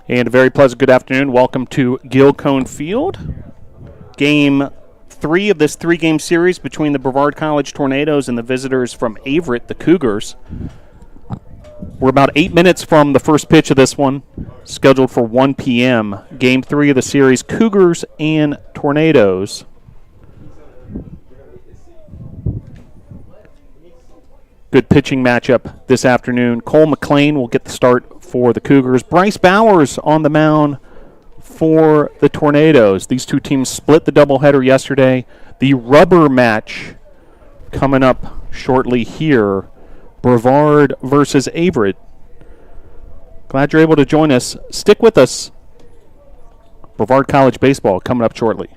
And a very pleasant good afternoon. Welcome to Gilcone Field. Game 3 of this three-game series between the Brevard College Tornadoes and the visitors from Averett, the Cougars. We're about 8 minutes from the first pitch of this one, scheduled for 1 p.m. Game 3 of the series, Cougars and Tornadoes. Good pitching matchup this afternoon. Cole McLean will get the start for the Cougars. Bryce Bowers on the mound for the Tornadoes. These two teams split the doubleheader yesterday. The rubber match coming up shortly here. Brevard versus Averett. Glad you're able to join us. Stick with us. Brevard College baseball coming up shortly.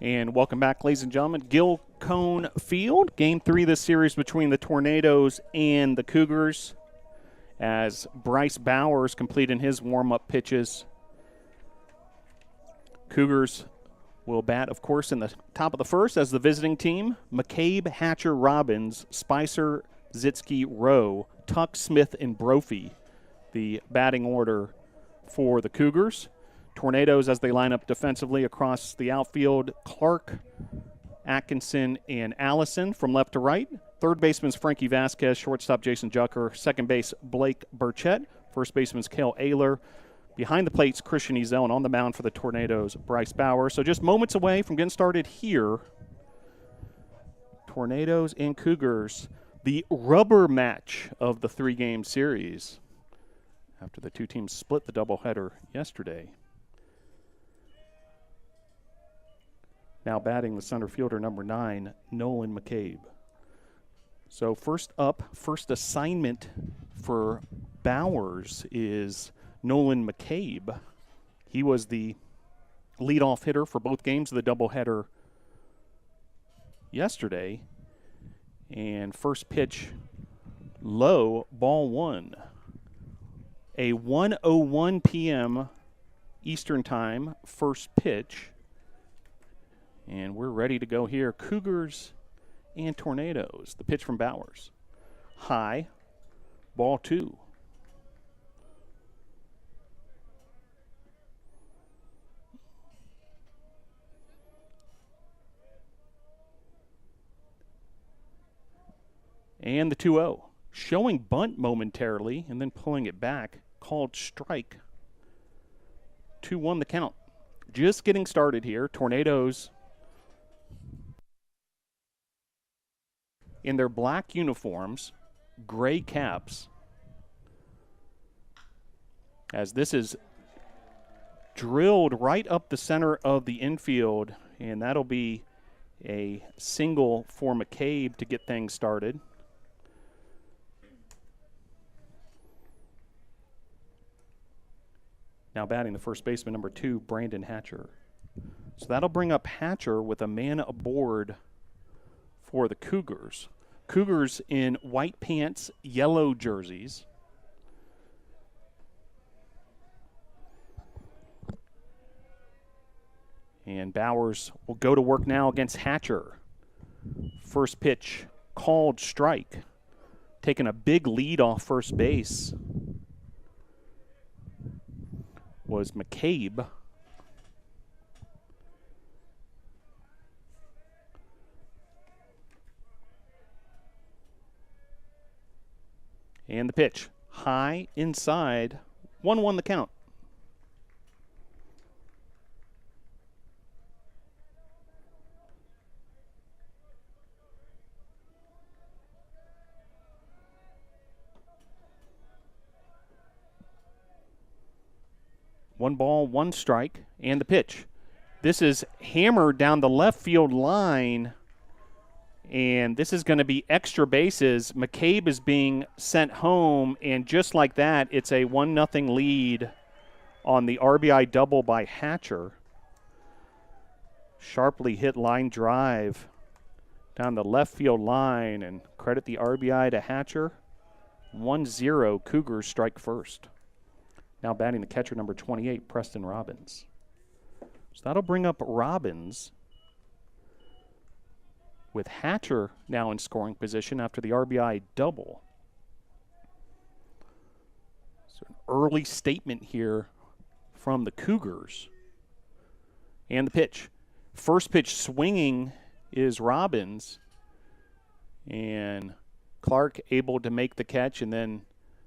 And welcome back, ladies and gentlemen. Gil Cone Field, Game 3 of this series between the Tornadoes and the Cougars, as Bryce Bowers completing his warm-up pitches. Cougars will bat, of course, in the top of the first as the visiting team. McCabe, Hatcher, Robbins, Spicer, Zitsky, Rowe, Tuck, Smith, and Brophy, the batting order for the Cougars. Tornadoes, as they line up defensively across the outfield, Clark, Atkinson, and Allison from left to right. Third baseman's Frankie Vasquez, shortstop Jason Jucker, second base Blake Burchett, first baseman's Cale Ayler. Behind the plates, Christian Ezel, and on the mound for the Tornadoes, Bryce Bauer. So just moments away from getting started here. Tornadoes and Cougars, the rubber match of the three-game series after the two teams split the doubleheader yesterday. Now batting the center fielder, number 9, Nolan McCabe. So first up, first assignment for Bowers is Nolan McCabe. He was the leadoff hitter for both games of the doubleheader yesterday. And first pitch, low, ball 1. A 1:01 p.m. Eastern Time first pitch. And we're ready to go here. Cougars and Tornadoes. The pitch from Bowers. High, ball 2. And the 2-0. Showing bunt momentarily and then pulling it back. Called strike. 2-1 the count. Just getting started here. Tornadoes in their black uniforms, gray caps, as this is drilled right up the center of the infield, and that'll be a single for McCabe to get things started. Now batting the first baseman, number 2, Brandon Hatcher. So that'll bring up Hatcher with a man aboard for the Cougars. Cougars in white pants, yellow jerseys. And Bowers will go to work now against Hatcher. First pitch, called strike. Taking a big lead off first base was McCabe. And the pitch, high, inside, 1-1 the count. One ball, one strike, and the pitch. This is hammered down the left field line, and this is going to be extra bases. McCabe is being sent home, and just like that, it's a 1-0 lead on the RBI double by Hatcher. Sharply hit line drive down the left field line, and credit the RBI to Hatcher. 1-0, Cougars strike first. Now batting the catcher, number 28, Preston Robbins. So that'll bring up Robbins, with Hatcher now in scoring position after the RBI double. So an early statement here from the Cougars. And the pitch. First pitch swinging is Robbins. And Clark able to make the catch and then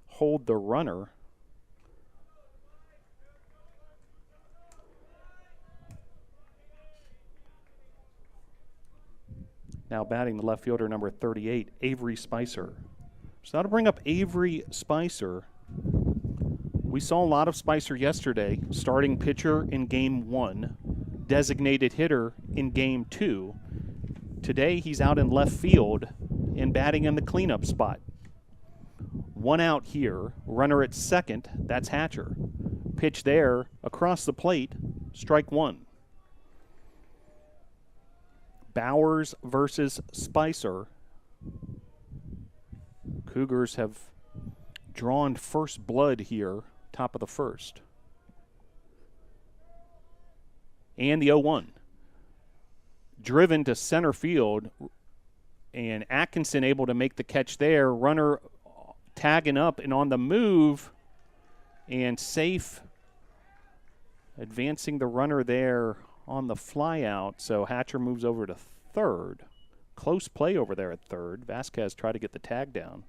hold the runner. Now batting the left fielder, number 38, Avery Spicer. So that'll bring up Avery Spicer. We saw a lot of Spicer yesterday, starting pitcher in Game 1, designated hitter in Game 2. Today he's out in left field and batting in the cleanup spot. One out here, runner at second, that's Hatcher. Pitch there, across the plate, strike 1. Bowers versus Spicer. Cougars have drawn first blood here, top of the first. And the 0-1. Driven to center field, and Atkinson able to make the catch there. Runner tagging up and on the move, and safe, advancing the runner there on the fly out. So Hatcher moves over to third. Close play over there at third. Vasquez tried to get the tag down.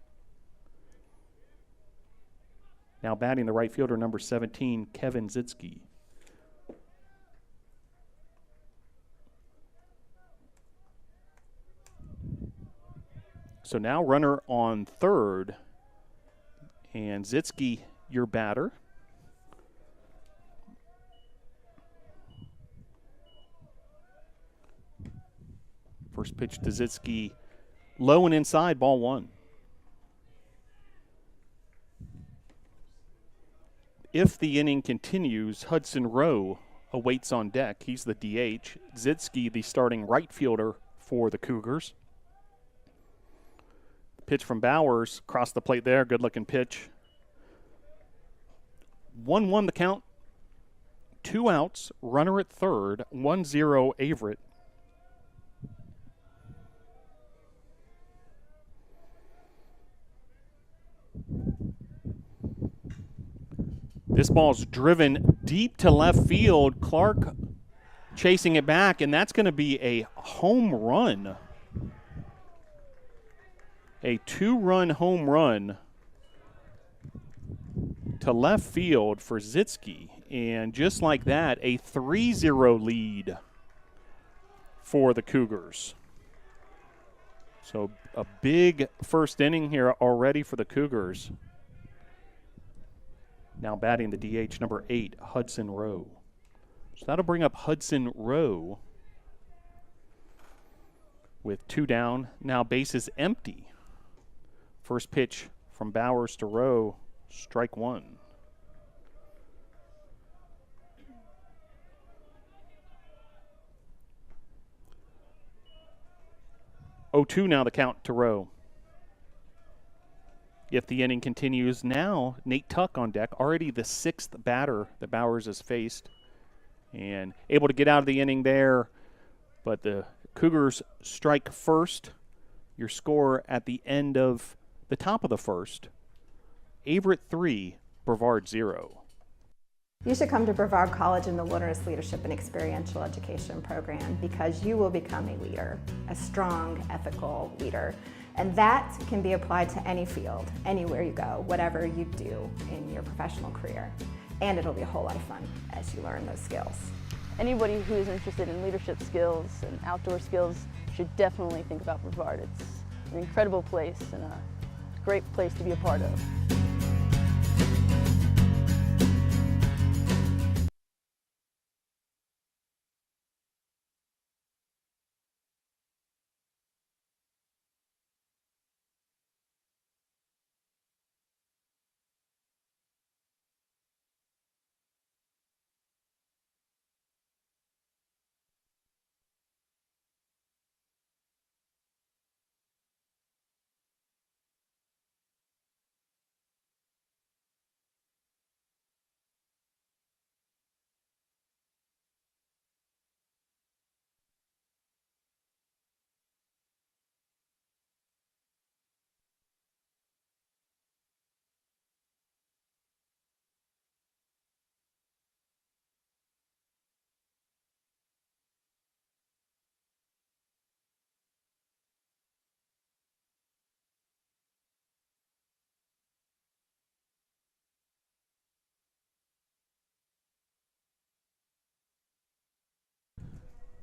Now batting the right fielder, number 17, Kevin Zitsky. So now runner on third, and Zitsky, your batter. First pitch to Zitsky, low and inside, ball one. If the inning continues, Hudson Rowe awaits on deck. He's the DH. Zitsky, the starting right fielder for the Cougars. Pitch from Bowers, across the plate there, good-looking pitch. 1-1 the count. 2 outs, runner at third, 1-0 Averett. This ball's driven deep to left field. Clark chasing it back, and that's going to be a home run. A 2-run home run to left field for Zitsky. And just like that, a 3-0 lead for the Cougars. So a big first inning here already for the Cougars. Now batting the DH, number 8, Hudson Rowe. So that'll bring up Hudson Rowe with 2 down. Now bases empty. First pitch from Bowers to Rowe, strike 1. 0-2 now the count to Rowe. If the inning continues, now Nate Tuck on deck, already the 6th batter that Bowers has faced, and able to get out of the inning there. But the Cougars strike first. Your score at the end of the top of the first, Averett 3, Brevard 0. You should come to Brevard College in the Wilderness Leadership and Experiential Education program, because you will become a leader, a strong, ethical leader. And that can be applied to any field, anywhere you go, whatever you do in your professional career. And it'll be a whole lot of fun as you learn those skills. Anybody who is interested in leadership skills and outdoor skills should definitely think about Brevard. It's an incredible place and a great place to be a part of.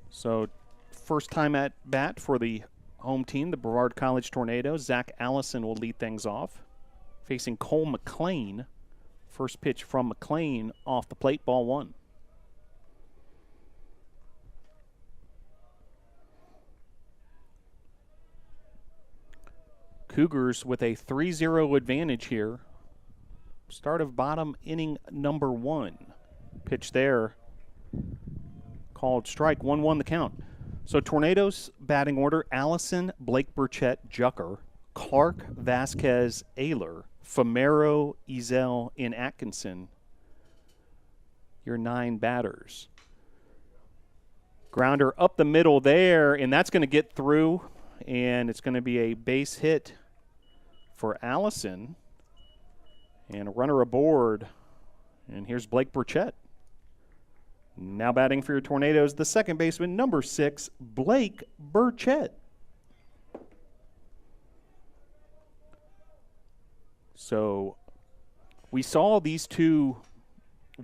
So first time at bat for the home team, the Brevard College Tornadoes. Zach Allison will lead things off, facing Cole McLean. First pitch from McLean off the plate, ball 1. Cougars with a 3-0 advantage here. Start of bottom inning number 1. Pitch there, called strike, 1-1 the count. So Tornadoes batting order: Allison, Blake Burchett, Jucker, Clark, Vasquez, Ayler, Famero, Ezel, and Atkinson. Your 9 batters. Grounder up the middle there, and that's going to get through, and it's going to be a base hit for Allison. And a runner aboard, and here's Blake Burchett. Now batting for your Tornadoes, the second baseman, number 6, Blake Burchett. So we saw these two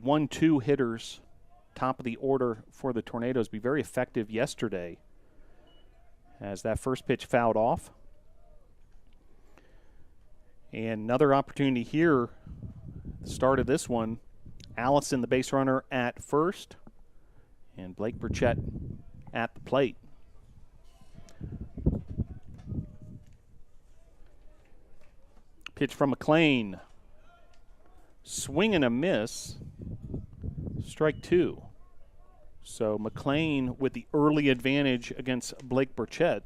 1-2 hitters, top of the order for the Tornadoes, be very effective yesterday as that first pitch fouled off. And another opportunity here, start of this one, Allison, the base runner, at first, and Blake Burchett at the plate. Pitch from McLean. Swing and a miss. Strike 2. So McLean with the early advantage against Blake Burchett.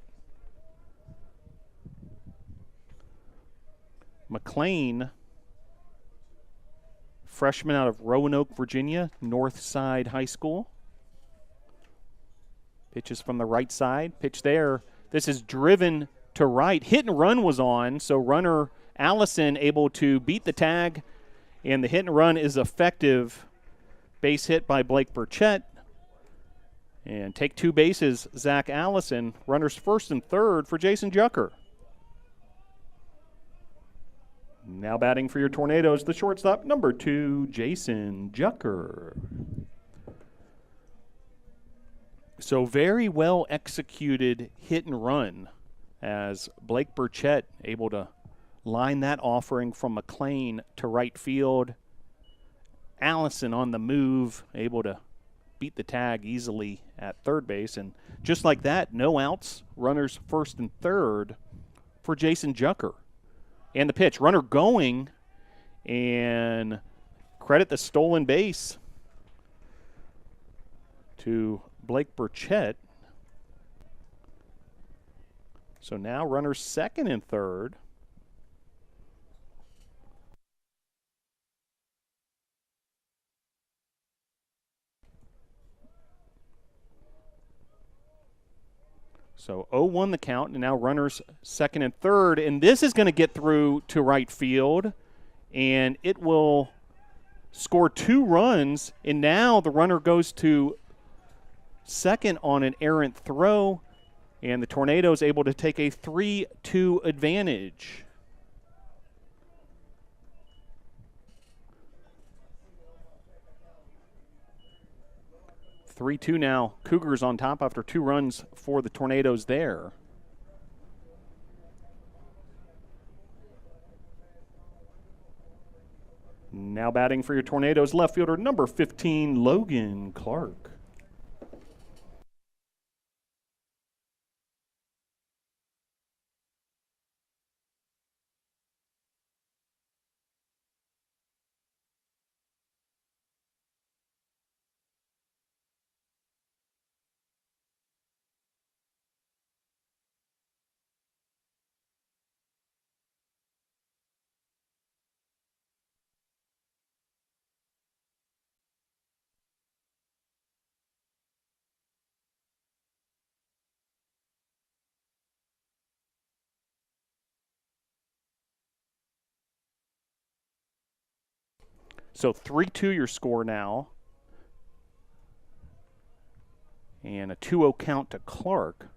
McLean, freshman out of Roanoke, Virginia, Northside High School. Pitches from the right side. Pitch there. This is driven to right. Hit and run was on, so runner Allison able to beat the tag, and the hit and run is effective. Base hit by Blake Burchett. And take 2 bases, Zach Allison. Runners first and third for Jason Jucker. Now batting for your Tornadoes, the shortstop, number 2, Jason Jucker. So very well executed hit and run as Blake Burchett able to line that offering from McLean to right field. Allison on the move, able to beat the tag easily at third base. And just like that, no outs, runners first and third for Jason Jucker. And the pitch, runner going, and credit the stolen base to Blake Burchett. So now runners second and third. So 0-1 the count, and now runners second and third. And this is going to get through to right field, and it will score 2 runs. And now the runner goes to second on an errant throw, and the Tornadoes able to take a 3-2 advantage. (3-2) now. Cougars on top after 2 runs for the Tornadoes there. Now batting for your Tornadoes, left fielder number 15, Logan Clark. So 3-2 your score now. And a 2-0 count to Clark.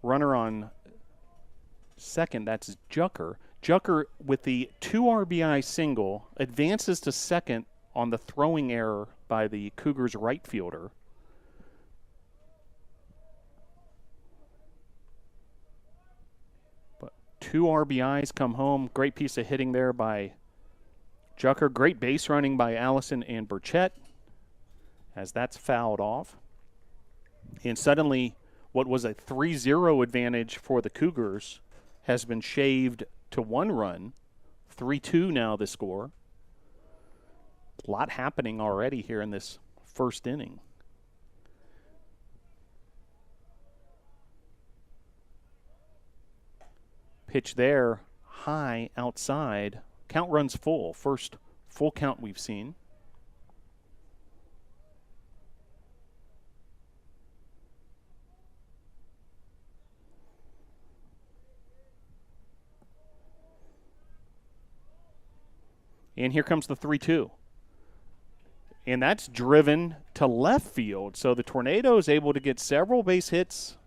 Runner on second, that's Jucker. Jucker with the 2 RBI single advances to second on the throwing error by the Cougars right fielder. But 2 RBIs come home. Great piece of hitting there by Jucker. Great base running by Allison and Burchett as that's fouled off. And suddenly what was a 3-0 advantage for the Cougars has been shaved to 1 run. 3-2 now the score. A lot happening already here in this first inning. Pitch there, high outside. Count runs full. First full count we've seen. And here comes the 3-2. And that's driven to left field. So the Tornadoes able to get several base hits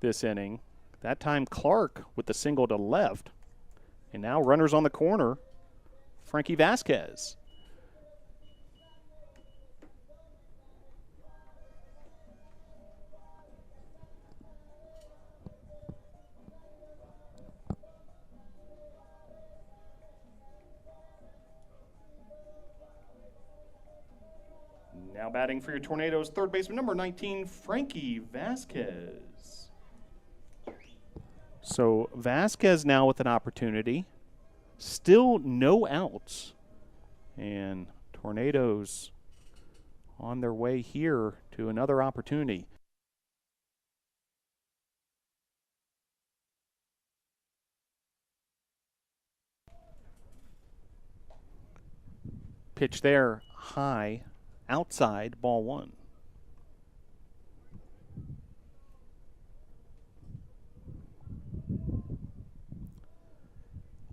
this inning. That time Clark with the single to left. And now runners on the corner, Frankie Vasquez. Now batting for your Tornadoes, third baseman number 19, Frankie Vasquez. So Vasquez now with an opportunity. Still no outs. And Tornadoes on their way here to another opportunity. Pitch there, high, outside, ball one.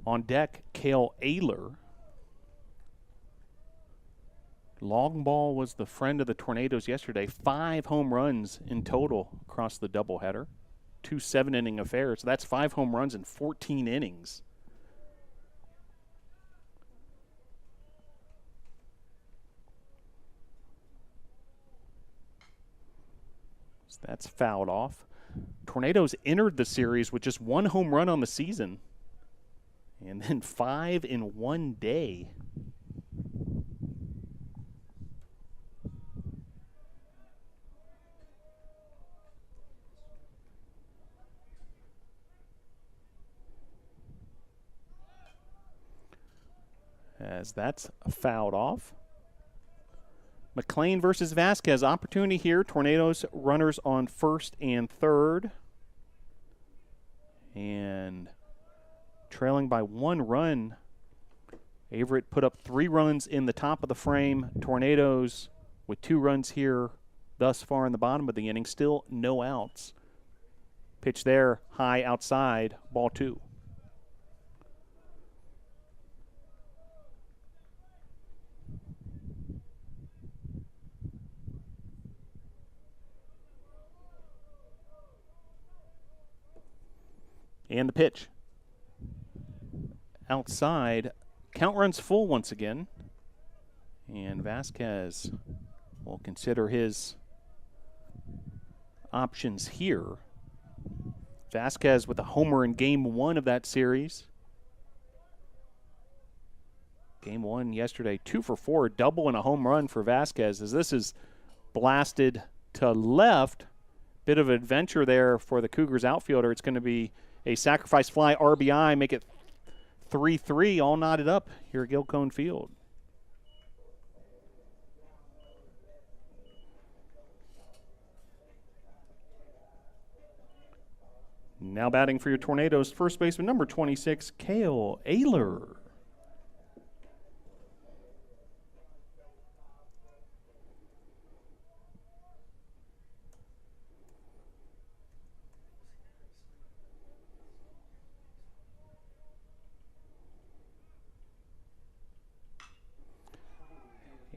On deck, Cale Ayler. Long ball was the friend of the Tornadoes yesterday. 5 home runs in total across the doubleheader. 2 7-inning affairs. So that's 5 home runs in 14 innings. So that's fouled off. Tornadoes entered the series with just 1 home run on the season. And then 5 in one day. As that's fouled off. McLean versus Vasquez. Opportunity here. Tornadoes runners on first and third. And trailing by 1 run. Averett put up 3 runs in the top of the frame. Tornadoes with 2 runs here thus far in the bottom of the inning. Still no outs. Pitch there, high outside, ball 2. And the pitch. Outside. Count runs full once again. And Vasquez will consider his options here. Vasquez with a homer in Game 1 of that series. Game 1 yesterday, 2 for 4, double and a home run for Vasquez as this is blasted to left. Bit of adventure there for the Cougars outfielder. It's going to be a sacrifice fly RBI, make it 3-3, all knotted up here at Gilcone Field. Now batting for your Tornadoes, first baseman number 26, Cale Ayler.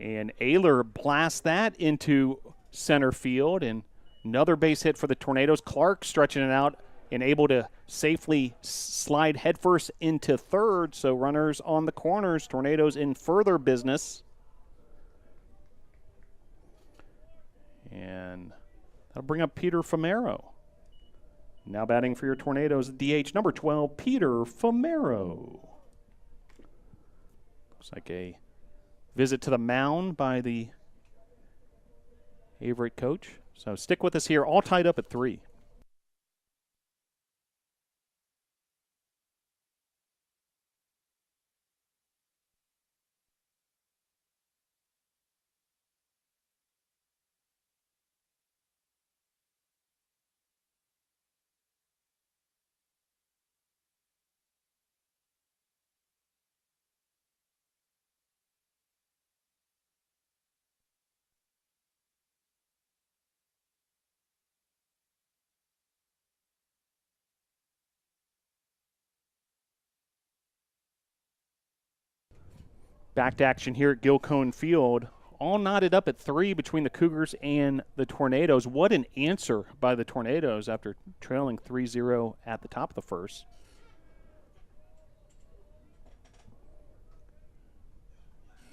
And Ayler blasts that into center field, and another base hit for the Tornadoes. Clark stretching it out and able to safely slide headfirst into third. So runners on the corners, Tornadoes in further business. And that'll bring up Peter Famero. Now batting for your Tornadoes, DH number 12, Peter Famero. Looks like a visit to the mound by the Averett coach. So stick with us here, all tied up at 3. Back to action here at Gilcone Field. All knotted up at 3 between the Cougars and the Tornadoes. What an answer by the Tornadoes after trailing 3-0 at the top of the first.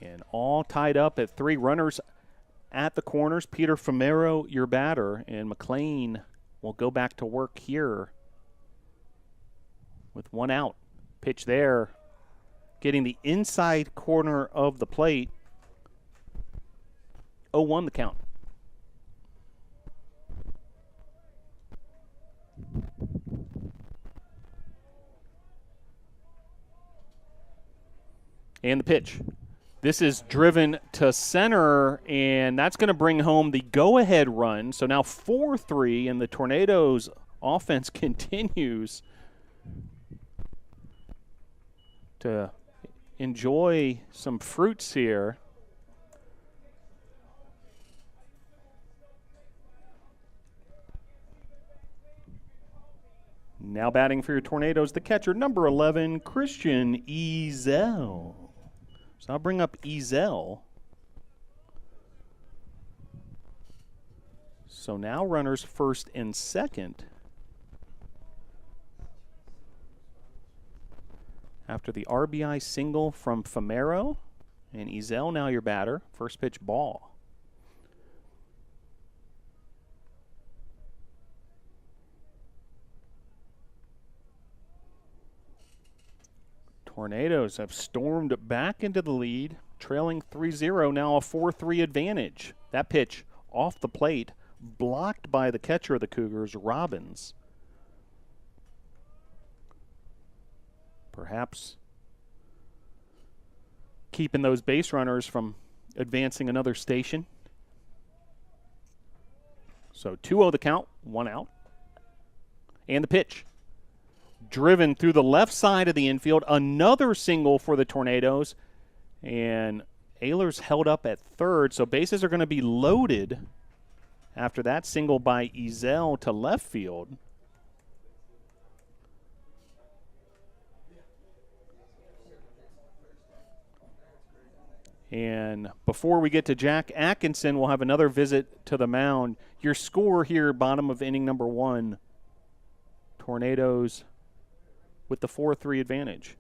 And all tied up at 3 runners at the corners. Peter Famero, your batter, and McLean will go back to work here with 1 out. Pitch there, getting the inside corner of the plate. 0-1 the count. And the pitch. This is driven to center, and that's going to bring home the go-ahead run. So now 4-3, and the Tornadoes' offense continues to enjoy some fruits here. Now batting for your Tornadoes, the catcher, number 11, Christian Ezel. So I'll bring up Ezel. So now runners first and second. After the RBI single from Famero, and Ezel now your batter. First pitch ball. Tornadoes have stormed back into the lead, trailing 3-0, now a 4-3 advantage. That pitch off the plate, blocked by the catcher of the Cougars, Robbins. Perhaps keeping those base runners from advancing another station. So 2-0 the count, 1 out. And the pitch. Driven through the left side of the infield. Another single for the Tornadoes. And Ehlers held up at third, so bases are going to be loaded after that single by Ezel to left field. And before we get to Jack Atkinson, we'll have another visit to the mound. Your score here, bottom of inning number 1, Tornadoes with the 4-3 advantage.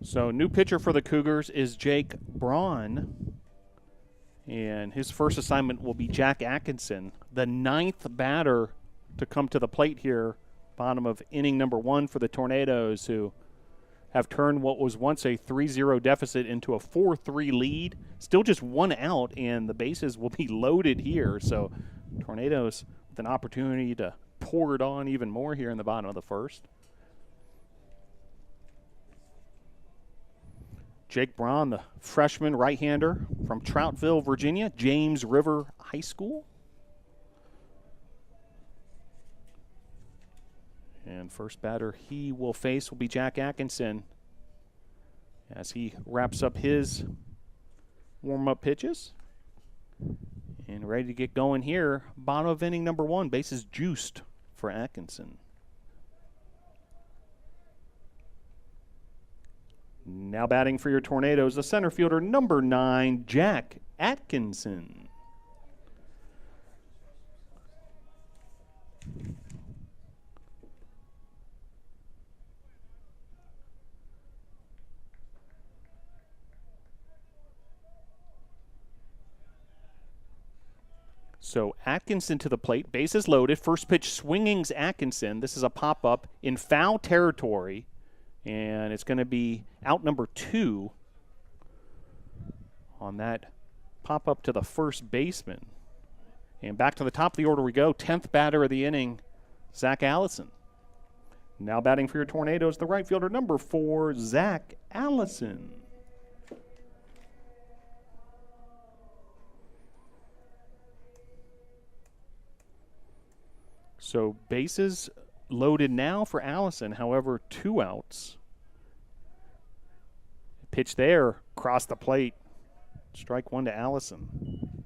So new pitcher for the Cougars is Jake Braun. And his first assignment will be Jack Atkinson, the 9th batter to come to the plate here, bottom of inning number 1 for the Tornadoes, who have turned what was once a 3-0 deficit into a 4-3 lead. Still just 1 out, and the bases will be loaded here. So Tornadoes with an opportunity to pour it on even more here in the bottom of the first. Jake Braun, the freshman right-hander from Troutville, Virginia, James River High School. And first batter he will face will be Jack Atkinson as he wraps up his warm-up pitches. And ready to get going here. Bottom of inning number 1, bases juiced for Atkinson. Now batting for your Tornadoes, the center fielder, number 9, Jack Atkinson. So Atkinson to the plate, bases loaded. First pitch swinging's Atkinson. This is a pop-up in foul territory, and it's going to be out number 2 on that pop-up to the first baseman. And back to the top of the order we go. 10th batter of the inning, Zach Allison. Now batting for your Tornadoes, the right fielder, number 4, Zach Allison. So bases loaded now for Allison. However, 2 outs. Pitch there, across the plate. Strike 1 to Allison.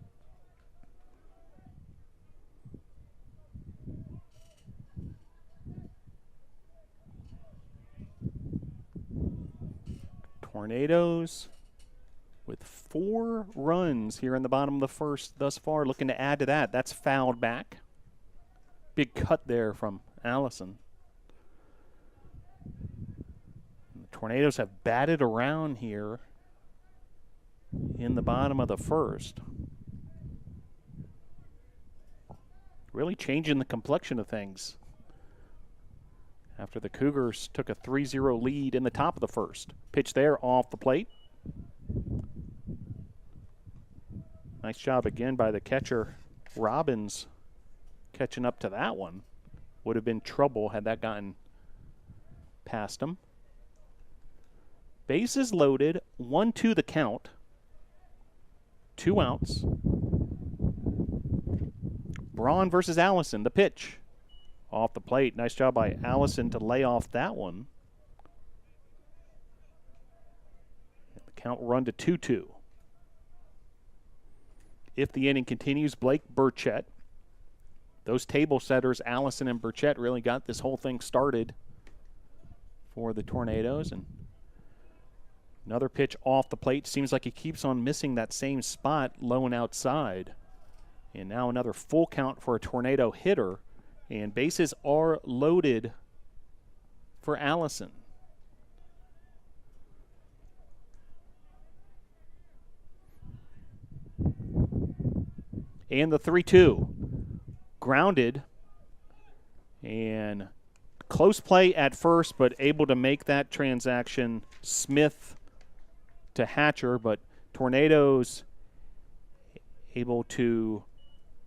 Tornadoes with 4 runs here in the bottom of the first thus far, looking to add to that. That's fouled back. Big cut there from Allison. And the Tornadoes have batted around here in the bottom of the first. Really changing the complexion of things after the Cougars took a 3-0 lead in the top of the first. Pitch there off the plate. Nice job again by the catcher, Robbins, catching up to that one. Would have been trouble had that gotten past him. Bases loaded, 1-2 the count. 2 outs. Braun versus Allison, the pitch. Off the plate. Nice job by Allison to lay off that one. And the count will run to 2-2. If the inning continues, Blake Burchett. Those table setters, Allison and Burchett, really got this whole thing started for the Tornadoes. And another pitch off the plate. Seems like he keeps on missing that same spot, low and outside. And now another full count for a Tornado hitter. And bases are loaded for Allison. And the 3-2. Grounded. And close play at first, but able to make that transaction. Smith to Hatcher, but Tornadoes able to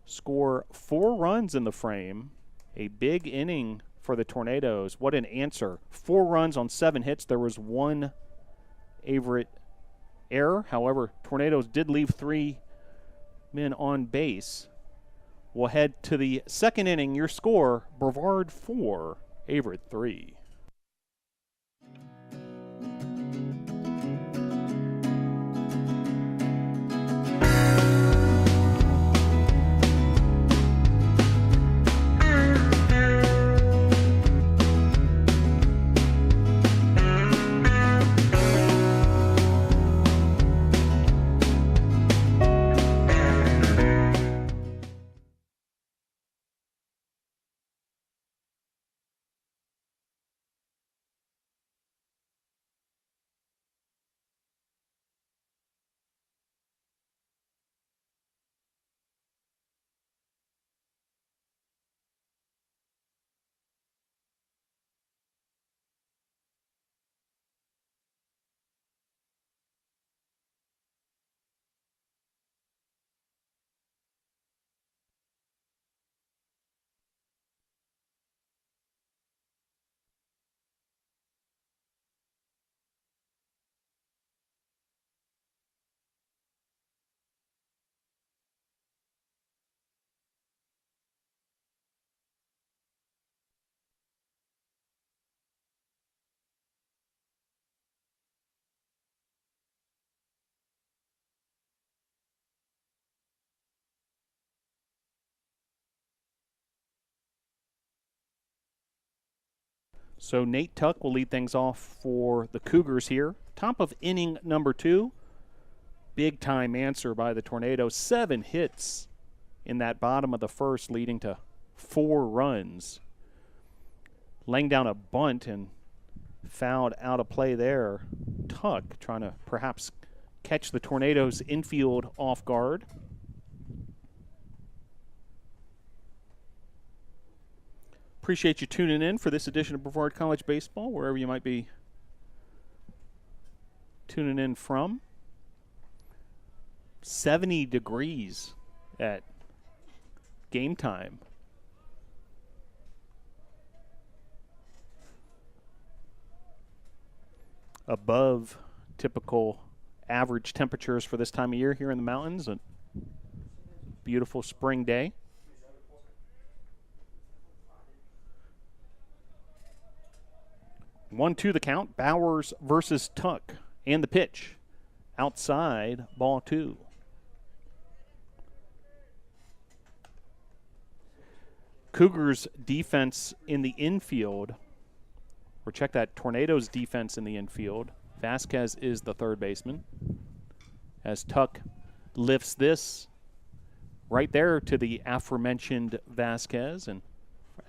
score 4 runs in the frame. A big inning for the Tornadoes. What an answer. 4 runs on 7 hits. There was 1 Averett error. However, Tornadoes did leave 3 men on base. We'll head to the second inning. Your score, Brevard 4, Averett 3. So Nate Tuck will lead things off for the Cougars here. Top of inning number 2. big-time answer by the Tornadoes. 7 hits in that bottom of the first, leading to 4 runs. Laying down a bunt and fouled out of play there. Tuck trying to perhaps catch the Tornadoes infield off guard. Appreciate you tuning in for this edition of Brevard College Baseball, wherever you might be tuning in from. 70 degrees at game time. Above typical average temperatures for this time of year here in the mountains. A beautiful spring day. One, two, the count. Bowers versus Tuck. And the pitch. Outside, ball 2. Cougars defense in the infield. Or check that Tornadoes defense in the infield. Vasquez is the third baseman. As Tuck lifts this right there to the aforementioned Vasquez, and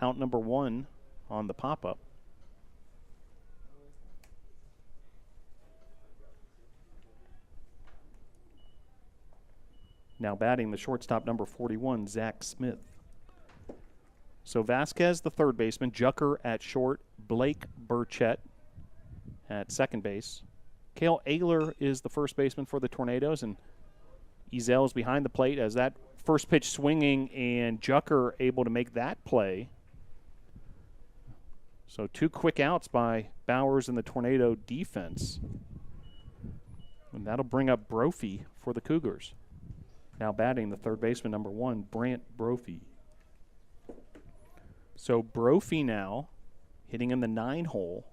out number 1 on the pop-up. Now batting the shortstop, number 41, Zach Smith. So Vasquez, the third baseman, Jucker at short, Blake Burchett at second base. Cale Ayler is the first baseman for the Tornadoes, and Ezel's behind the plate as that first pitch swinging, and Jucker able to make that play. So 2 quick outs by Bowers and the Tornado defense. And that'll bring up Brophy for the Cougars. Now batting the third baseman, number 1, Brant Brophy. So Brophy now hitting in the 9 hole.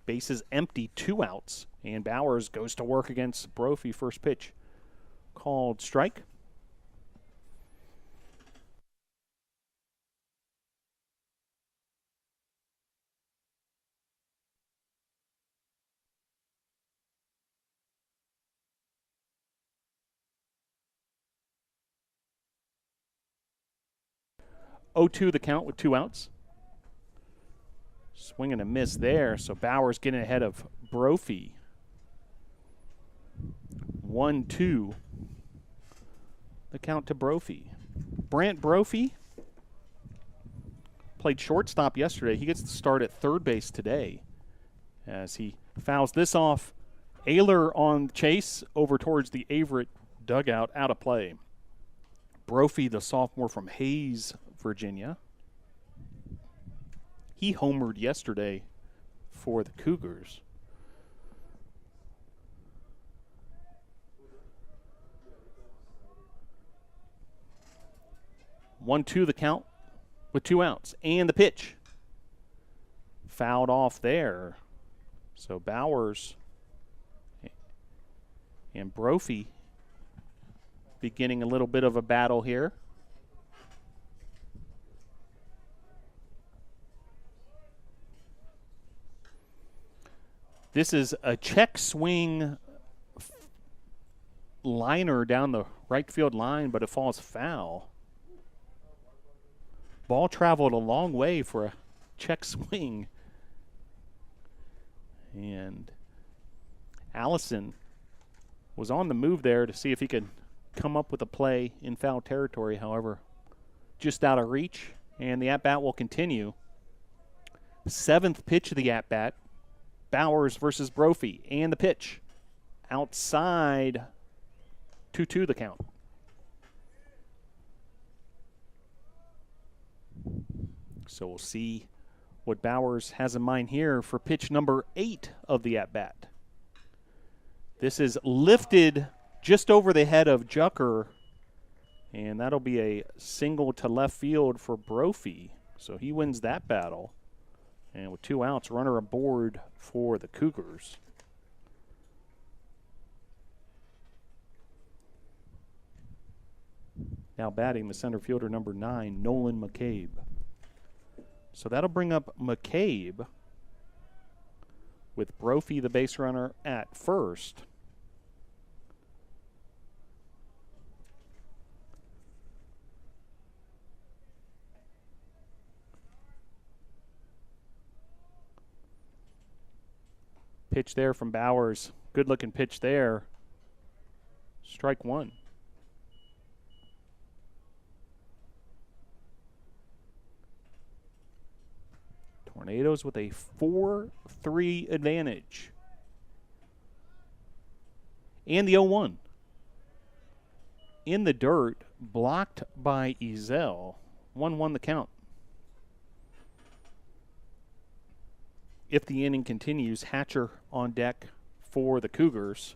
Bases empty, 2 outs. And Bowers goes to work against Brophy. First pitch called strike. Oh-2 the count with 2 outs. Swing and a miss there, so Bowers getting ahead of Brophy. 1-2 the count to Brophy. Brant Brophy played shortstop yesterday. He gets to start at third base today as he fouls this off. Ayler on chase over towards the Averett dugout, out of play. Brophy, the sophomore from Hayes, Virginia. He homered yesterday for the Cougars. One-two the count with 2 outs. And the pitch. Fouled off there. So Bowers and Brophy beginning a little bit of a battle here. This is a check swing liner down the right field line, but it falls foul. Ball traveled a long way for a check swing. And Allison was on the move there to see if he could come up with a play in foul territory. However, just out of reach, and the at-bat will continue. 7th pitch of the at-bat. Bowers versus Brophy, and the pitch. Outside, 2-2 the count. So we'll see what Bowers has in mind here for pitch number 8 of the at-bat. This is lifted just over the head of Jucker, and that'll be a single to left field for Brophy. So he wins that battle. And with 2 outs, runner aboard for the Cougars. Now batting the center fielder, number 9, Nolan McCabe. So that'll bring up McCabe with Brophy, the base runner, at first. Pitch there from Bowers. Good looking pitch there. Strike one. Tornadoes with a 4-3 advantage. And the 0-1. In the dirt, blocked by Ezel. 1-1 the count. If the inning continues, Hatcher on deck for the Cougars.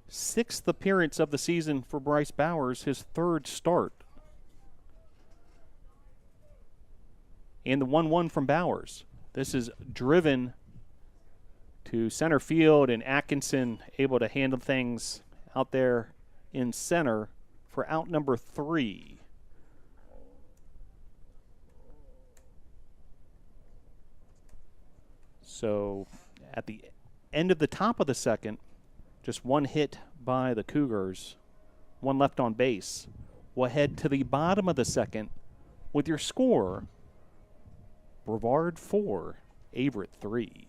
6th appearance of the season for Bryce Bowers, his 3rd start. And the 1-1 from Bowers. This is driven to center field, and Atkinson able to handle things out there in center for out number 3. So at the end of the top of the second, just one hit by the Cougars, one left on base. We'll head to the bottom of the second with your score. Brevard 4, Averett 3.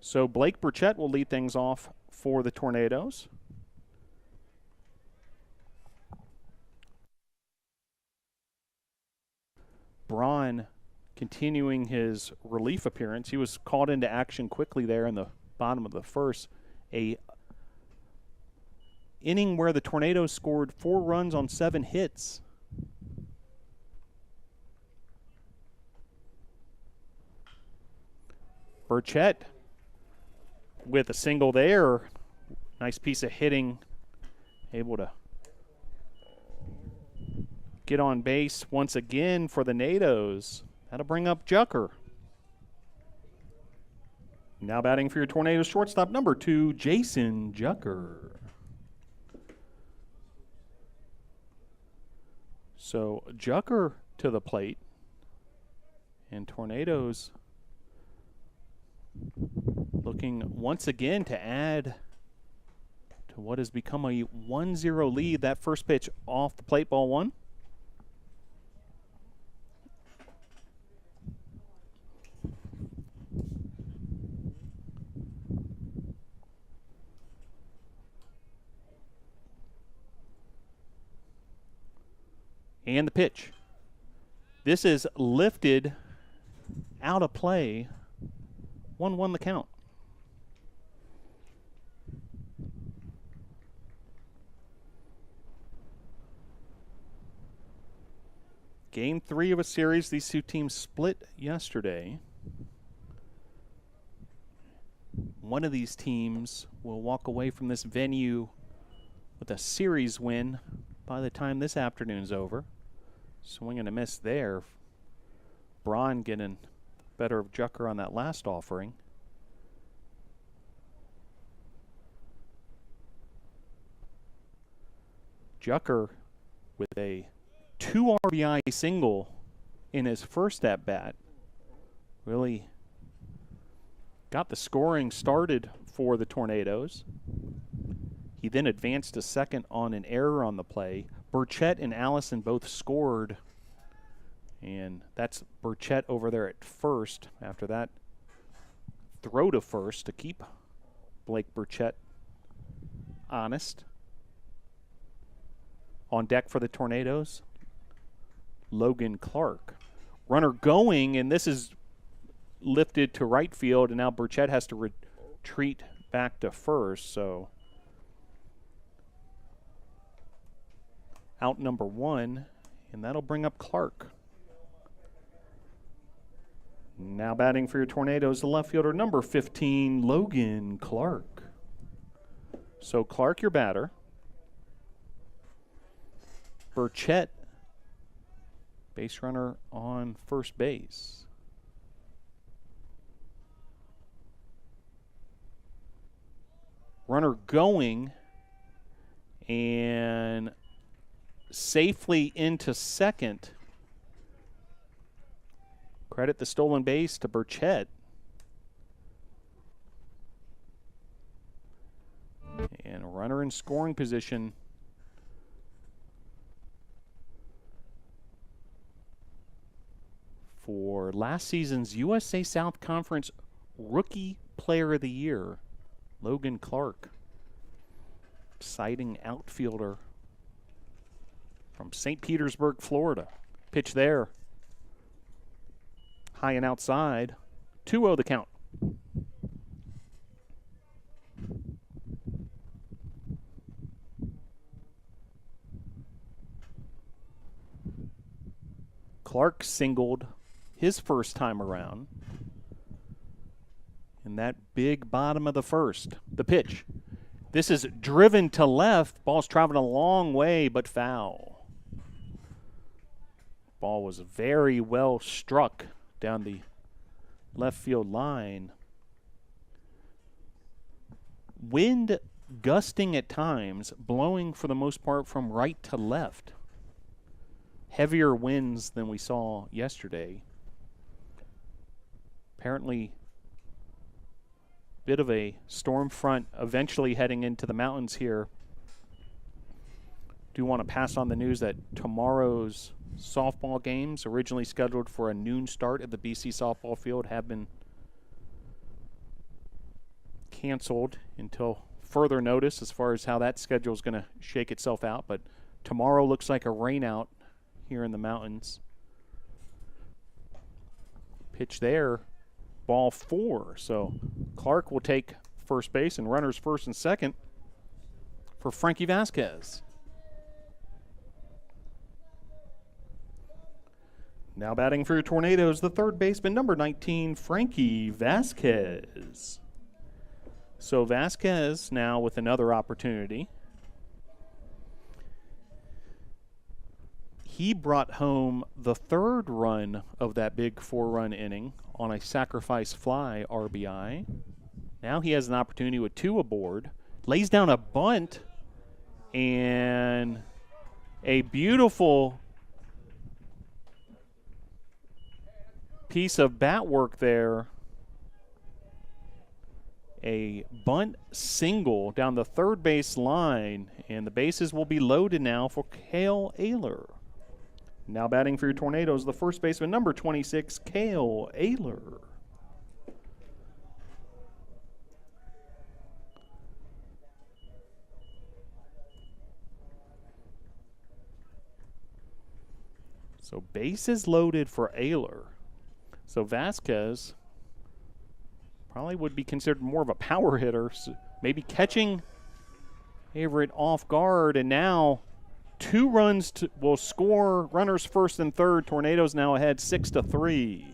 So Blake Burchett will lead things off for the Tornadoes. Braun continuing his relief appearance. He was called into action quickly there in the bottom of the first. A inning where the Tornadoes scored 4 runs on 7 hits. Burchett with a single there. Nice piece of hitting. Able to get on base once again for the Nados. That'll bring up Jucker. Now batting for your Tornadoes shortstop, number 2, Jason Jucker. So Jucker to the plate. And Tornadoes looking once again to add to what has become a 1-0 lead. That first pitch off the plate, ball 1. And the pitch. This is lifted out of play. 1-1 the count. Game 3 of a series. These two teams split yesterday. One of these teams will walk away from this venue with a series win by the time this afternoon's over. Swing and a miss there. Braun getting better of Jucker on that last offering. Jucker with a 2 RBI single in his first at bat. Really got the scoring started for the Tornadoes. He then advanced to second on an error on the play. Burchett and Allison both scored. And that's Burchett over there at first. After that, throw to first to keep Blake Burchett honest. On deck for the Tornadoes, Logan Clark. Runner going, and this is lifted to right field, and now Burchett has to retreat back to first. So out number 1, and that'll bring up Clark. Now batting for your Tornadoes, the left fielder, number 15, Logan Clark. So Clark, your batter. Burchett, base runner on first base. Runner going and safely into second. Credit the stolen base to Burchett. And a runner in scoring position for last season's USA South Conference Rookie Player of the Year, Logan Clark. Exciting outfielder from St. Petersburg, Florida. Pitch there. High and outside. 2-0 the count. Clark singled his first time around in that big bottom of the first. The pitch. This is driven to left. Ball's traveling a long way, but foul. Ball was very well struck down the left field line. Wind gusting at times, blowing for the most part from right to left. Heavier winds than we saw yesterday. Apparently, bit of a storm front eventually heading into the mountains here. Do want to pass on the news that tomorrow's softball games, originally scheduled for a noon start at the BC softball field, have been canceled until further notice as far as how that schedule is going to shake itself out. But tomorrow looks like a rain out here in the mountains. Pitch there, ball 4. So Clark will take first base, and runners first and second for Frankie Vasquez. Now batting for your Tornadoes, the third baseman, number 19, Frankie Vasquez. So Vasquez now with another opportunity. He brought home the third run of that big 4-run inning on a sacrifice fly RBI. Now he has an opportunity with 2 aboard. Lays down a bunt and a beautiful piece of bat work there. A bunt single down the third base line, and the bases will be loaded now for Cale Ayler. Now batting for your Tornadoes, the first baseman, number 26, Cale Ayler. So bases loaded for Ayler. So Vasquez probably would be considered more of a power hitter, so maybe catching Averett off guard, and now 2 runs will score, runners first and third. Tornadoes now ahead 6-3.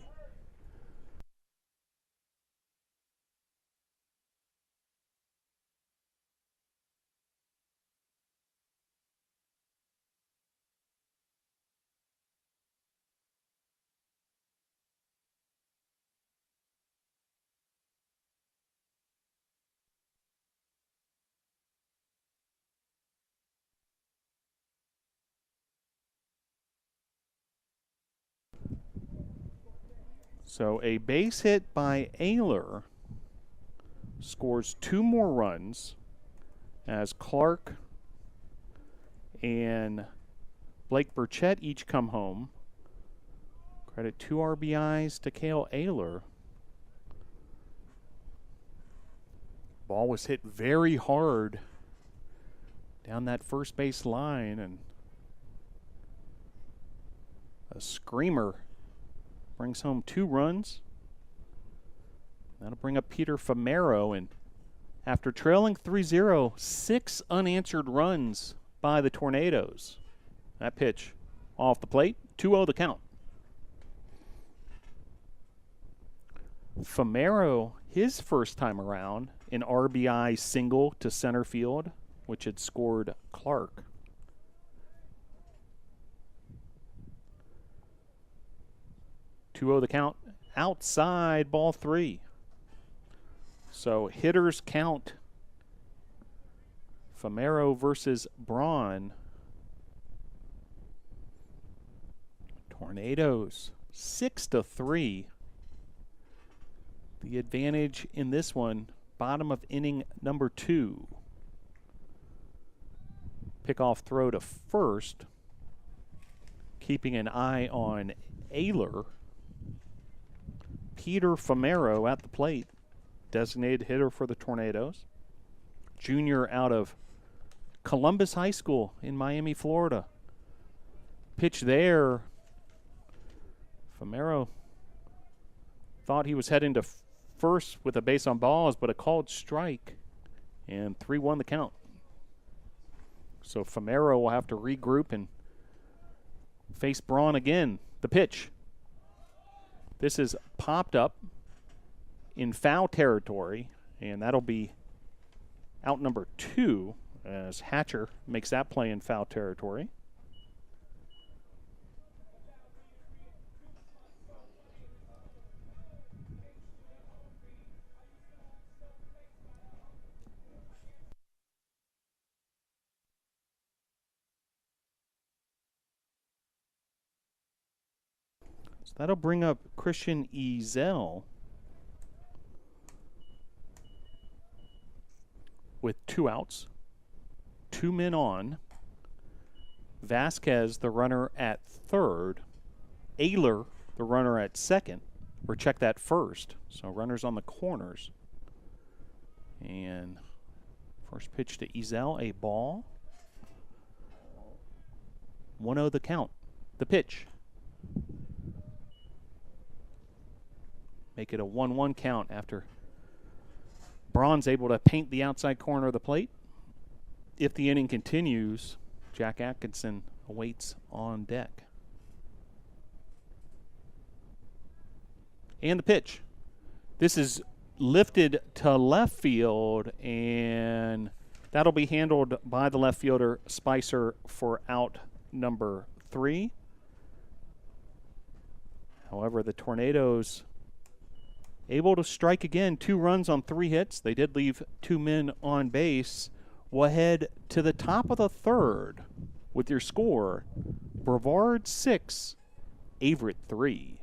So a base hit by Ayler scores 2 more runs as Clark and Blake Burchett each come home. Credit 2 RBIs to Cale Ayler. Ball was hit very hard down that first base line, and A screamer brings home 2 runs. That'll bring up Peter Famero, and after trailing 3-0, 6 unanswered runs by the Tornadoes. That pitch off the plate, 2-0 the count. Famero, his first time around, an RBI single to center field, which had scored Clark. The count, outside ball 3. So hitters count. Famero versus Braun. Tornadoes 6-3. The advantage in this one, bottom of inning number 2. Pickoff throw to first. Keeping an eye on Ayler. Peter Famero at the plate, designated hitter for the Tornadoes. Junior out of Columbus High School in Miami, Florida. Pitch there. Famero thought he was heading to first with a base on balls, but a called strike, and 3-1 the count. So Famero will have to regroup and face Braun again. The pitch. This is popped up in foul territory, and that'll be out number 2 as Hatcher makes that play in foul territory. So that'll bring up Christian Ezel with 2 outs, 2 men on. Vasquez, the runner at third. Ayler, the runner at second. Or check that first. So runners on the corners. And first pitch to Ezel, a ball. 1-0 the count. The pitch. Make it a 1-1 count after Braun's able to paint the outside corner of the plate. If the inning continues, Jack Atkinson awaits on deck. And the pitch. This is lifted to left field, and that'll be handled by the left fielder, Spicer, for out number 3. However, the Tornadoes able to strike again, 2 runs on 3 hits. They did leave 2 men on base. We'll head to the top of the third with your score. Brevard 6, Averett 3.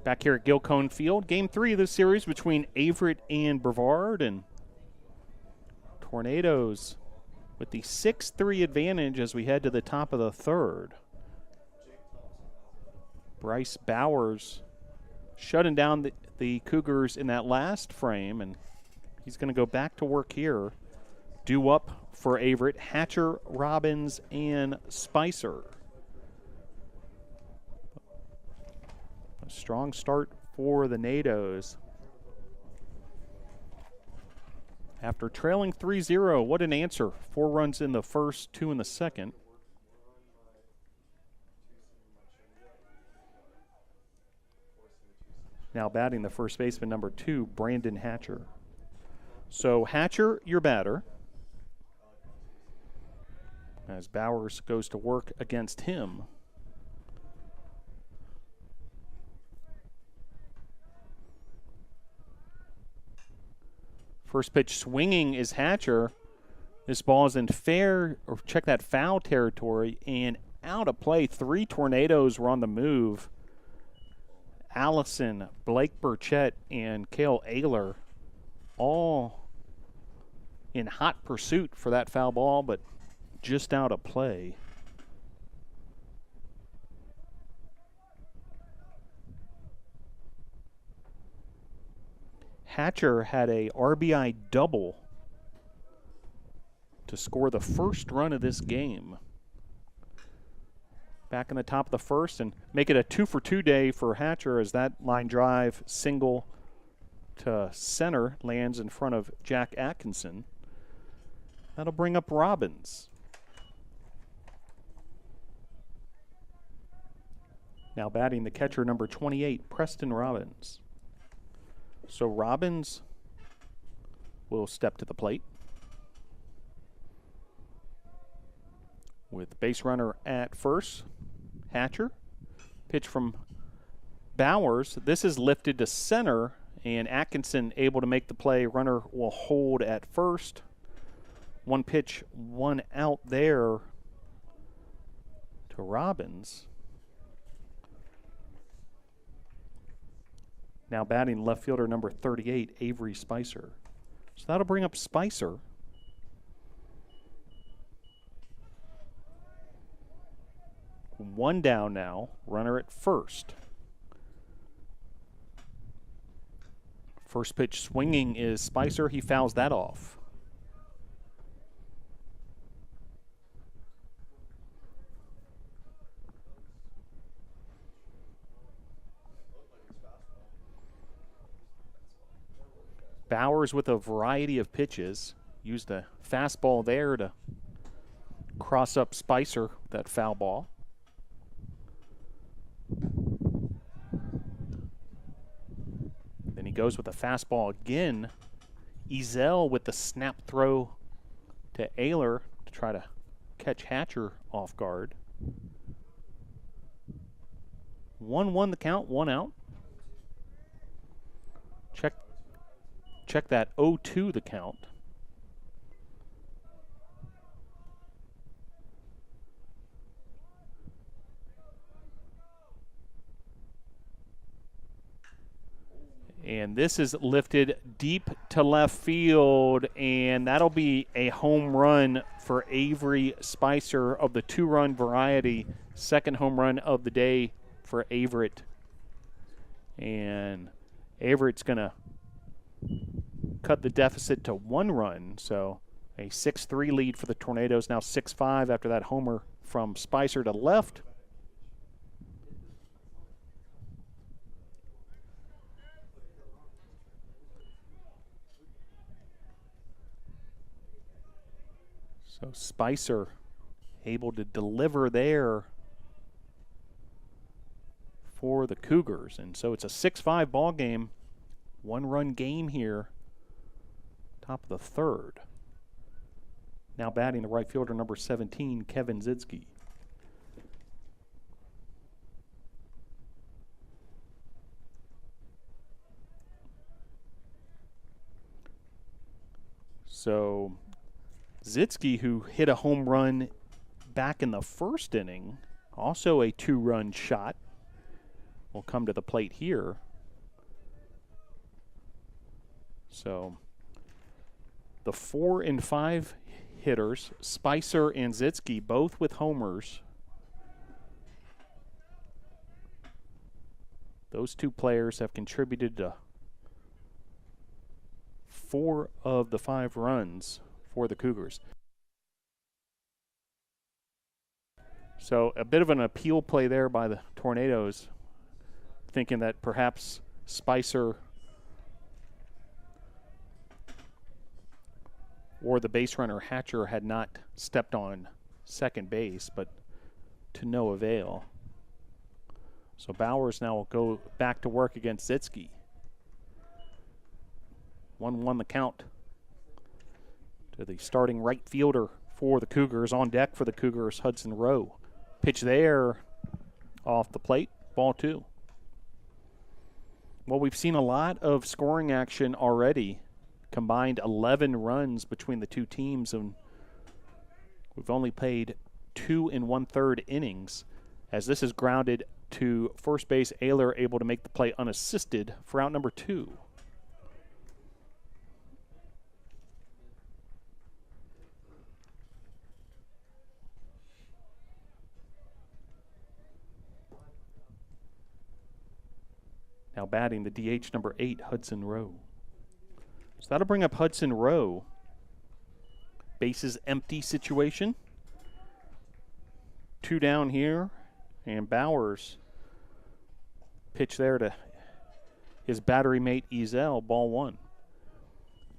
Back here at Gilcone Field, Game 3 of this series between Averett and Brevard, and Tornadoes with the 6-3 advantage as we head to the top of the third. Bryce Bowers shutting down the Cougars in that last frame, and he's going to go back to work here. Due up for Averett, Hatcher, Robbins, and Spicer. Strong start for the Nados. After trailing 3-0, what an answer. 4 runs in the first, 2 in the second. Now batting the first baseman, number 2, Brandon Hatcher. So Hatcher, your batter. As Bowers goes to work against him. First pitch swinging is Hatcher. This ball is in fair, or check that, foul territory, and out of play. 3 Tornadoes were on the move. Allison, Blake Burchett, and Cale Ayler all in hot pursuit for that foul ball, but just out of play. Hatcher had a RBI double to score the first run of this game. Back in the top of the first, and make it a 2-for-2 day for Hatcher as that line drive single to center lands in front of Jack Atkinson. That'll bring up Robbins. Now batting the catcher, number 28, Preston Robbins. So Robbins will step to the plate with base runner at first. Hatcher. Pitch from Bowers. This is lifted to center, and Atkinson able to make the play. Runner will hold at first. 1 pitch, 1 out there to Robbins. Now batting left fielder number 38, Avery Spicer. So that'll bring up Spicer. One down now, runner at first. First pitch swinging is Spicer. He fouls that off. Bowers with a variety of pitches. Used a fastball there to cross up Spicer, that foul ball. Then he goes with a fastball again. Ezel with the snap throw to Ayler to try to catch Hatcher off guard. 1-1 the count, 1 out. Check that 0-2 the count. And this is lifted deep to left field, and that'll be a home run for Avery Spicer of the 2-run variety. Second home run of the day for Averett. And Averett's going to cut the deficit to 1 run, so a 6-3 lead for the Tornadoes, now 6-5 after that homer from Spicer to left. So Spicer able to deliver there for the Cougars, and so it's a 6-5 ball game. 1-run game here, top of the third. Now batting the right fielder, number 17, Kevin Zidsky. So Zidsky, who hit a home run back in the first inning, also a 2-run shot, will come to the plate here. So the 4 and 5 hitters, Spicer and Zidsky, both with homers. Those 2 players have contributed to 4 of the 5 runs for the Cougars. So a bit of an appeal play there by the Tornadoes, thinking that perhaps Spicer or the base runner Hatcher had not stepped on second base, but to no avail. So Bowers now will go back to work against Zidsky. 1-1 the count to the starting right fielder for the Cougars. On deck for the Cougars, Hudson Rowe. Pitch there off the plate, ball 2. Well, we've seen a lot of scoring action already. Combined 11 runs between the two teams, and we've only played 2 1/3 innings, as this is grounded to first base. Ayler able to make the play unassisted for out number 2. Now batting the DH number 8, Hudson Rowe. So that'll bring up Hudson Rowe. Bases empty situation. 2 down here, and Bowers pitch there to his battery mate Ezel, ball 1.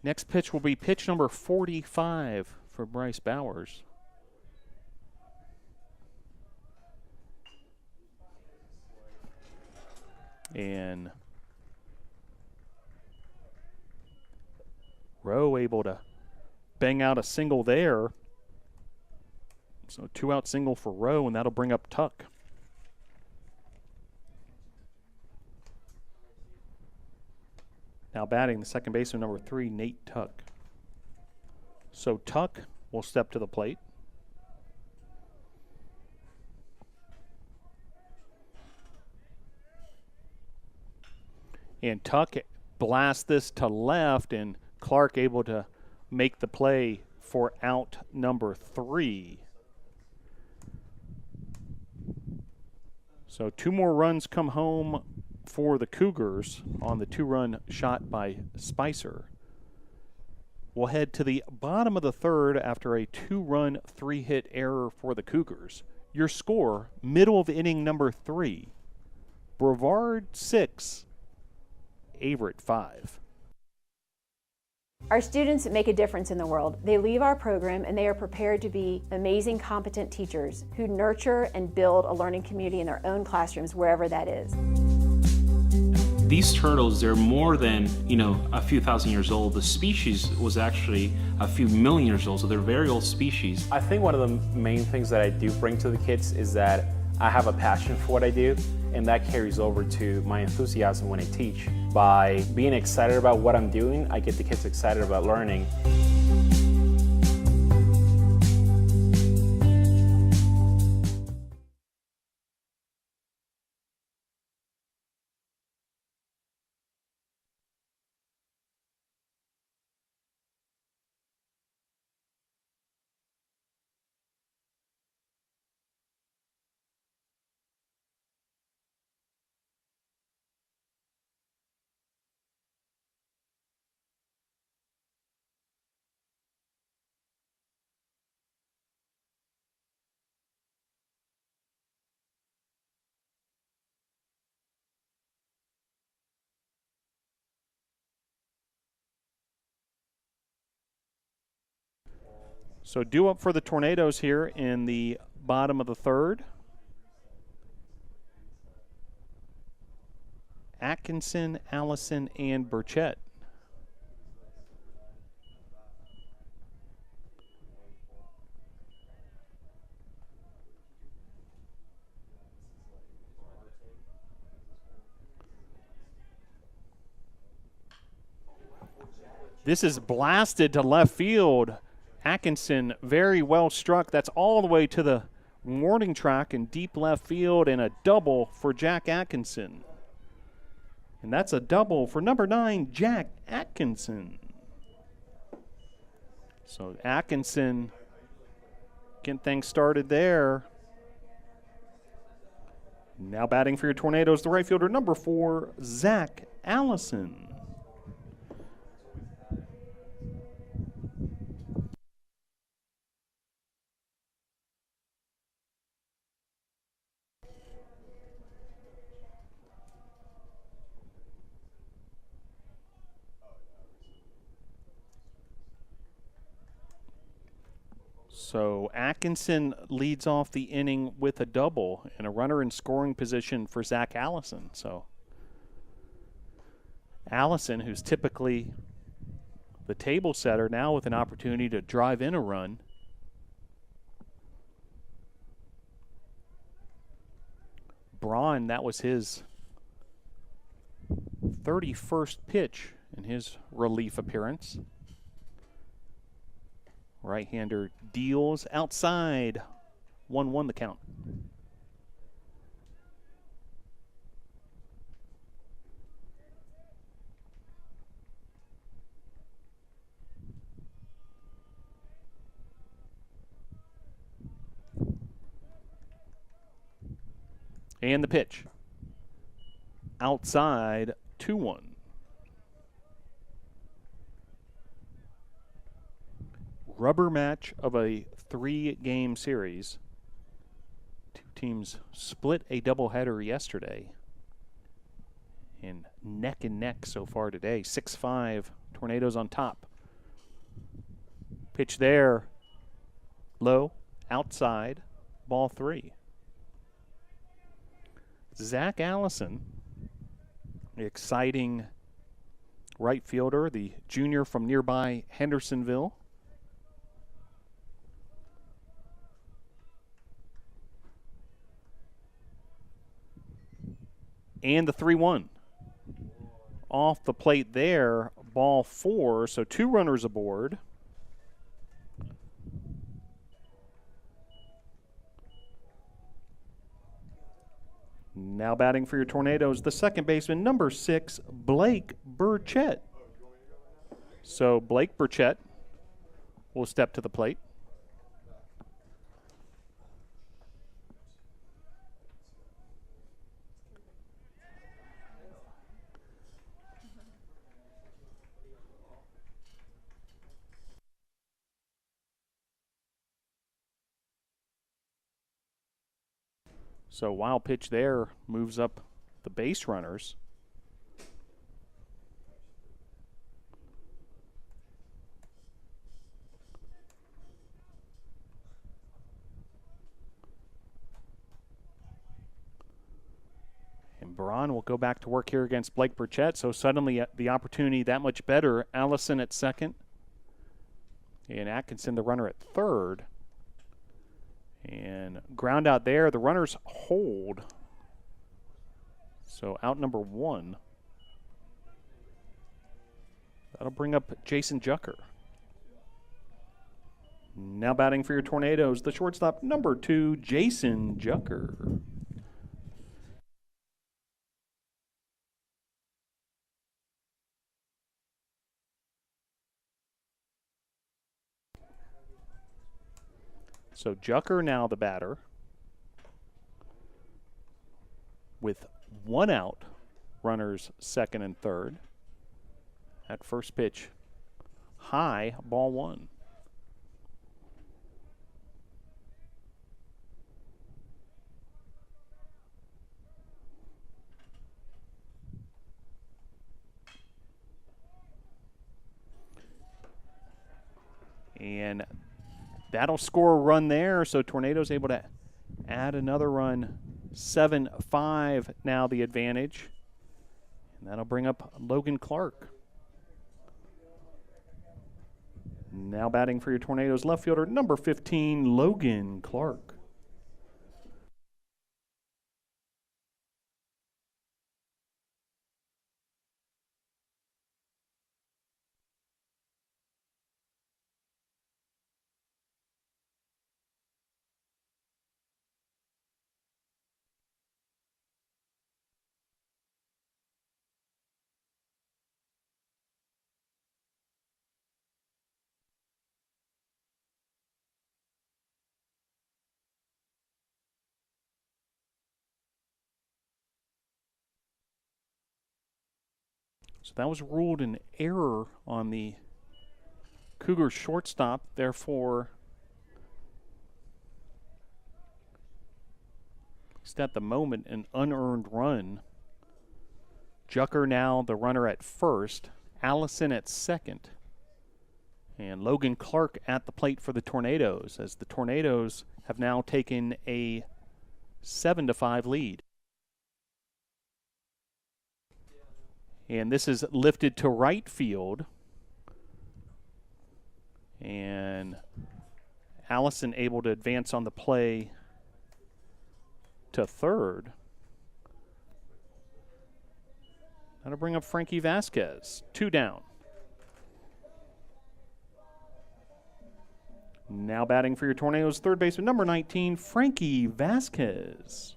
Next pitch will be pitch number 45 for Bryce Bowers. And Rowe able to bang out a single there. So 2-out single for Rowe, and that'll bring up Tuck. Now batting the second baseman number 3, Nate Tuck. So Tuck will step to the plate. And Tuck blasts this to left, and Clark able to make the play for out number 3. So 2 more runs come home for the Cougars on the 2-run shot by Spicer. We'll head to the bottom of the 3rd after a 2-run 3-hit error for the Cougars. Your score, middle of inning number 3. Brevard 6, Averett 5. Our students make a difference in the world. They leave our program and they are prepared to be amazing, competent teachers who nurture and build a learning community in their own classrooms, wherever that is. These turtles, they're more than, a few thousand years old. The species was actually a few million years old, so they're a very old species. I think one of the main things that I do bring to the kids is that I have a passion for what I do, and that carries over to my enthusiasm when I teach. By being excited about what I'm doing, I get the kids excited about learning. So due up for the Tornadoes here in the bottom of the 3rd. Atkinson, Allison, and Burchett. This is blasted to left field. Atkinson very well struck. That's all the way to the warning track in deep left field, and a double for Jack Atkinson. And that's a double for number 9, Jack Atkinson. So Atkinson getting things started there. Now batting for your Tornadoes, the right fielder, number 4, Zach Allison. So Atkinson leads off the inning with a double and a runner in scoring position for Zach Allison. So Allison, who's typically the table setter now with an opportunity to drive in a run. Braun, that was his 31st pitch in his relief appearance. Right-hander deals outside. 1-1 the count. And the pitch. Outside, 2-1. Rubber match of a 3-game series. Two teams split a doubleheader yesterday. And neck so far today. 6-5, Tornadoes on top. Pitch there. Low, outside, ball 3. Zach Allison, the exciting right fielder, the junior from nearby Hendersonville. And the 3-1. Off the plate there, ball 4, so 2 runners aboard. Now batting for your Tornadoes, the second baseman, number 6, Blake Burchett. So Blake Burchett will step to the plate. So wild pitch there moves up the base runners. And Braun will go back to work here against Blake Burchett. So suddenly the opportunity that much better. Allison at second. And Atkinson, the runner, at third. And ground out there, the runners hold. So out number 1. That'll bring up Jason Jucker. Now batting for your Tornadoes, the shortstop, number 2, Jason Jucker. So Jucker now the batter with 1 out, runners second and third. At first pitch, high, ball 1. And that'll score a run there, so Tornadoes able to add another run. 7-5 now the advantage. And that'll bring up Logan Clark. Now batting for your Tornadoes, left fielder, number 15, Logan Clark. So that was ruled an error on the Cougars shortstop, therefore, at least at the moment, an unearned run. Jucker now the runner at first, Allison at second, and Logan Clark at the plate for the Tornadoes, as the Tornadoes have now taken a 7-5 lead. And this is lifted to right field. And Allison able to advance on the play to third. That'll bring up Frankie Vasquez. 2 down. Now batting for your Tornadoes, third baseman number 19, Frankie Vasquez.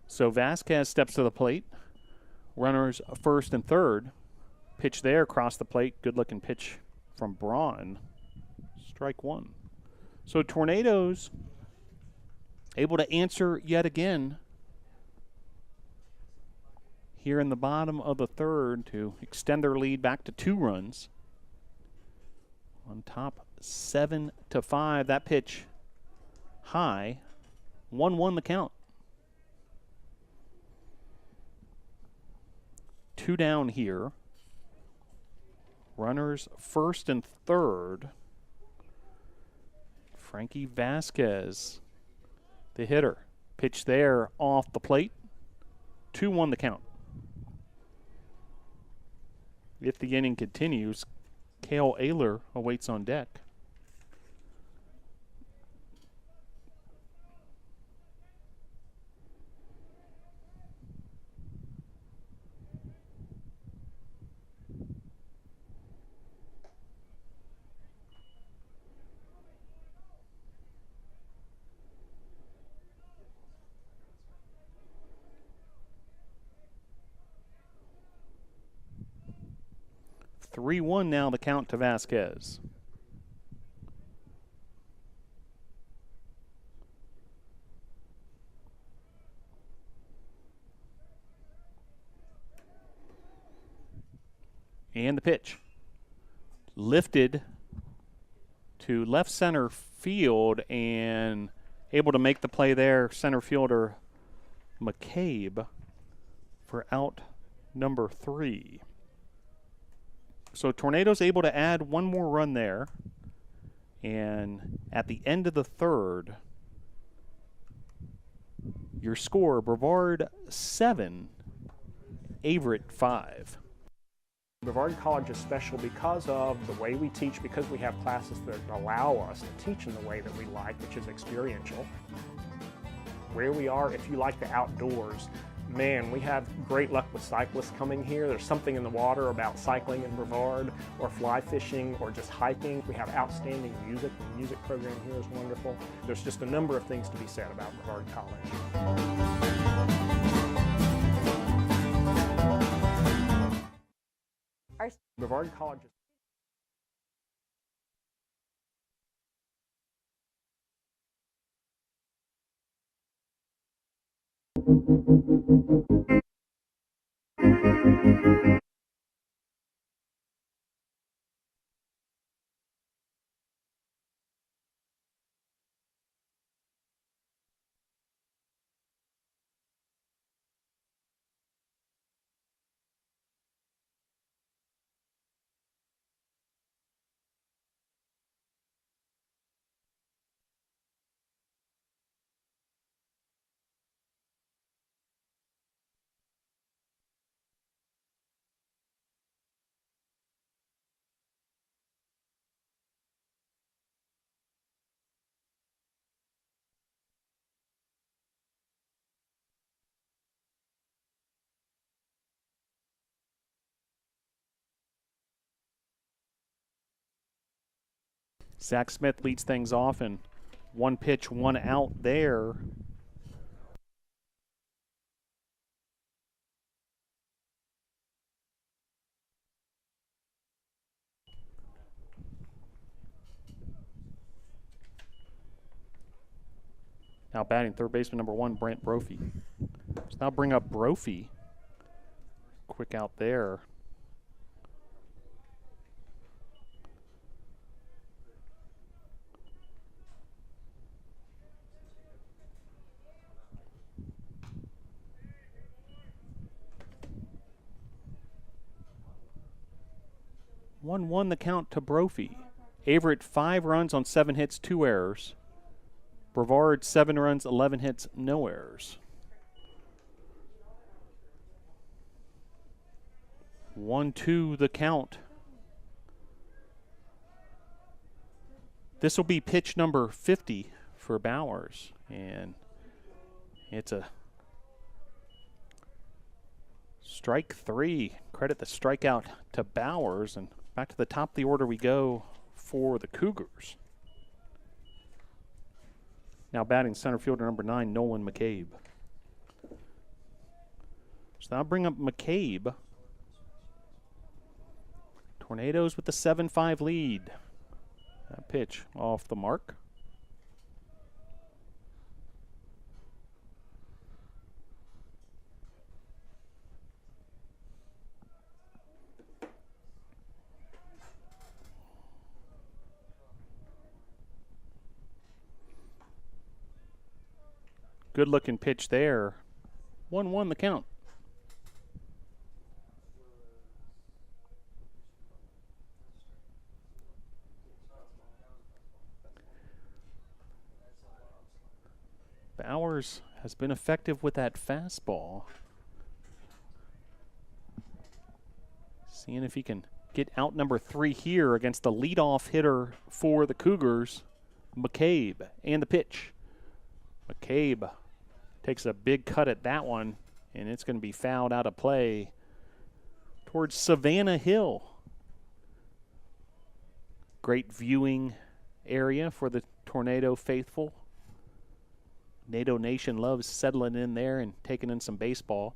So Vasquez steps to the plate. Runners first and third. Pitch there, across the plate. Good looking pitch from Braun. Strike one. So Tornadoes able to answer yet again here in the bottom of the third to extend their lead back to 2 runs. On top 7-5. That pitch high. 1-1 the count. 2 down here. Runners first and third. Frankie Vasquez, the hitter. Pitch there off the plate. 2-1 the count. If the inning continues, Cale Ayler awaits on deck. Three-one now the count to Vasquez. And the pitch. Lifted to left center field and able to make the play there, center fielder McCabe for out number 3. So Tornadoes able to add one more run there. And at the end of the third, your score, Brevard 7, Averett 5. Brevard College is special because of the way we teach, because we have classes that allow us to teach in the way that we like, which is experiential. Where we are, if you like the outdoors, man, we have great luck with cyclists coming here. There's something in the water about cycling in Brevard, or fly fishing, or just hiking. We have outstanding music. The music program here is wonderful. There's just a number of things to be said about Brevard College. Brevard College is Zach Smith leads things off, and 1 pitch, 1 out there. Now batting third baseman number 1, Brent Brophy. So now bring up Brophy. Quick out there. One the count to Brophy. Averett 5 runs on 7 hits, 2 errors. Brevard, 7 runs, 11 hits, no errors. 1-2 the count. This will be pitch number 50 for Bowers, and it's a strike 3. Credit the strikeout to Bowers, and back to the top of the order we go for the Cougars. Now batting center fielder number 9, Nolan McCabe. So that'll bring up McCabe. Tornadoes with the 7-5 lead. That pitch off the mark. Good looking pitch there. 1-1 the count. Bowers has been effective with that fastball. Seeing if he can get out number 3 here against the leadoff hitter for the Cougars, McCabe. And the pitch. McCabe takes a big cut at that one, and it's going to be fouled out of play towards Savannah Hill. Great viewing area for the Tornado faithful. NATO Nation loves settling in there and taking in some baseball.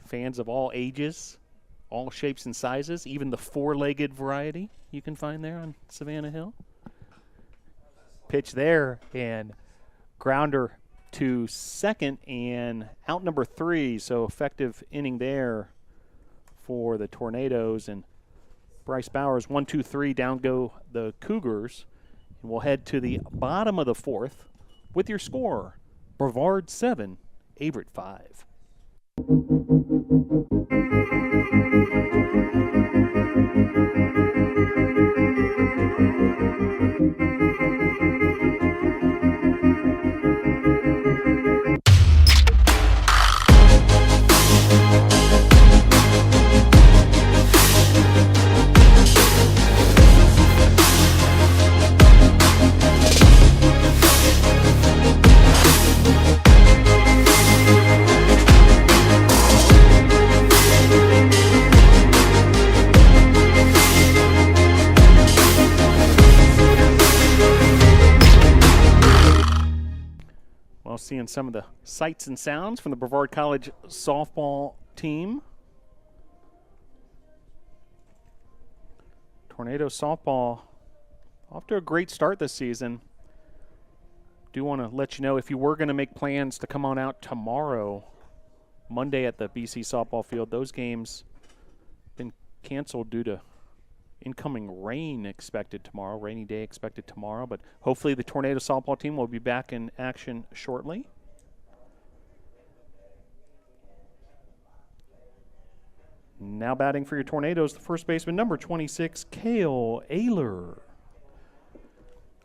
Fans of all ages, all shapes and sizes, even the 4-legged variety you can find there on Savannah Hill. Pitch there, and grounder to second, and out number 3, so effective inning there for the Tornadoes. And Bryce Bowers, 1-2-3, down go the Cougars. And we'll head to the bottom of the 4th with your score. Brevard 7, Averett 5. Seeing some of the sights and sounds from the Brevard College softball team. Tornado softball off to a great start this season. Do want to let you know, if you were going to make plans to come on out tomorrow, Monday at the BC softball field, those games been canceled due to incoming rain expected tomorrow, rainy day expected tomorrow, but hopefully the Tornado softball team will be back in action shortly. Now batting for your Tornadoes, the first baseman, number 26, Cale Ayler.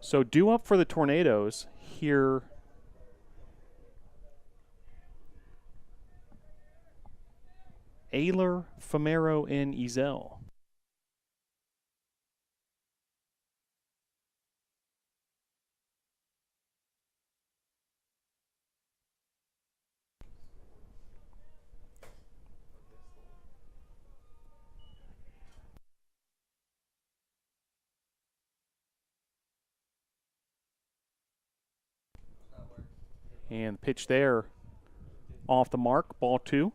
So due up for the Tornadoes here. Ayler, Famero, and Ezel. And the pitch there off the mark, ball 2.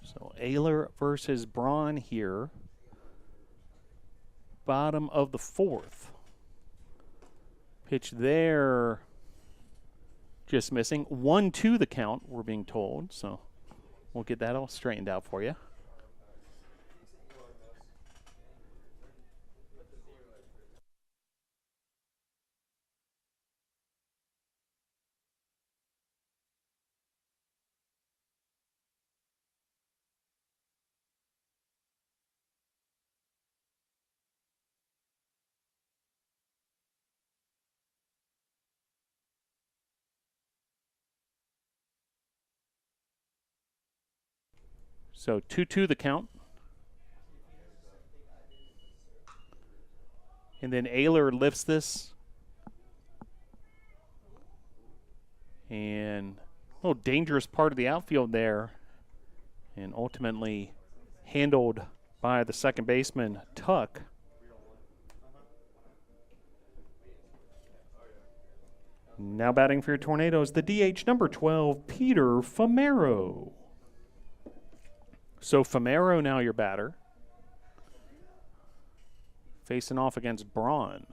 So Ayler versus Braun here. Bottom of the 4th. Pitch there, just missing. 1-2 the count, we're being told. So we'll get that all straightened out for you. So 2-2 the count. And then Ayler lifts this. And a little dangerous part of the outfield there. And ultimately handled by the second baseman, Tuck. Now batting for your Tornadoes, the DH number 12, Peter Famero. So Famero now your batter. Facing off against Braun.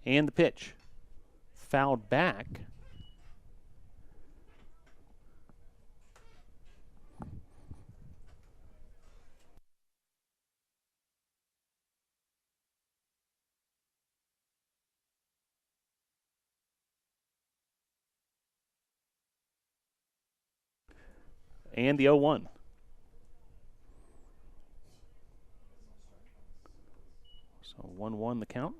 And the pitch. Fouled back. And the 0-1. So 1-1 the count.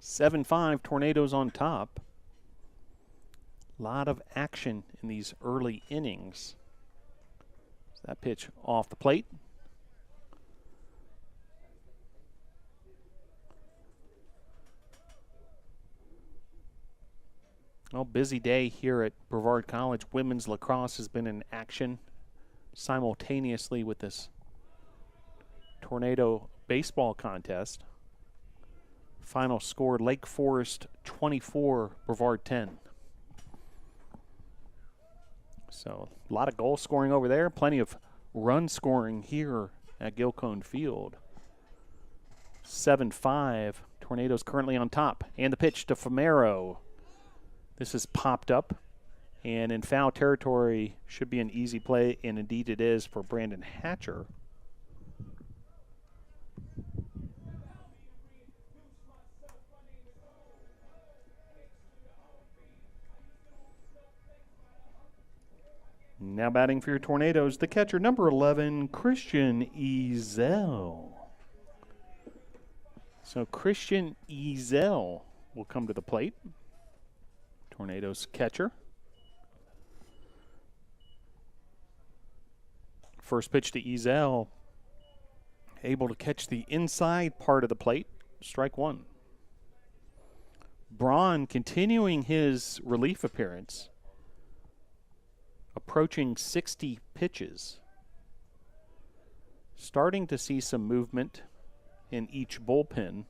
(7-5) Tornadoes on top. A lot of action in these early innings. So that pitch off the plate. Well, busy day here at Brevard College. Women's lacrosse has been in action simultaneously with this Tornado baseball contest. Final score, Lake Forest 24, Brevard 10. So a lot of goal scoring over there. Plenty of run scoring here at Gilcone Field. 7-5. Tornadoes currently on top. And the pitch to Famero. This is popped up, and in foul territory should be an easy play, and indeed it is for Brandon Hatcher. Now batting for your Tornadoes, the catcher, number 11, Christian Ezel. So Christian Ezel will come to the plate. Tornadoes catcher. First pitch to Ezel. Able to catch the inside part of the plate. Strike one. Braun continuing his relief appearance. Approaching 60 pitches. Starting to see some movement in each bullpen.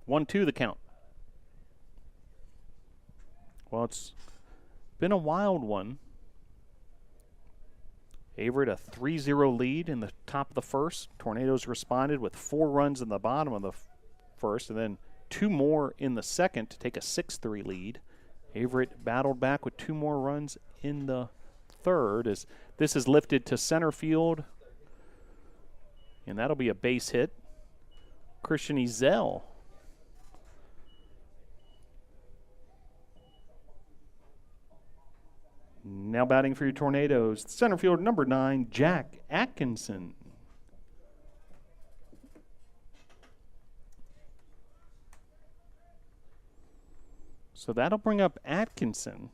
One, two, the count. Well, it's been a wild one. Averett a 3-0 lead in the top of the first. Tornadoes responded with 4 runs in the bottom of the first, and then 2 more in the second to take a 6-3 lead. Averett battled back with 2 more runs in the third as this is lifted to center field, and that'll be a base hit. Christian Ezel. Now batting for your Tornadoes, center fielder number 9, Jack Atkinson. So that'll bring up Atkinson.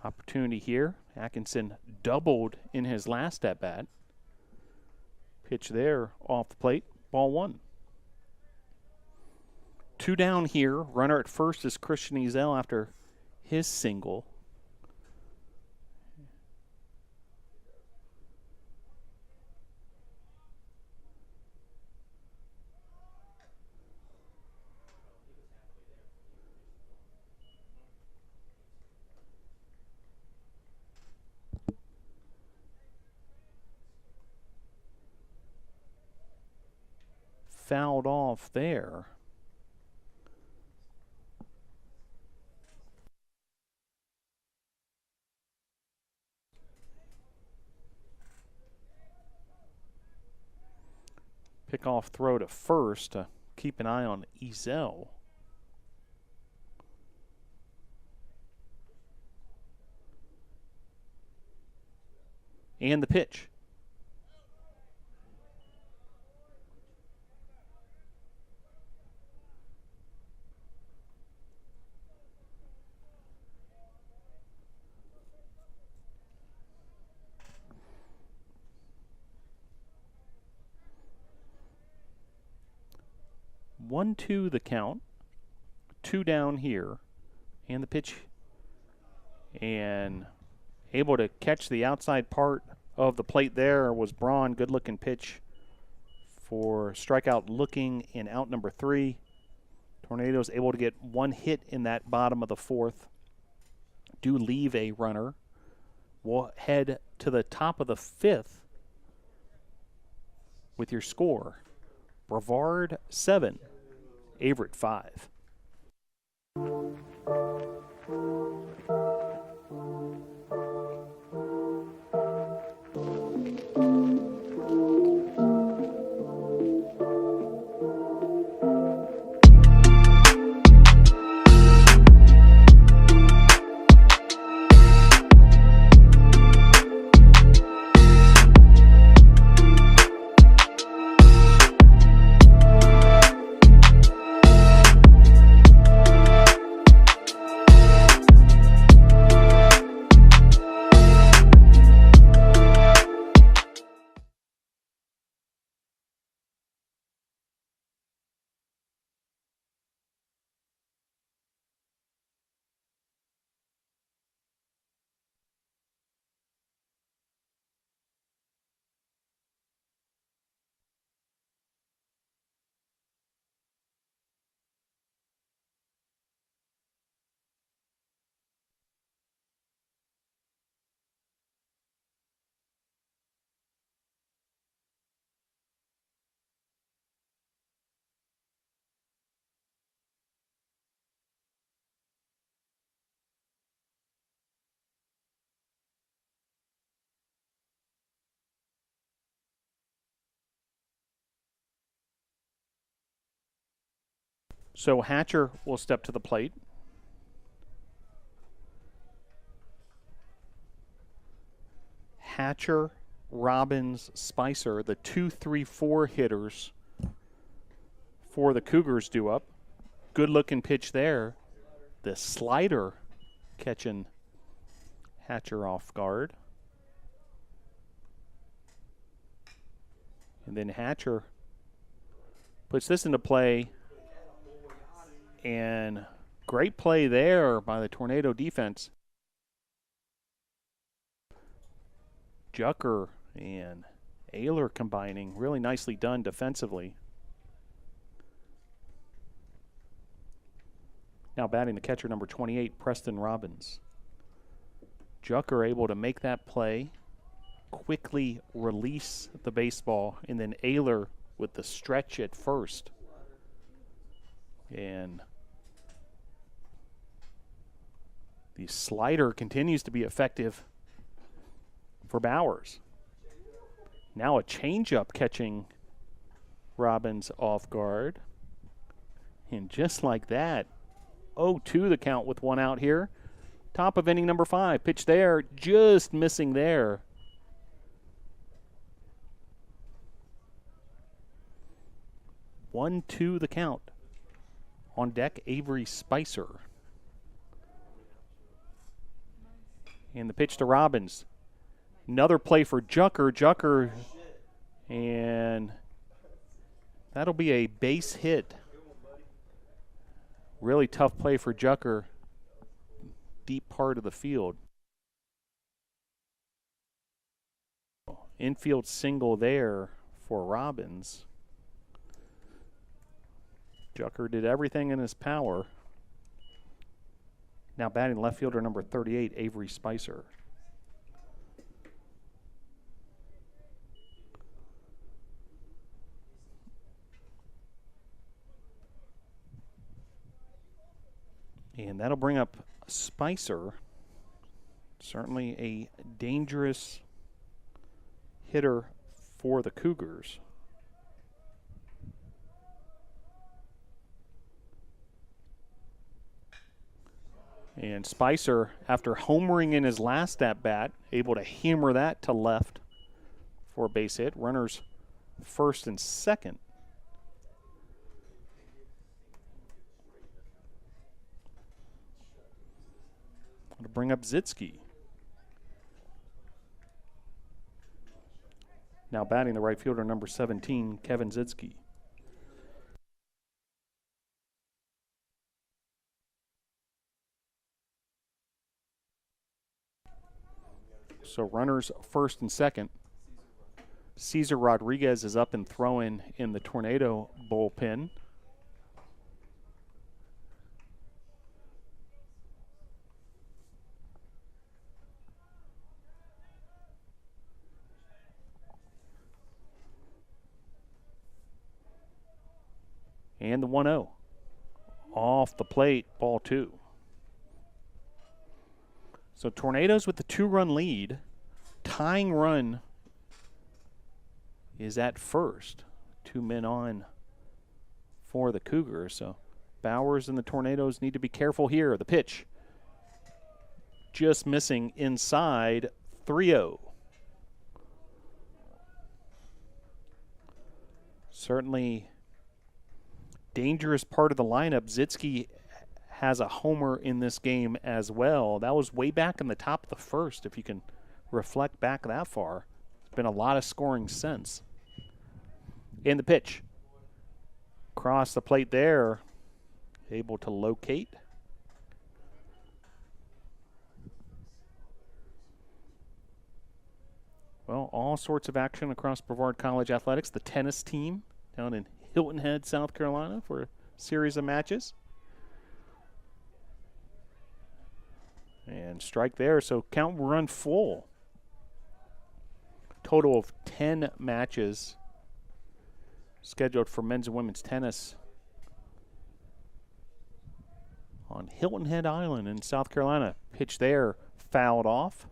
Opportunity here. Atkinson doubled in his last at-bat. Pitch there off the plate. Ball 1. 2 down here. Runner at first is Christian Ezel after his single. Fouled off there. Kickoff throw to first. Keep an eye on Ezel. And the pitch. One, two, the count. 2 down here. And the pitch. And able to catch the outside part of the plate there was Braun. Good looking pitch for strikeout looking in out number 3. Tornadoes able to get 1 hit in that bottom of the 4th. Do leave a runner. We'll head to the top of the 5th with your score. Brevard 7, Averett 5. So Hatcher will step to the plate. Hatcher, Robbins, Spicer, the 2-3-4 hitters for the Cougars due up. Good looking pitch there. The slider catching Hatcher off guard. And then Hatcher puts this into play. And great play there by the Tornado defense. Jucker and Ayler combining. Really nicely done defensively. Now batting the catcher, number 28, Preston Robbins. Jucker able to make that play, quickly release the baseball, and then Ayler with the stretch at first. And the slider continues to be effective for Bowers. Now a changeup catching Robbins off guard. And just like that, 0-2 the count with 1 out here. Top of inning number 5. Pitch there, just missing there. One, 2 the count. On deck, Avery Spicer. And the pitch to Robbins. Another play for Jucker. And that'll be a base hit. Really tough play for Jucker. Deep part of the field. Infield single there for Robbins. Jucker did everything in his power. Now batting left fielder number 38, Avery Spicer. And that'll bring up Spicer. Certainly a dangerous hitter for the Cougars. And Spicer, after homering in his last at-bat, able to hammer that to left for a base hit. Runners first and second. To bring up Zitsky. Now batting the right fielder, number 17, Kevin Zitsky. So runners first and second. Cesar Rodriguez is up and throwing in the Tornado bullpen. And the 1-0. Off the plate, ball 2. So Tornadoes with the 2-run lead. Tying run is at first. 2 men on for the Cougars. So Bowers and the Tornadoes need to be careful here. The pitch just missing inside, 3-0. Certainly dangerous part of the lineup. Zitsky has a homer in this game as well. That was way back in the top of the first, if you can reflect back that far. There's been a lot of scoring since. In the pitch. Across the plate there. Able to locate. Well, all sorts of action across Brevard College athletics. The tennis team down in Hilton Head, South Carolina for a series of matches. And strike there, so count will run full. Total of 10 matches scheduled for men's and women's tennis on Hilton Head Island in South Carolina. Pitch there, fouled off.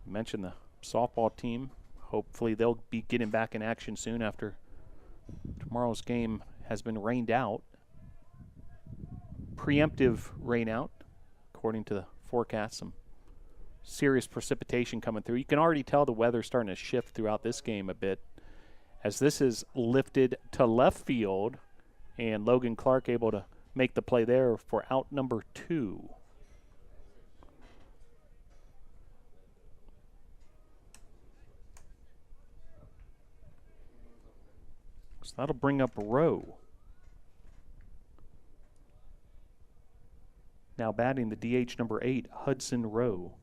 Mentioned the softball team. Hopefully they'll be getting back in action soon after tomorrow's game has been rained out. Preemptive rain out, according to the forecast. Some serious precipitation coming through. You can already tell the weather's starting to shift throughout this game a bit, as this is lifted to left field, and Logan Clark able to make the play there for out number 2. So that'll bring up Rowe. Now batting the DH number 8, Hudson Rowe.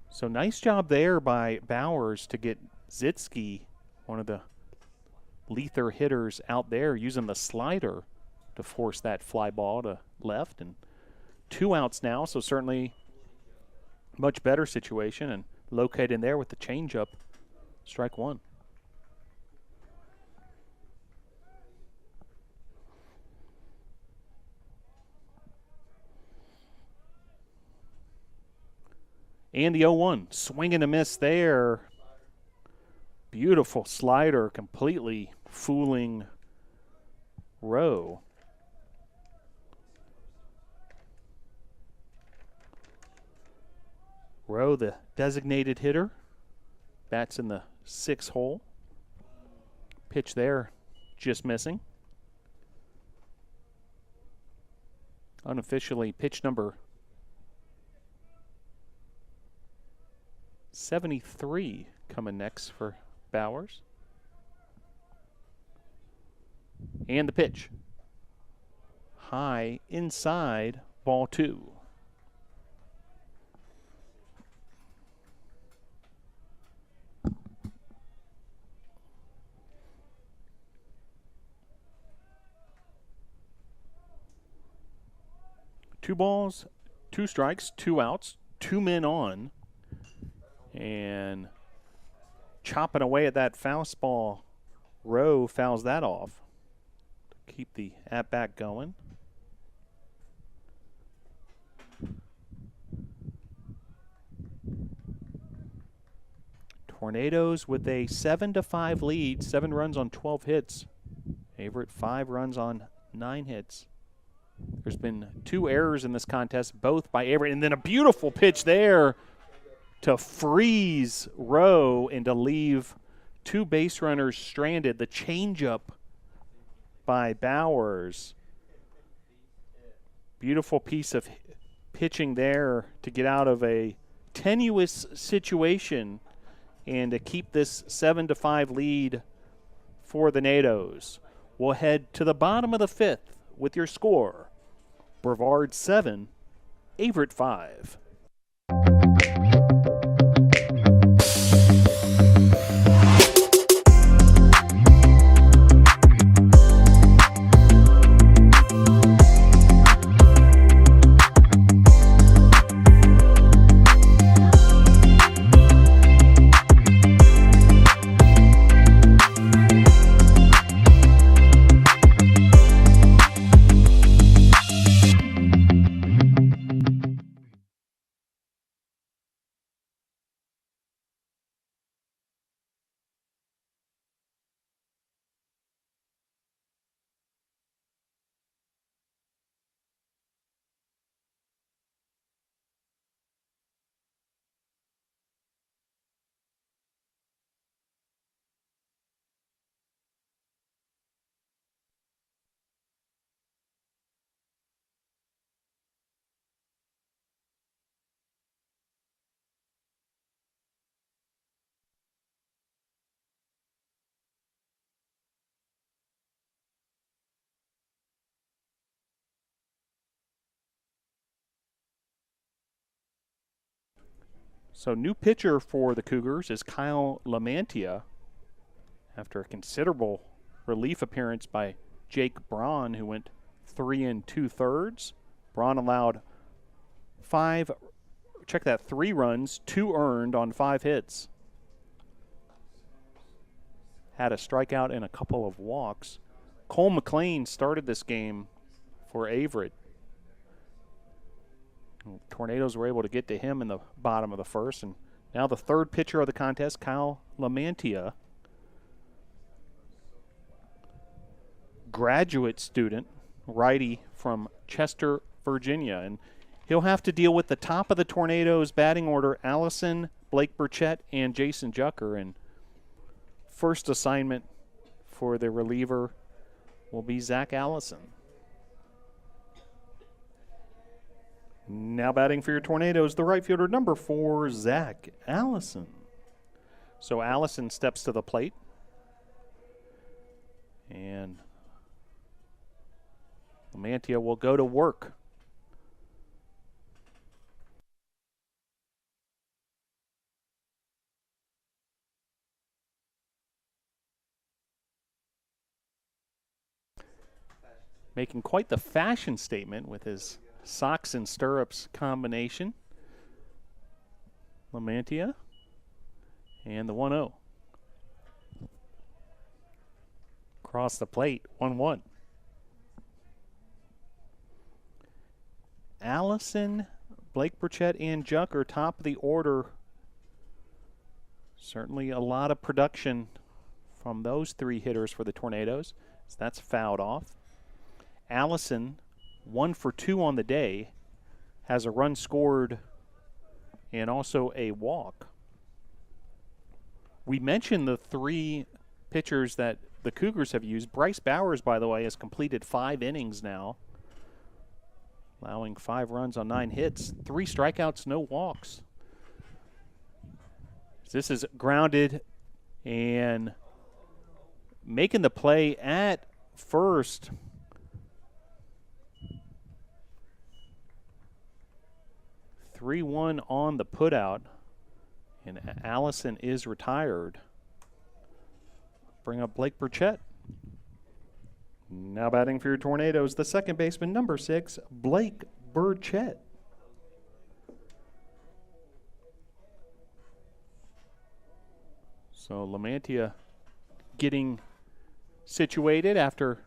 So nice job there by Bowers to get Zitsky, one of the lether hitters out there, using the slider to force that fly ball to left. And 2 outs now, so certainly much better situation, and located in there with the changeup. Strike 1. And the 0-1. Swing and a miss there. Beautiful slider, completely fooling Rowe. Rowe, the designated hitter, bats in the 6th hole. Pitch there, just missing. Unofficially, pitch number 73 coming next for Bowers. And the pitch. High inside, ball 2. Two balls, 2 strikes, 2 outs, 2 men on. And chopping away at that fastball, Rowe fouls that off to keep the at-bat going. Tornadoes with a 7-5 lead, 7 runs on 12 hits. Averett 5 runs on 9 hits. There's been 2 errors in this contest, both by Averett, and then a beautiful pitch there to freeze Rowe and to leave 2 base runners stranded. The changeup by Bowers. Beautiful piece of pitching there to get out of a tenuous situation and to keep this 7-5 lead for the NATOs. We'll head to the bottom of the 5th with your score. Brevard 7, Averett 5. So new pitcher for the Cougars is Kyle Lamantia after a considerable relief appearance by Jake Braun, who went 3 2/3. Braun allowed 3 runs, 2 earned on 5 hits. Had a strikeout and a couple of walks. Cole McLean started this game for Averett. Tornadoes were able to get to him in the bottom of the 1st. And now the 3rd pitcher of the contest, Kyle Lamantia. Graduate student, righty from Chester, Virginia. And he'll have to deal with the top of the Tornadoes batting order, Allison, Blake Burchett, and Jason Jucker. And first assignment for the reliever will be Zach Allison. Now batting for your Tornadoes, the right fielder, number 4, Zach Allison. So Allison steps to the plate. And Lamantia will go to work. Making quite the fashion statement with his socks and stirrups combination. Lamantia and the 1-0. Across the plate, 1-1. Allison, Blake Burchett, and Jucker top of the order. Certainly a lot of production from those 3 hitters for the Tornadoes. So that's fouled off. Allison, 1 for 2 on the day, has a run scored and also a walk. We mentioned the 3 pitchers that the Cougars have used. Bryce Bowers, by the way, has completed 5 innings now, allowing 5 runs on 9 hits, 3 strikeouts, no walks. This is grounded and making the play at first. (3-1) on the putout, and Allison is retired. Bring up Blake Burchett. Now batting for your Tornadoes, the second baseman, number 6, Blake Burchett. So Lamantia getting situated after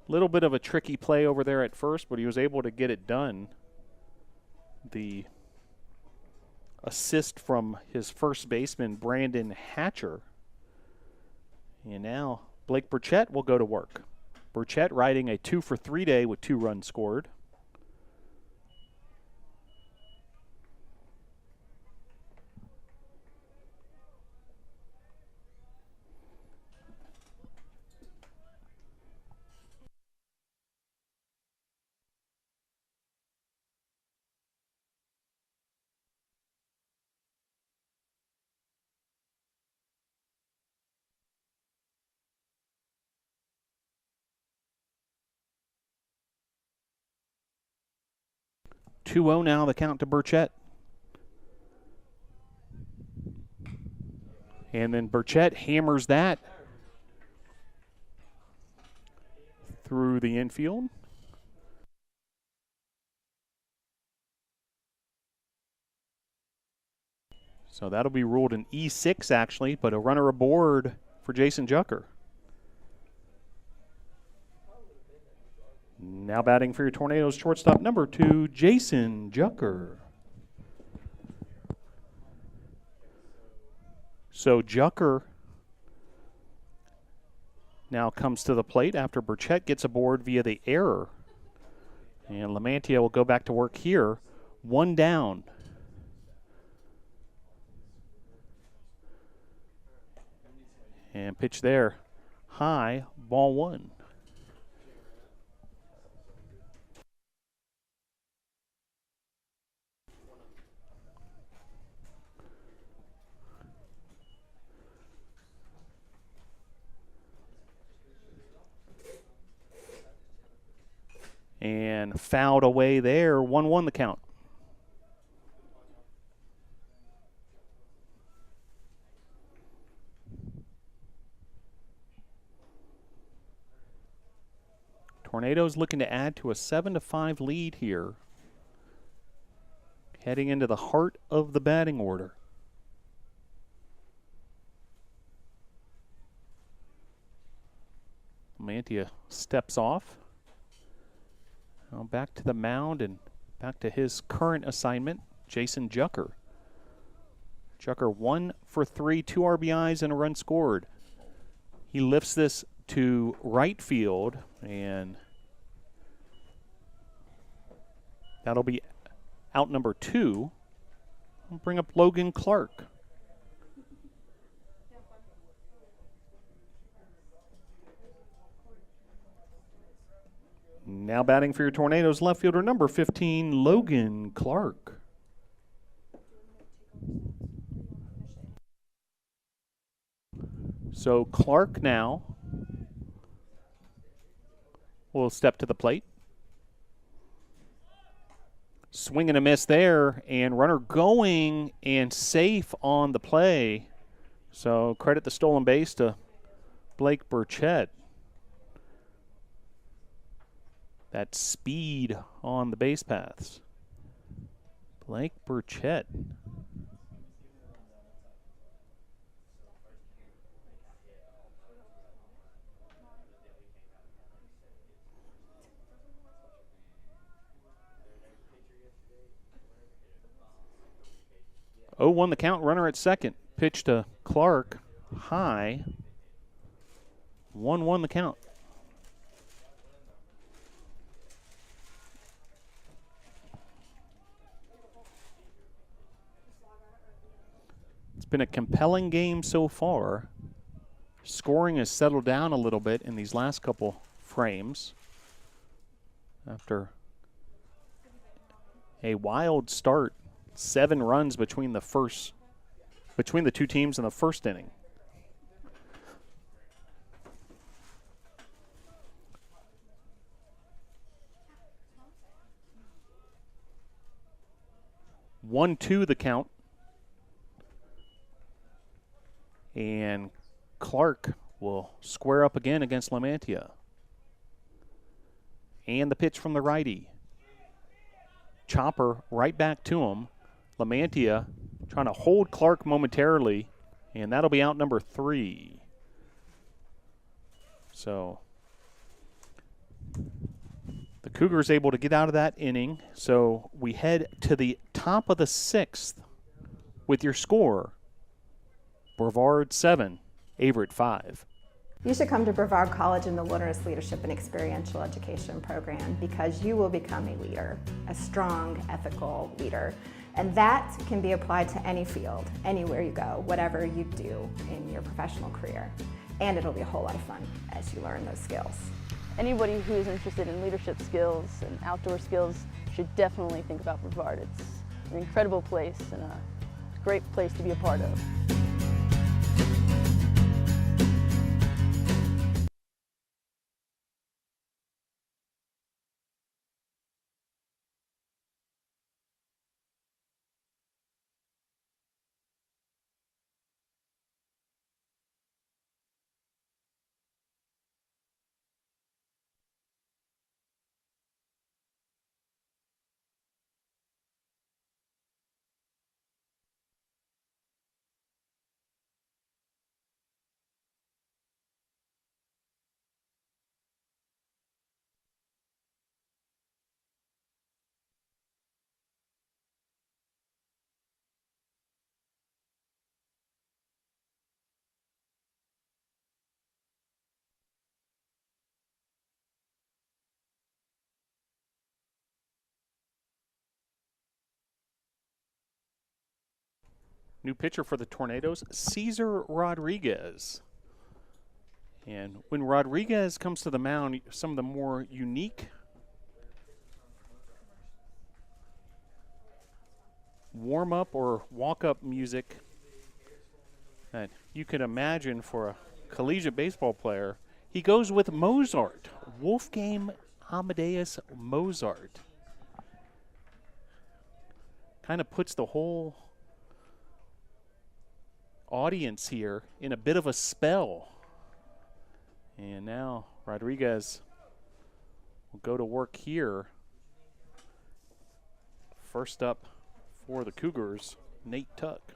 a little bit of a tricky play over there at first, but he was able to get it done. The assist from his first baseman, Brandon Hatcher. And now Blake Burchett will go to work. Burchett riding a 2-for-3 day with 2 runs scored. Two-0 now, the count to Burchett. And then Burchett hammers that through the infield. So that'll be ruled an E6 actually, but a runner aboard for Jason Jucker. Now batting for your Tornadoes shortstop number 2, Jason Jucker. So Jucker now comes to the plate after Burchett gets aboard via the error. And Lamantia will go back to work here. 1 down. And pitch there. High, ball 1. And fouled away there. 1-1 the count. Tornadoes looking to add to a 7-5 lead here. Heading into the heart of the batting order. Mantia steps off. Now back to the mound and back to his current assignment, Jason Jucker. Jucker 1 for 3, 2 RBIs and a run scored. He lifts this to right field, and that'll be out number 2. We'll bring up Logan Clark. Now batting for your Tornadoes, left fielder number 15, Logan Clark. So Clark now will step to the plate. Swing and a miss there, and runner going and safe on the play. So credit the stolen base to Blake Burchett. That speed on the base paths. Blake Burchett. Oh, 1 the count, runner at second. Pitch to Clark, high. 1-1 the count. It's been a compelling game so far. Scoring has settled down a little bit in these last couple frames after a wild start. 7 runs between the two teams in the first inning. One, 2 the count. And Clark will square up again against Lamantia. And the pitch from the righty. Chopper right back to him. Lamantia trying to hold Clark momentarily, and that'll be out number 3. So the Cougars able to get out of that inning. So we head to the top of the 6th with your score. Brevard 7, Averett 5. You should come to Brevard College in the Wilderness Leadership and Experiential Education program because you will become a leader, a strong, ethical leader. And that can be applied to any field, anywhere you go, whatever you do in your professional career. And it'll be a whole lot of fun as you learn those skills. Anybody who is interested in leadership skills and outdoor skills should definitely think about Brevard. It's an incredible place and a great place to be a part of. New pitcher for the Tornadoes, Cesar Rodriguez. And when Rodriguez comes to the mound, some of the more unique warm-up or walk-up music that you could imagine for a collegiate baseball player, he goes with Mozart, Wolfgang Amadeus Mozart. Kind of puts the whole audience here in a bit of a spell. And now Rodriguez will go to work here. First up for the Cougars, Nate Tuck.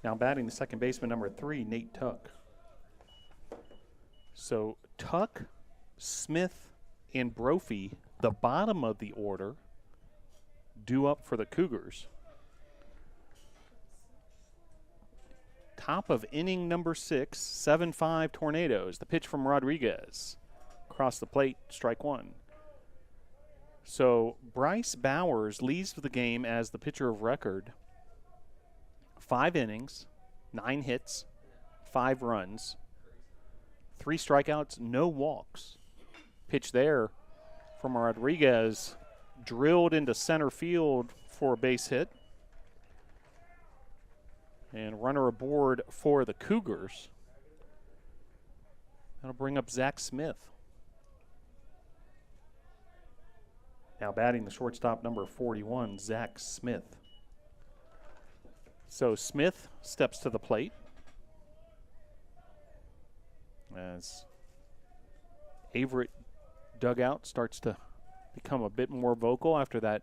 Now batting the second baseman, number 3, Nate Tuck. So Tuck, Smith, and Brophy, the bottom of the order, due up for the Cougars. Top of inning number 6, 7-5 Tornadoes. The pitch from Rodriguez. Across the plate, strike one. So Bryce Bowers leads the game as the pitcher of record. 5 innings, 9 hits, 5 runs, 3 strikeouts, no walks. Pitch there from Rodriguez, drilled into center field for a base hit. And runner aboard for the Cougars. That'll bring up Zach Smith. Now batting the shortstop, number 41, Zach Smith. So Smith steps to the plate as Averett dugout starts to become a bit more vocal after that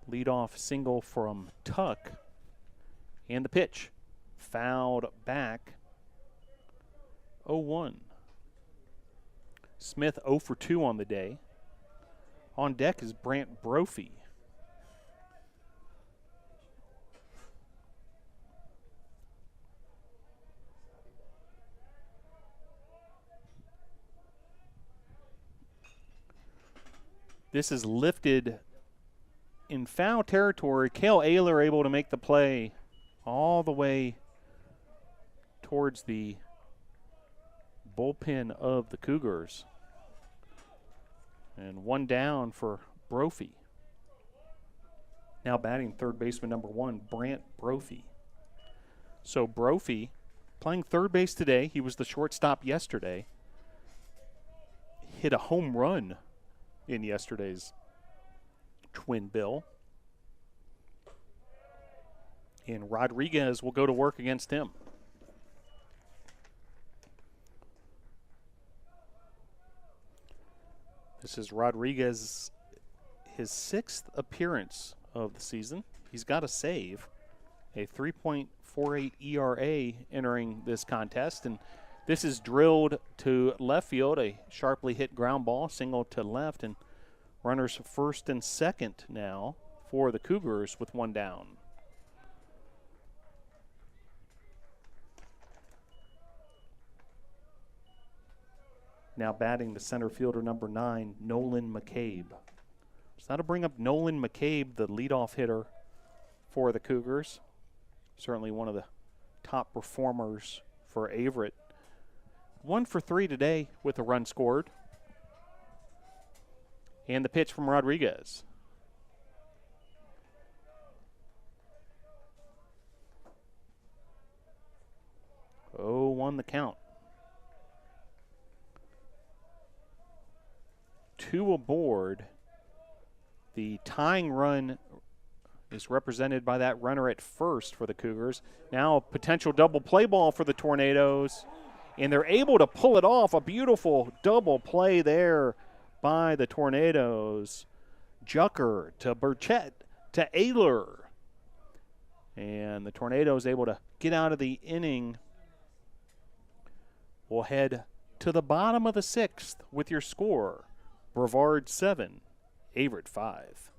leadoff single from Tuck. And the pitch fouled back, 0-1. Smith 0 for 2 on the day. On deck is Brant Brophy. This is lifted in foul territory. Cale Ayler able to make the play all the way towards the bullpen of the Cougars. And one down for Brophy. Now batting third baseman number 1, Brant Brophy. So Brophy playing third base today. He was the shortstop yesterday. Hit a home run in yesterday's twin bill. And Rodriguez will go to work against him. This is Rodriguez, his 6th appearance of the season. He's got a save, a 3.48 ERA entering this contest. And this is drilled to left field, a sharply hit ground ball, single to left, and runners first and second now for the Cougars with one down. Now batting the center fielder, number 9, Nolan McCabe. So that'll bring up Nolan McCabe, the leadoff hitter for the Cougars. Certainly one of the top performers for Averett. 1 for 3 today with a run scored. And the pitch from Rodriguez. Oh, 1 the count. 2 aboard. The tying run is represented by that runner at first for the Cougars. Now a potential double play ball for the Tornadoes. And they're able to pull it off. A beautiful double play there by the Tornadoes. Jucker to Burchett to Ayler. And the Tornadoes able to get out of the inning. We'll head to the bottom of the 6th with your score. Brevard 7, Averett 5.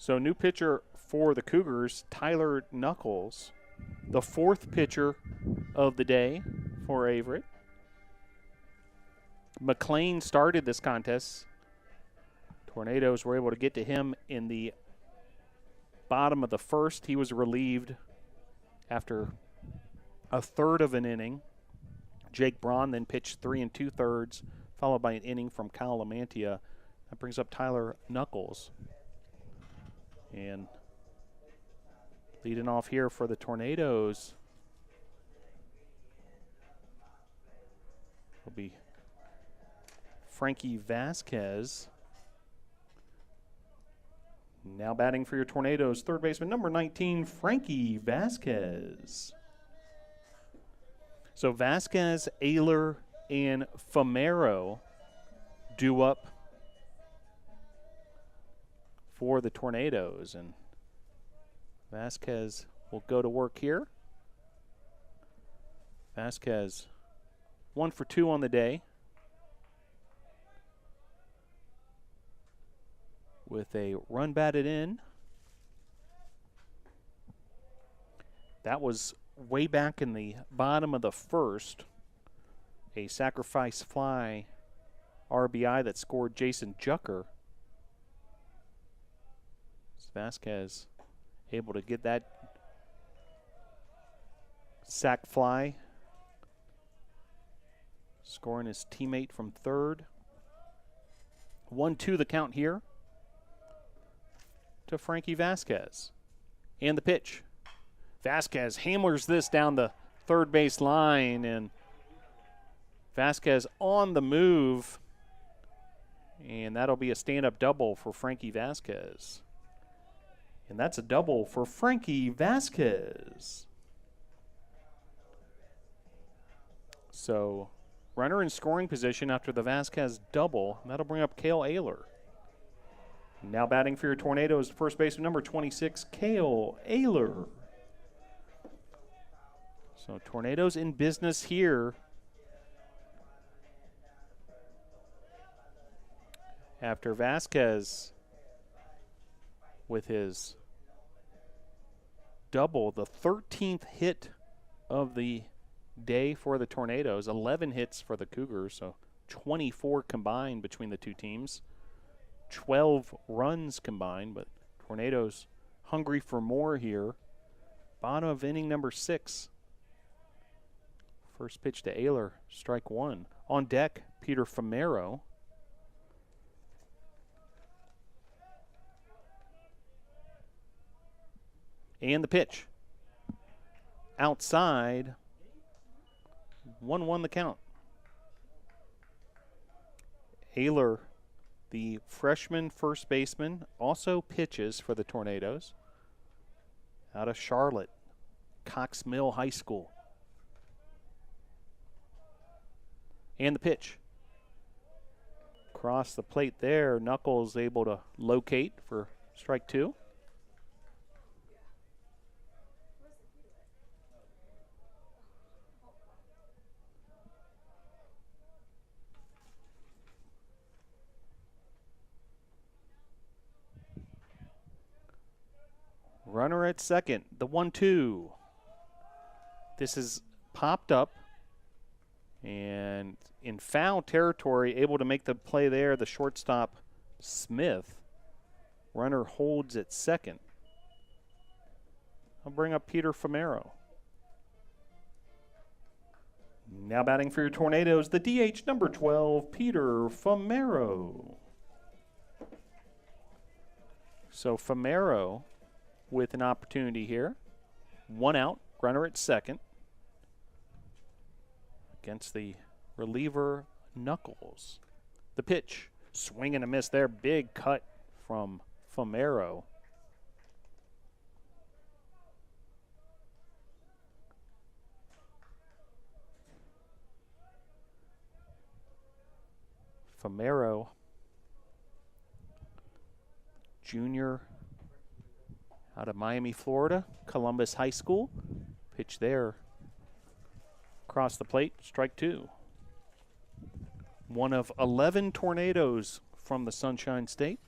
So new pitcher for the Cougars, Tyler Knuckles, the 4th pitcher of the day for Averett. McLean started this contest. Tornadoes were able to get to him in the bottom of the 1st. He was relieved after a third of an inning. Jake Braun then pitched 3 2/3, followed by an inning from Kyle Lamantia. That brings up Tyler Knuckles. And leading off here for the Tornadoes will be Frankie Vasquez. Now batting for your Tornadoes, third baseman number 19, Frankie Vasquez. So Vasquez, Ayler, and Famero due up for the Tornadoes, and Vasquez will go to work here. Vasquez 1 for 2 on the day with a run batted in. That was way back in the bottom of the 1st, a sacrifice fly RBI that scored Jason Jucker. Vasquez able to get that sac fly, scoring his teammate from third. 1-2 the count here to Frankie Vasquez. And the pitch. Vasquez hammers this down the third base line, and Vasquez on the move, and that'll be a stand-up double for Frankie Vasquez. And that's a double for Frankie Vasquez. So runner in scoring position after the Vasquez double, and that'll bring up Cale Ayler. Now batting for your Tornadoes, first baseman number 26, Cale Ayler. So Tornadoes in business here. After Vasquez with his double, the 13th hit of the day for the Tornadoes, 11 hits for the Cougars, so 24 combined between the two teams, 12 runs combined, but Tornadoes hungry for more here. Bottom of inning number 6 First pitch to Ayler, strike one. On deck, Peter Famero. And the pitch. Outside. 1-1 the count. Ayler, the freshman first baseman, also pitches for the Tornadoes out of Charlotte, Cox Mill High School. And the pitch. Across the plate there, Knuckles able to locate for strike two. Runner at second, the 1-2. This is popped up and in foul territory, able to make the play there, the shortstop Smith. Runner holds at second. I'll bring up Peter Famero. Now batting for your Tornadoes, the DH number 12, Peter Famero. So Famero with an opportunity here. One out, runner at second. Against the reliever Knuckles. The pitch, swing and a miss there. Big cut from Famero. Famero, junior out of Miami, Florida, Columbus High School. Pitch there. Across the plate, strike two. One of 11 Tornadoes from the Sunshine State.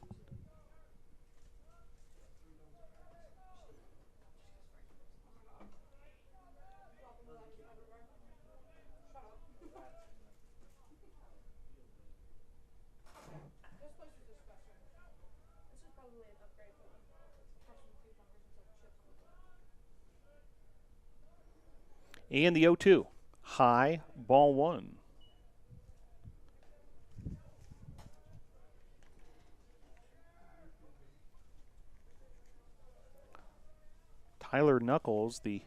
And the 0-2. High, ball one. Tyler Knuckles, the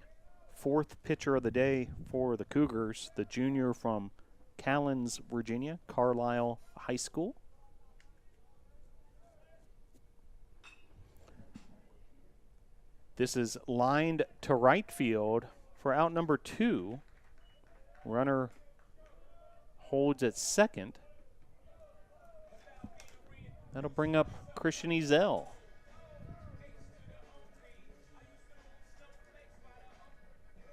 fourth pitcher of the day for the Cougars, the junior from Callens, Virginia, Carlisle High School. This is lined to right field for out number two. Runner holds at second. That'll bring up Christian Ezel.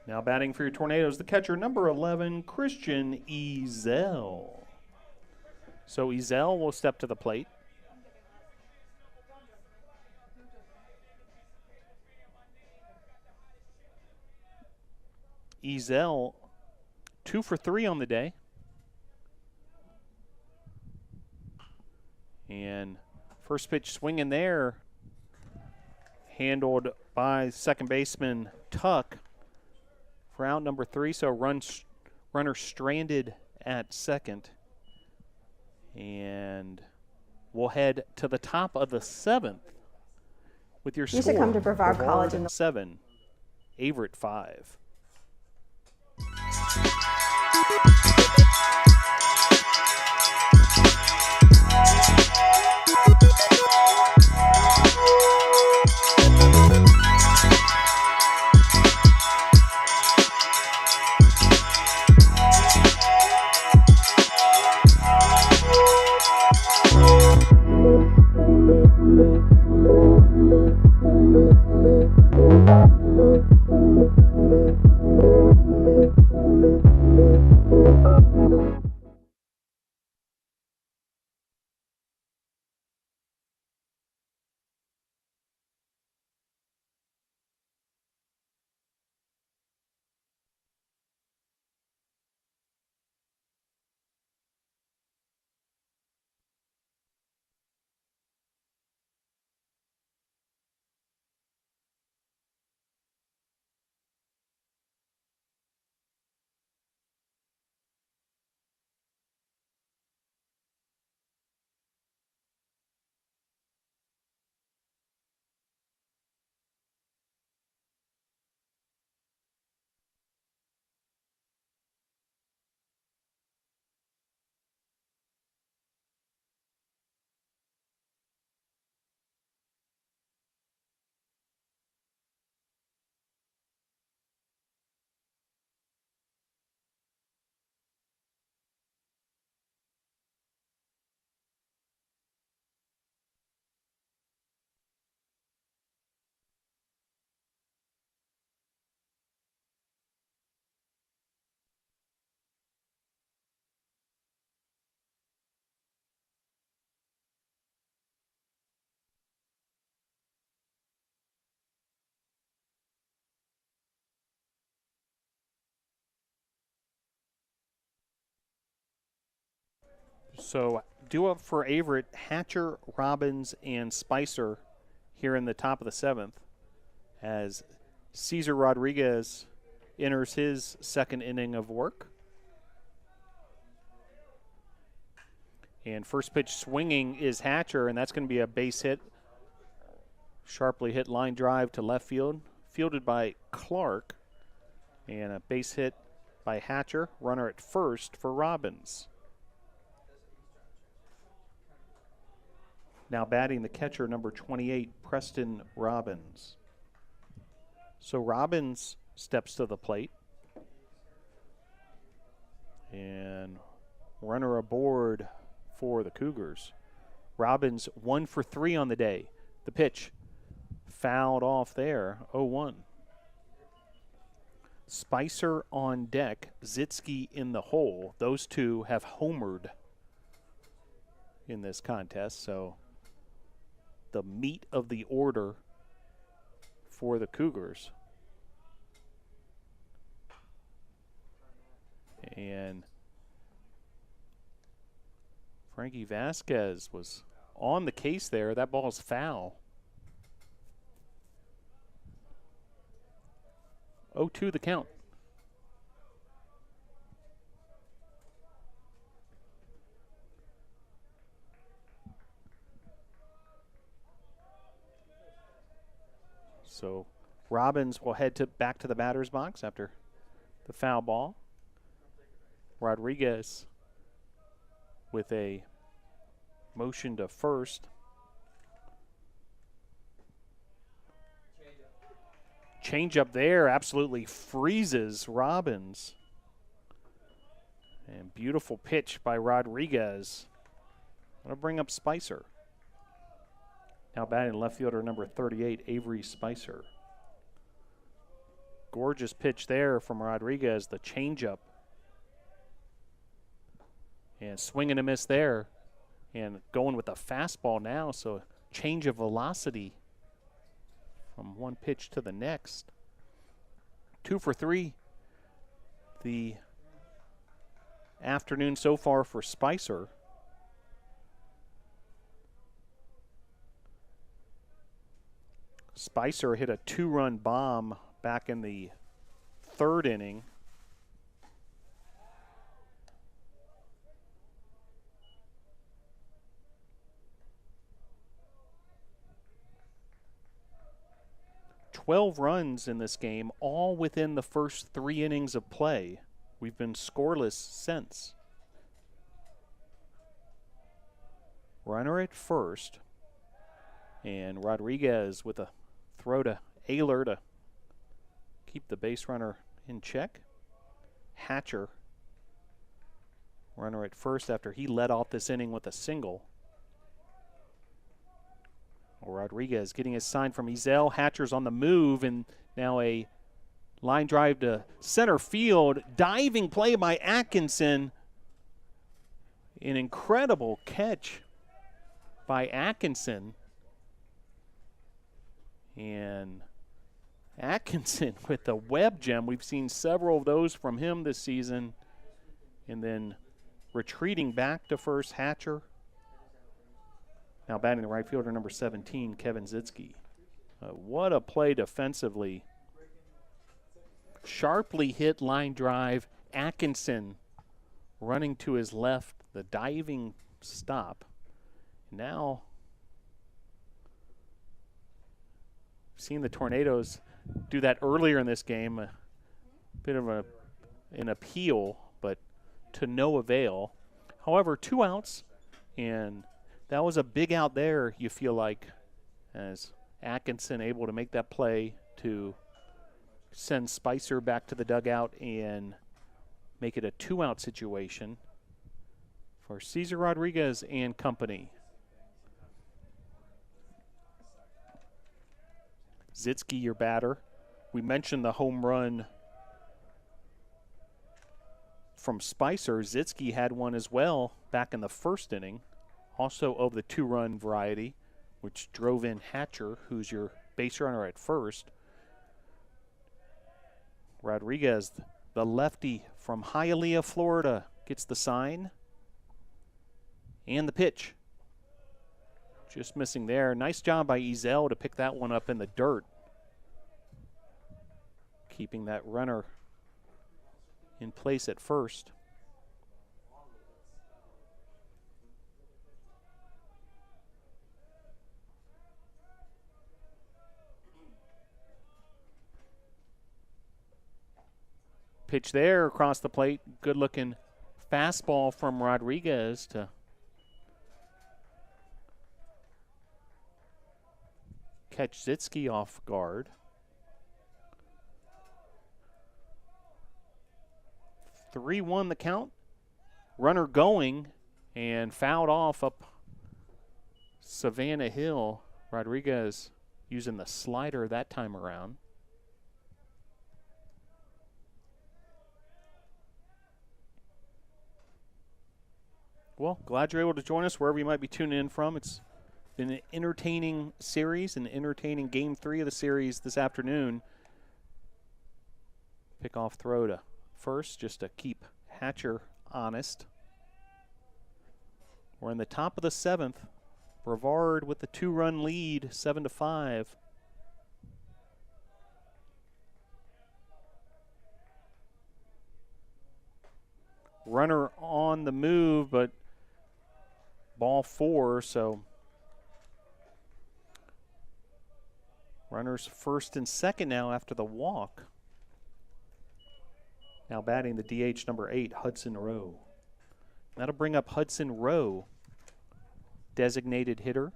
Now batting for your Tornadoes, the catcher, number 11, Christian Ezel. So Ezel will step to the plate. Ezel, 2 for 3 on the day. And first pitch swing in there, handled by second baseman Tuck for out number 3. So runner stranded at second. And we'll head to the top of the 7th with your score. You should come to Brevard College. 7, Averett 5. So due up for Averett, Hatcher, Robbins, and Spicer here in the top of the 7th as Cesar Rodriguez enters his second inning of work. And first pitch swinging is Hatcher, and that's going to be a base hit. Sharply hit line drive to left field, fielded by Clark. And a base hit by Hatcher, runner at first for Robbins. Now batting the catcher, number 28, Preston Robbins. So Robbins steps to the plate. And runner aboard for the Cougars. Robbins 1 for 3 on the day. The pitch fouled off there, 0-1. Spicer on deck, Zitsky in the hole. Those two have homered in this contest, so the meat of the order for the Cougars. And Frankie Vasquez was on the case there. That ball's foul. 0-2 the count. So Robbins will head back to the batter's box after the foul ball. Rodriguez with a motion to first. Change up there absolutely freezes Robbins. And beautiful pitch by Rodriguez. That'll bring up Spicer. Now batting left fielder number 38, Avery Spicer. Gorgeous pitch there from Rodriguez, the changeup. And swing and a miss there. And going with a fastball now, so change of velocity from one pitch to the next. 2 for 3 the afternoon so far for Spicer. Spicer hit a 2-run bomb back in the 3rd inning. "12 runs in this game, all within the first 3 innings of play. We've been scoreless since." Runner at first, and Rodriguez with a throw to Ayler to keep the base runner in check. Hatcher, runner at first after he led off this inning with a single. Rodriguez getting his sign from Ezel. Hatcher's on the move, and now a line drive to center field. Diving play by Atkinson. An incredible catch by Atkinson. And Atkinson with the web gem. We've seen several of those from him this season. And then retreating back to first, Hatcher. Now batting the right fielder, number 17, Kevin Zitsky. What a play defensively. Sharply hit line drive. Atkinson running to his left, the diving stop. Now, we've seen the Tornadoes do that earlier in this game. A bit of an appeal, but to no avail. However, 2 outs, and that was a big out there, you feel like, as Atkinson able to make that play to send Spicer back to the dugout and make it a 2-out situation for Cesar Rodriguez and company. Zitsky, your batter. We mentioned the home run from Spicer. Zitsky had one as well back in the 1st inning. Also of the 2-run variety, which drove in Hatcher, who's your base runner at first. Rodriguez, the lefty from Hialeah, Florida, gets the sign. And the pitch. Just missing there. Nice job by Ezel to pick that one up in the dirt. Keeping that runner in place at first. Pitch there across the plate. Good looking fastball from Rodriguez to catch Zitsky off guard. (3-1) the count. Runner going and fouled off up Savannah Hill. Rodriguez using the slider that time around. Well, glad you're able to join us wherever you might be tuning in from. It's been an entertaining series, an entertaining Game 3 of the series this afternoon. Pickoff throw to first just to keep Hatcher honest. We're in the top of the 7th. Brevard with the 2-run lead, 7-5. Runner on the move, but ball 4, so runners first and second now after the walk. Now batting the DH number 8, Hudson Rowe. That'll bring up Hudson Rowe, designated hitter,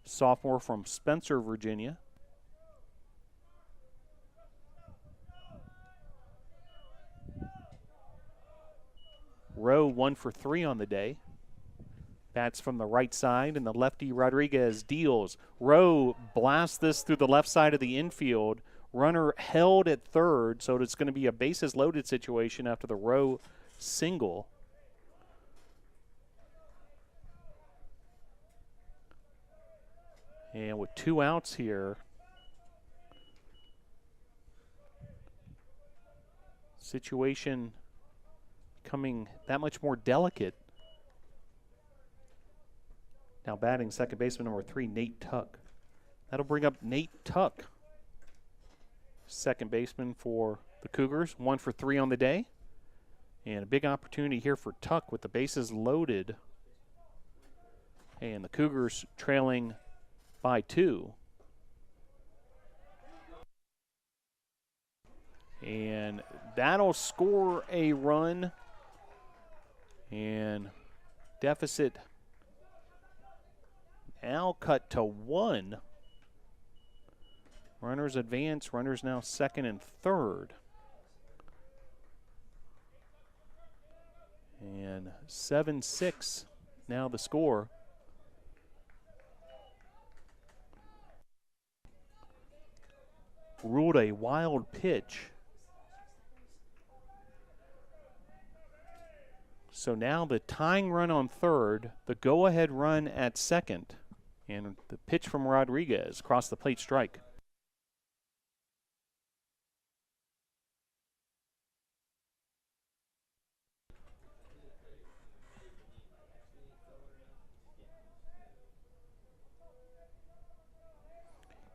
sophomore from Spencer, Virginia. Rowe 1 for 3 on the day. Bats from the right side, and the lefty Rodriguez deals. Rowe blasts this through the left side of the infield. Runner held at third, so it's going to be a bases loaded situation after the Rowe single. And with 2 outs here, situation becoming that much more delicate. Now batting second baseman number 3, Nate Tuck. That'll bring up Nate Tuck, second baseman for the Cougars, 1 for 3 on the day. And a big opportunity here for Tuck with the bases loaded. And the Cougars trailing by 2. And that'll score a run. And deficit now cut to 1. Runners advance. Runners now second and third. And 7-6 now the score. Ruled a wild pitch. So now the tying run on third, the go-ahead run at second, and the pitch from Rodriguez across the plate strike.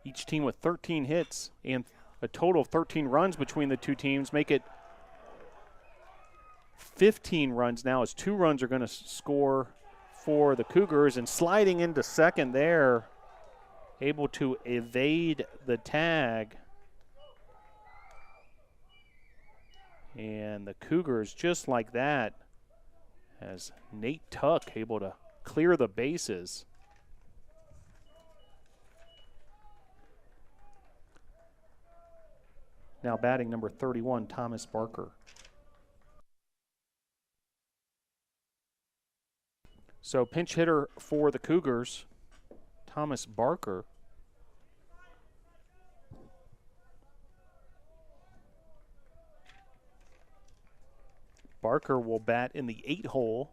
Each team with 13 hits and a total of 13 runs between the two teams make it 15 runs now, as 2 runs are going to score for the Cougars. And sliding into second there, able to evade the tag. And the Cougars, just like that, as Nate Tuck able to clear the bases. Now batting number 31, Thomas Barker. So pinch hitter for the Cougars, Thomas Barker. Barker will bat in the 8 hole,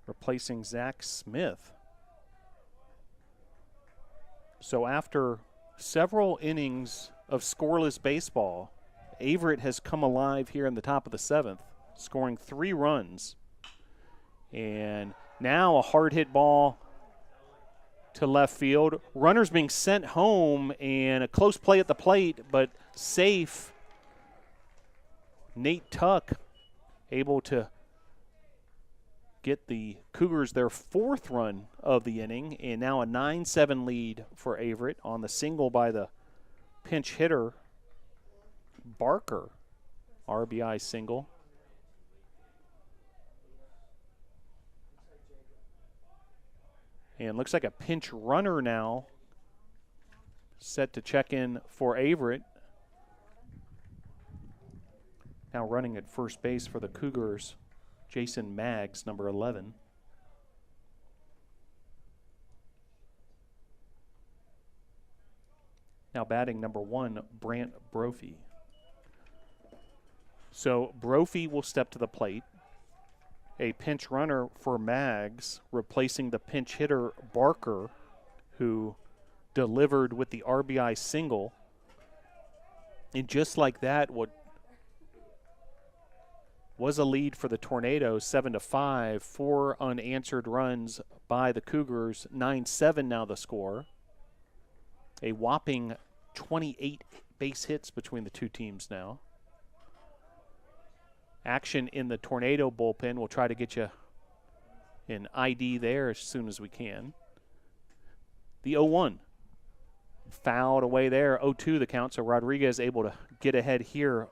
replacing Zach Smith. So after several innings of scoreless baseball, Averett has come alive here in the top of the 7th, scoring 3 runs. And now a hard hit ball to left field. Runners being sent home, and a close play at the plate, but safe. Nate Tuck able to get the Cougars their 4th run of the inning, and now a 9-7 lead for Averett on the single by the pinch hitter Barker. RBI single. And looks like a pinch runner now set to check in for Averett. Now running at first base for the Cougars, Jason Maggs, number 11. Now batting number 1, Brant Brophy. So Brophy will step to the plate. A pinch runner for Maggs, replacing the pinch hitter Barker, who delivered with the RBI single. And just like that, what was a lead for the Tornadoes, 7-5, 4 unanswered runs by the Cougars, 9-7 now the score. A whopping 28 base hits between the two teams now. Action in the Tornado bullpen. We'll try to get you an ID there as soon as we can. The 0-1. Fouled away there, 0-2 the count, so Rodriguez able to get ahead here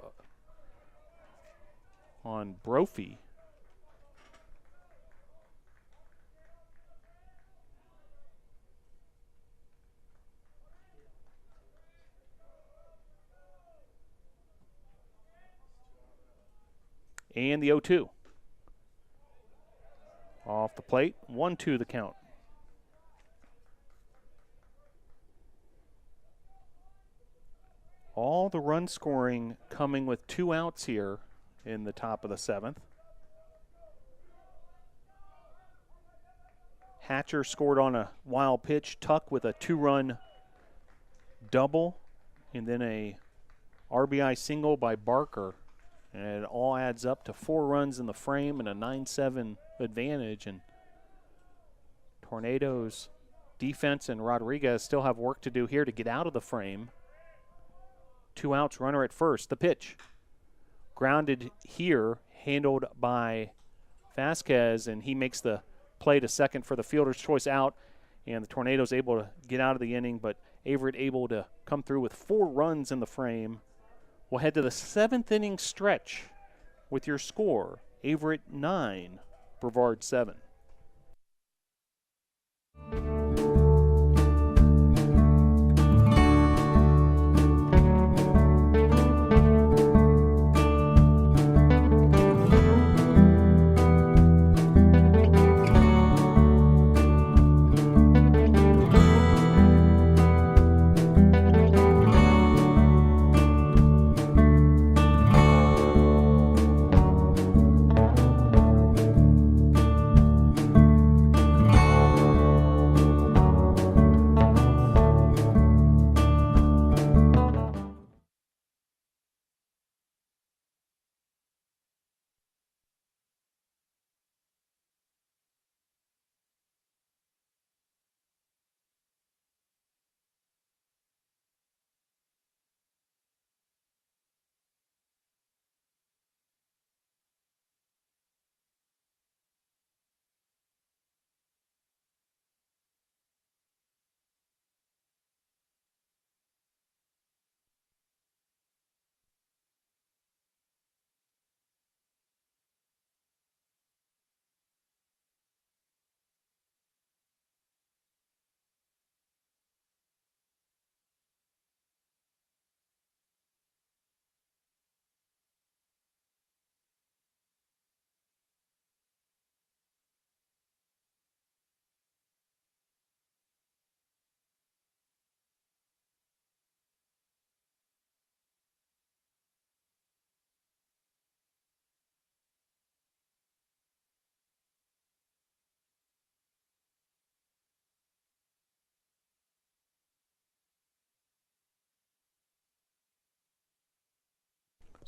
on Brophy. And the 0-2. Off the plate, 1-2 the count. All the run scoring coming with 2 outs here in the top of the 7th. Hatcher scored on a wild pitch. Tuck with a 2-run double, and then a RBI single by Barker. And it all adds up to 4 runs in the frame and a 9-7 advantage. And Tornadoes defense and Rodriguez still have work to do here to get out of the frame. 2 outs, runner at first. The pitch. Grounded here, handled by Vasquez, and he makes the play to second for the fielder's choice out. And the Tornadoes able to get out of the inning, but Averett able to come through with 4 runs in the frame. We'll head to the 7th inning stretch with your score. Averett 9, Brevard 7.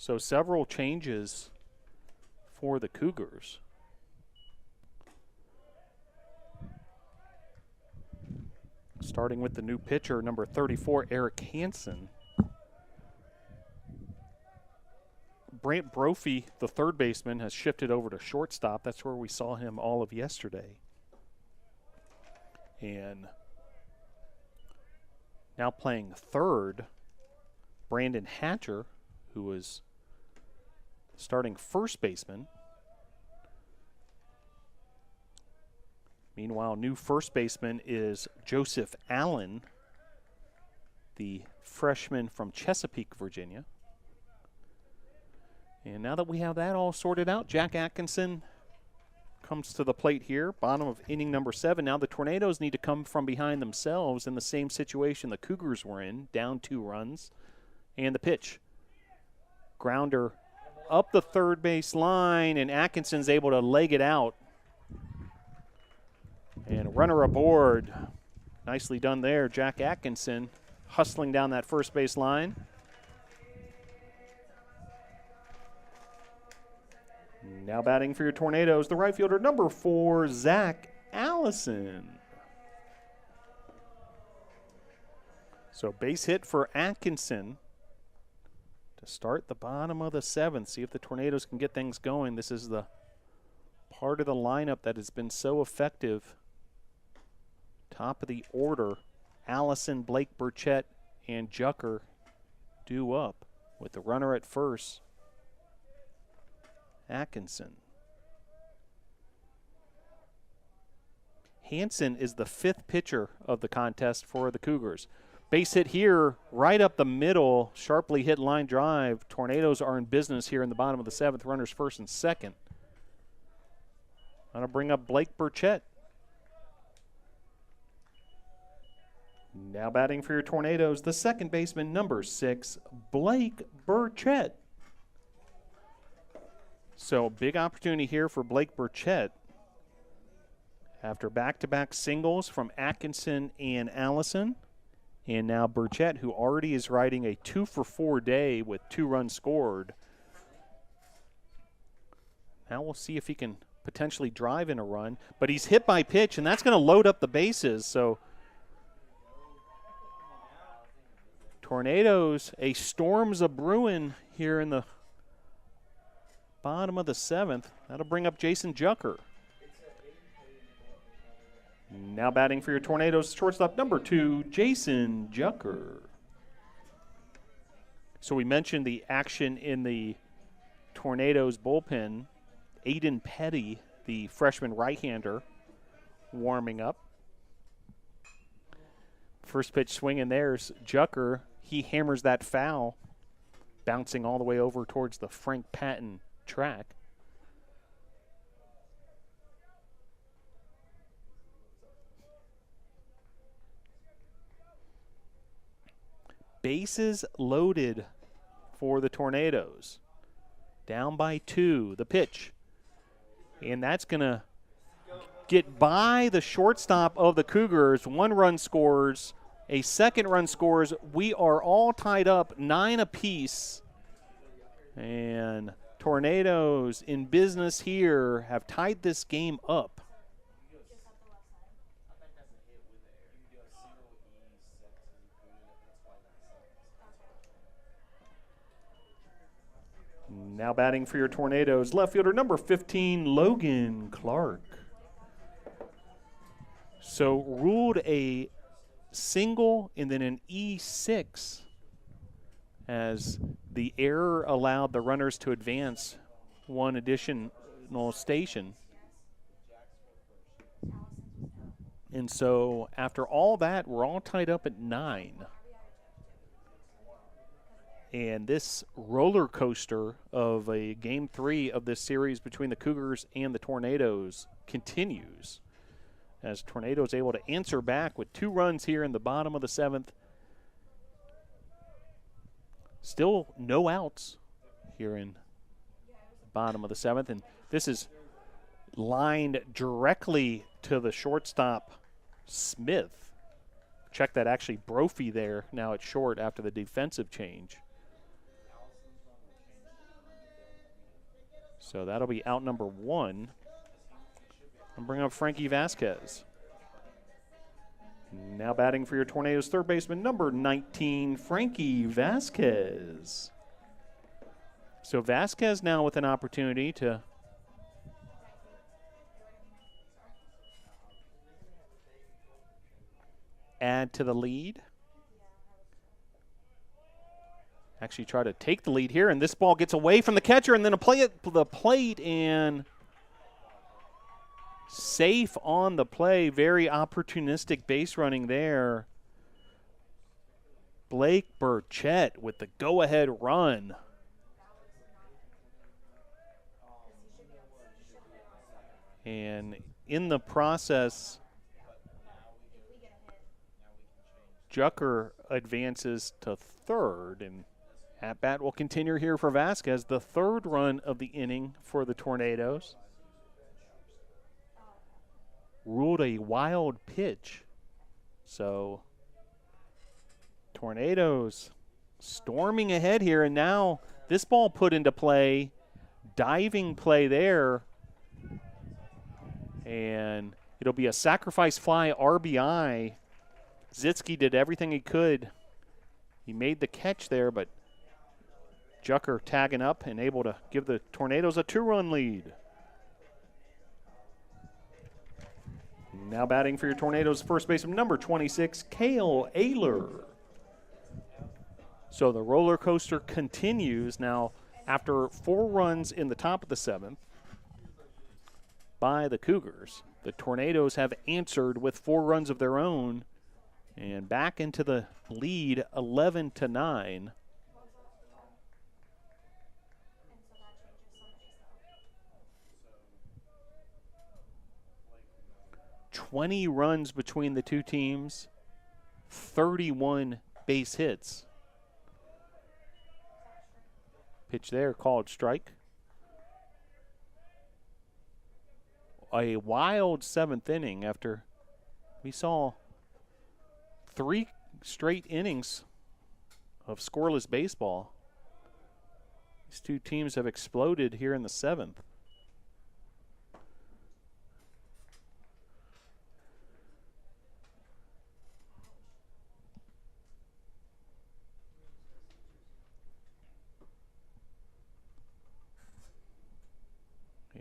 So several changes for the Cougars. Starting with the new pitcher, number 34, Eric Hansen. Brant Brophy, the third baseman, has shifted over to shortstop. That's where we saw him all of yesterday. And now playing third, Brandon Hatcher, who was starting first baseman. Meanwhile, new first baseman is Joseph Allen, the freshman from Chesapeake, Virginia. And now that we have that all sorted out, Jack Atkinson comes to the plate here, bottom of inning number 7. Now the Tornadoes need to come from behind themselves in the same situation the Cougars were in, down 2 runs. And the pitch. Grounder up the third base line, and Atkinson's able to leg it out. And runner aboard. Nicely done there, Jack Atkinson hustling down that first base line. Now batting for your Tornadoes, the right fielder, number 4, Zach Allison. So base hit for Atkinson to start the bottom of the 7th. See if the Tornadoes can get things going. This is the part of the lineup that has been so effective. Top of the order, Allison, Blake Burchett, and Jucker due up with the runner at first. Atkinson. Hansen is the 5th pitcher of the contest for the Cougars. Base hit here, right up the middle, sharply hit line drive. Tornadoes are in business here in the bottom of the 7th, runners first and second. I'm going to bring up Blake Burchett. Now batting for your Tornadoes, the second baseman, number 6, Blake Burchett. So big opportunity here for Blake Burchett. After back-to-back singles from Atkinson and Allison. And now Burchett, who already is riding a 2-for-4 day with 2 runs scored. Now we'll see if he can potentially drive in a run. But he's hit by pitch, and that's going to load up the bases. So Tornadoes, a storm's a-brewing here in the bottom of the 7th. That'll bring up Jason Jucker. Now batting for your Tornadoes, shortstop number 2, Jason Jucker. So we mentioned the action in the Tornadoes bullpen. Aiden Petty, the freshman right-hander, warming up. First pitch swinging there's Jucker. He hammers that foul, bouncing all the way over towards the Frank Patton track. Bases loaded for the Tornadoes. Down by 2, the pitch. And that's going to get by the shortstop of the Cougars. 1 run scores, a 2nd run scores. We are all tied up 9 apiece. And Tornadoes in business here have tied this game up. Now batting for your Tornadoes, left fielder number 15, Logan Clark. So ruled a single and then an E6 as the error allowed the runners to advance 1 additional station. And so after all that, we're all tied up at 9. And this roller coaster of a Game 3 of this series between the Cougars and the Tornadoes continues, as Tornadoes able to answer back with 2 runs here in the bottom of the 7th. Still no outs here in the bottom of the 7th, and this is lined directly to the shortstop, Smith. Check that, actually Brophy there now at short after the defensive change. So that'll be out number 1. And bring up Frankie Vasquez. Now batting for your Tornadoes, third baseman, number 19, Frankie Vasquez. So Vasquez now with an opportunity to add to the lead. Actually try to take the lead here, and this ball gets away from the catcher, and then a play at the plate, and safe on the play. Very opportunistic base running there. Blake Burchett with the go-ahead run. And in the process, Jucker advances to third, and at bat will continue here for Vasquez, the third run of the inning for the Tornadoes. Ruled a wild pitch. So Tornadoes storming ahead here, and now this ball put into play, diving play there, and it'll be a sacrifice fly RBI. Zitsky did everything he could. He made the catch there, but Jucker tagging up and able to give the Tornadoes a 2-run lead. Now batting for your Tornadoes, first baseman, number 26, Cale Ayler. So the roller coaster continues now after 4 runs in the top of the 7th by the Cougars. The Tornadoes have answered with 4 runs of their own and back into the lead 11-9. 20 runs between the two teams, 31 base hits. Pitch there, called strike. A wild 7th inning after we saw 3 straight innings of scoreless baseball. These two teams have exploded here in the 7th.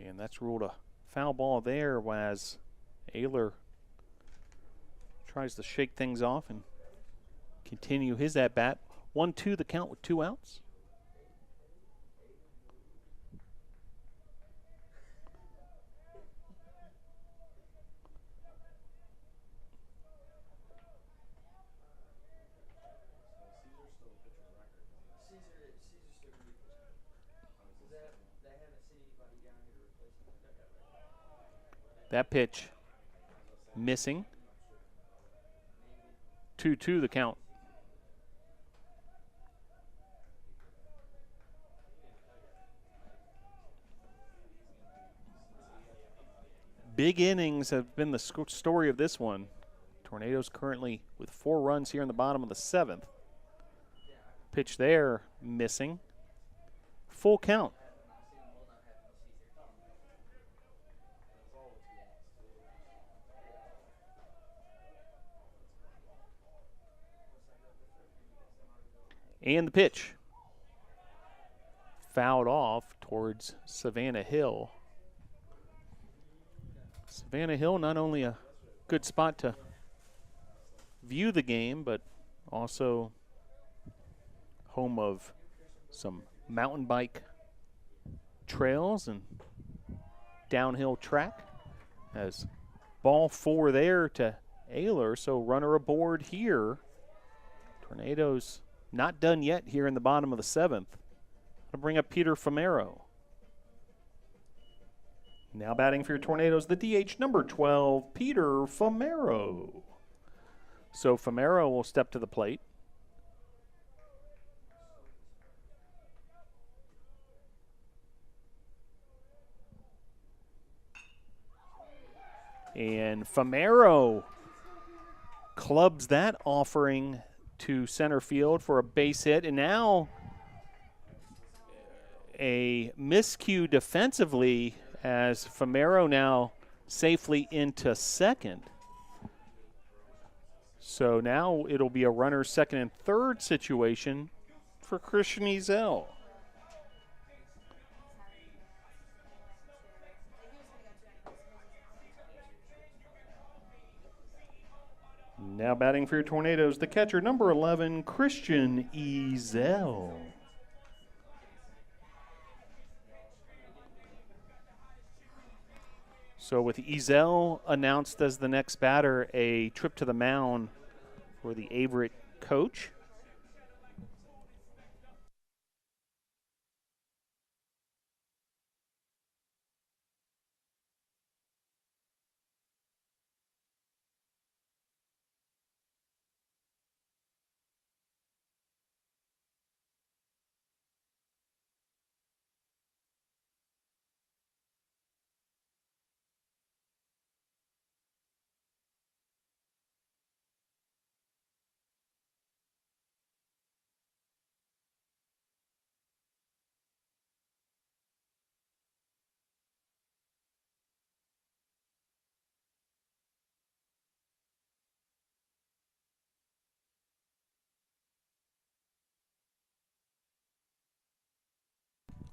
And that's ruled a foul ball there as Ayler tries to shake things off and continue his at-bat. 1-2 the count with 2 outs. That pitch missing. 2-2 the count. Big innings have been the story of this one. Tornadoes currently with 4 runs here in the bottom of the 7th. Pitch there missing. Full count. And the pitch fouled off towards Savannah Hill. Savannah Hill, not only a good spot to view the game, but also home of some mountain bike trails and downhill track. As ball 4 there to Ayler, so runner aboard here. Tornadoes not done yet here in the bottom of the 7th. I'll bring up Peter Famero. Now batting for your Tornadoes, the DH number 12, Peter Famero. So Famero will step to the plate. And Famero clubs that offering to center field for a base hit, and now a miscue defensively as Famero now safely into second. So now it'll be a runner second and third situation for Christian Ezel. Now batting for your Tornadoes, the catcher, number 11, Christian Ezel. So with Ezel announced as the next batter, a trip to the mound for the Averett coach.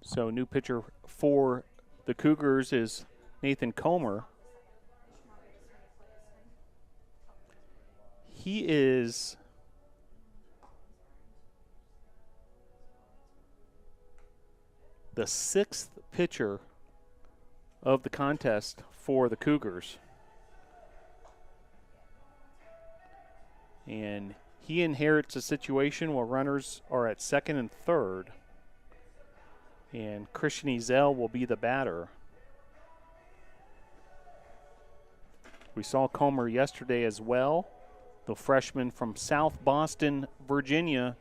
So new pitcher for the Cougars is Nathan Comer. He is the sixth pitcher of the contest for the Cougars. And he inherits a situation where runners are at second and third. And Christian Ezel will be the batter. We saw Comer yesterday as well, the freshman from South Boston, Virginia,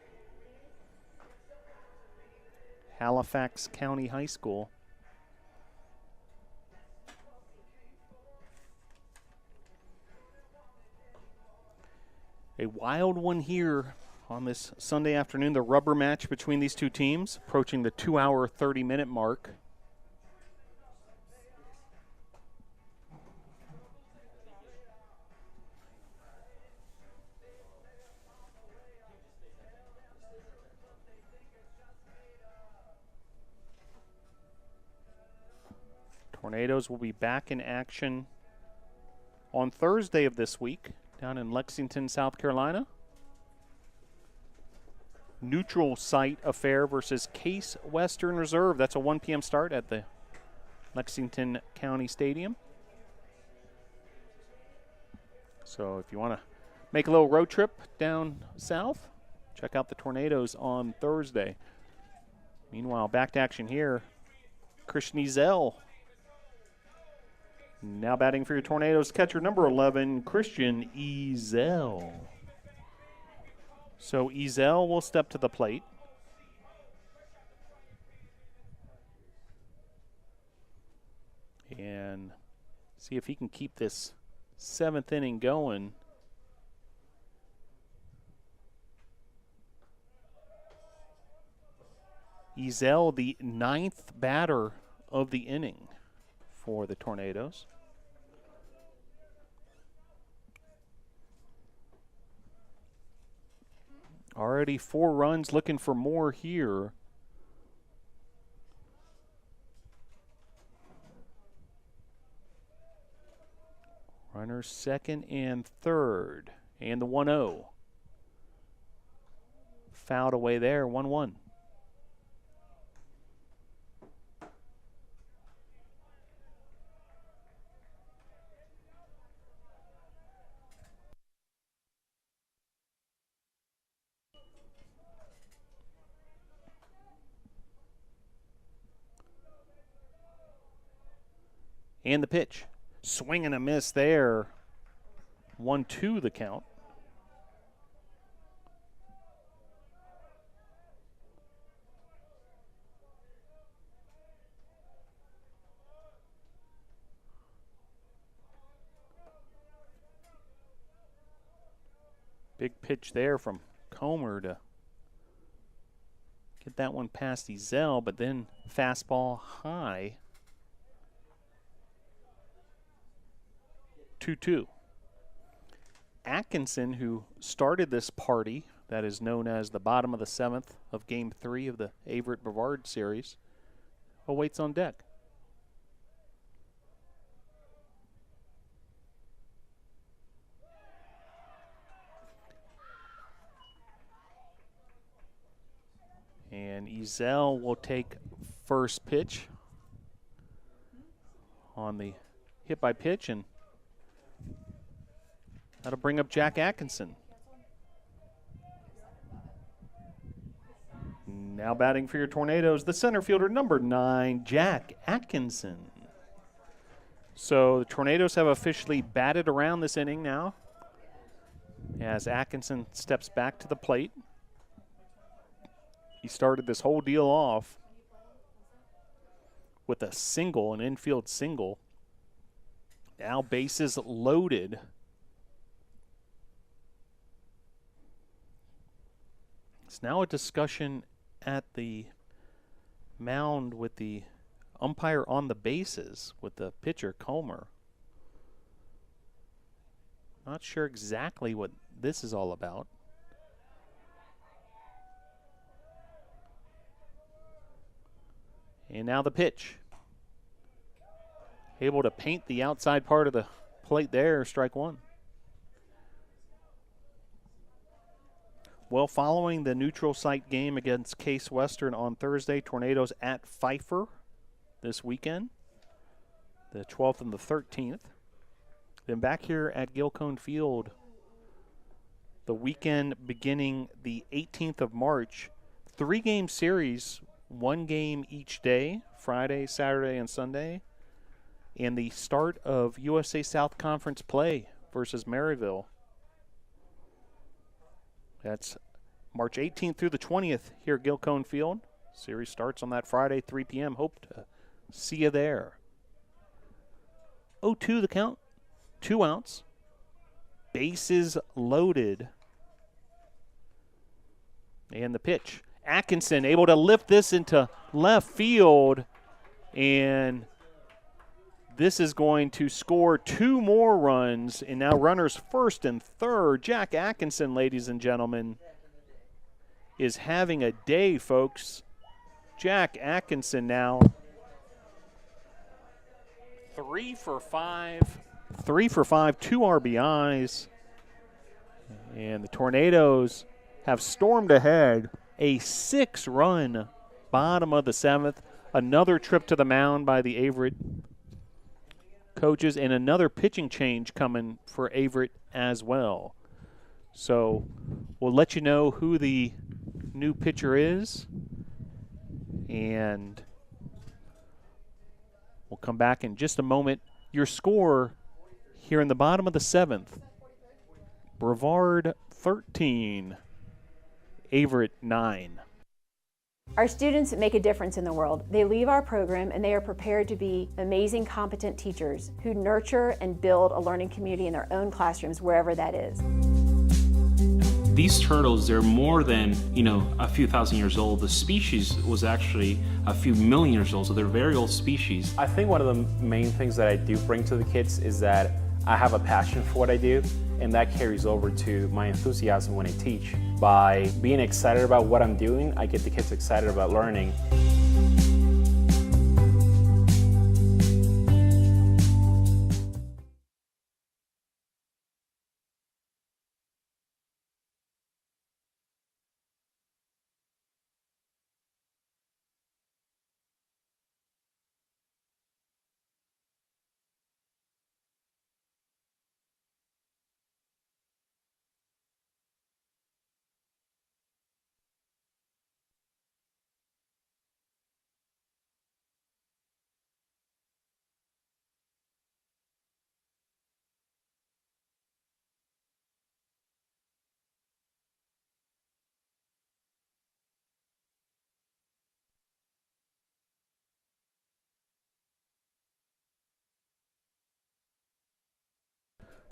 Halifax County High School. A wild one here on this Sunday afternoon, the rubber match between these two teams, approaching the 2-hour, 30-minute mark. Tornadoes will be back in action on Thursday of this week down in Lexington, South Carolina. Neutral site affair versus Case Western Reserve. That's a 1 p.m. start at the Lexington County Stadium. So if you want to make a little road trip down south, check out the Tornadoes on Thursday. Meanwhile, back to action here. Christian Ezel now batting for your Tornadoes, catcher number 11, Christian Ezel. So Ezel will step to the plate. And see if he can keep this 7th inning going. Ezel, the 9th batter of the inning for the Tornadoes. Already 4 runs, looking for more here. Runners second and third. And the 1-0. Fouled away there, 1-1. And the pitch. Swing and a miss there. 1-2 the count. Big pitch there from Comer to get that one past Ezel, but then fastball high. 2-2. Atkinson, who started this party that is known as the bottom of the 7th of Game 3 of the Averett Brevard series, awaits on deck. And Ezel will take first pitch on the hit by pitch, and that'll bring up Jack Atkinson. Now batting for your Tornadoes, the center fielder, number 9, Jack Atkinson. So the Tornadoes have officially batted around this inning now as Atkinson steps back to the plate. He started this whole deal off with a single, an infield single. Now bases loaded. It's now a discussion at the mound with the umpire on the bases with the pitcher, Comer. Not sure exactly what this is all about. And now the pitch. Able to paint the outside part of the plate there, strike one. Well, following the neutral site game against Case Western on Thursday, Tornadoes at Pfeiffer this weekend, the 12th and the 13th. Then back here at Gilcone Field, the weekend beginning the 18th of March, 3-game series, 1 game each day, Friday, Saturday, and Sunday, and the start of USA South Conference play versus Maryville. That's March 18th through the 20th here at Gilcone Field. Series starts on that Friday, 3 p.m. Hope to see you there. 0-2 the count, 2 outs, bases loaded, and the pitch. Atkinson able to lift this into left field, and this is going to score 2 more runs, and now runners first and third. Jack Atkinson, ladies and gentlemen, is having a day, folks. Jack Atkinson now 3 for 5, 2 RBIs, and the Tornadoes have stormed ahead. A 6-run bottom of the 7th. Another trip to the mound by the Averett coaches, and another pitching change coming for Averett as well. So we'll let you know who the new pitcher is, and we'll come back in just a moment. Your score here in the bottom of the 7th, Brevard 13, Averett 9. Our students make a difference in the world. They leave our program and they are prepared to be amazing, competent teachers who nurture and build a learning community in their own classrooms, wherever that is. These turtles, they're more than, a few thousand years old. The species was actually a few million years old, so they're very old species. I think one of the main things that I do bring to the kids is that I have a passion for what I do, and that carries over to my enthusiasm when I teach. By being excited about what I'm doing, I get the kids excited about learning.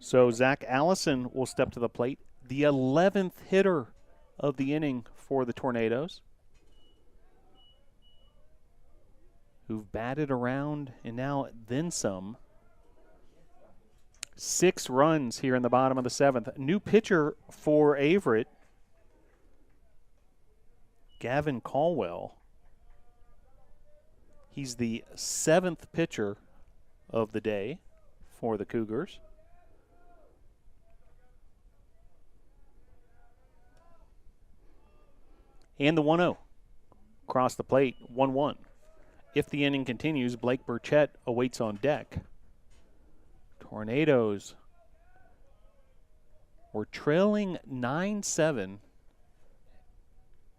So Zach Allison will step to the plate, the 11th hitter of the inning for the Tornadoes, who've batted around and now then some 6 runs here in the bottom of the 7th. New pitcher for Averett, Gavin Caldwell. He's the 7th pitcher of the day for the Cougars. And the 1-0 across the plate, 1-1. If the inning continues, Blake Burchett awaits on deck. Tornadoes were trailing 9-7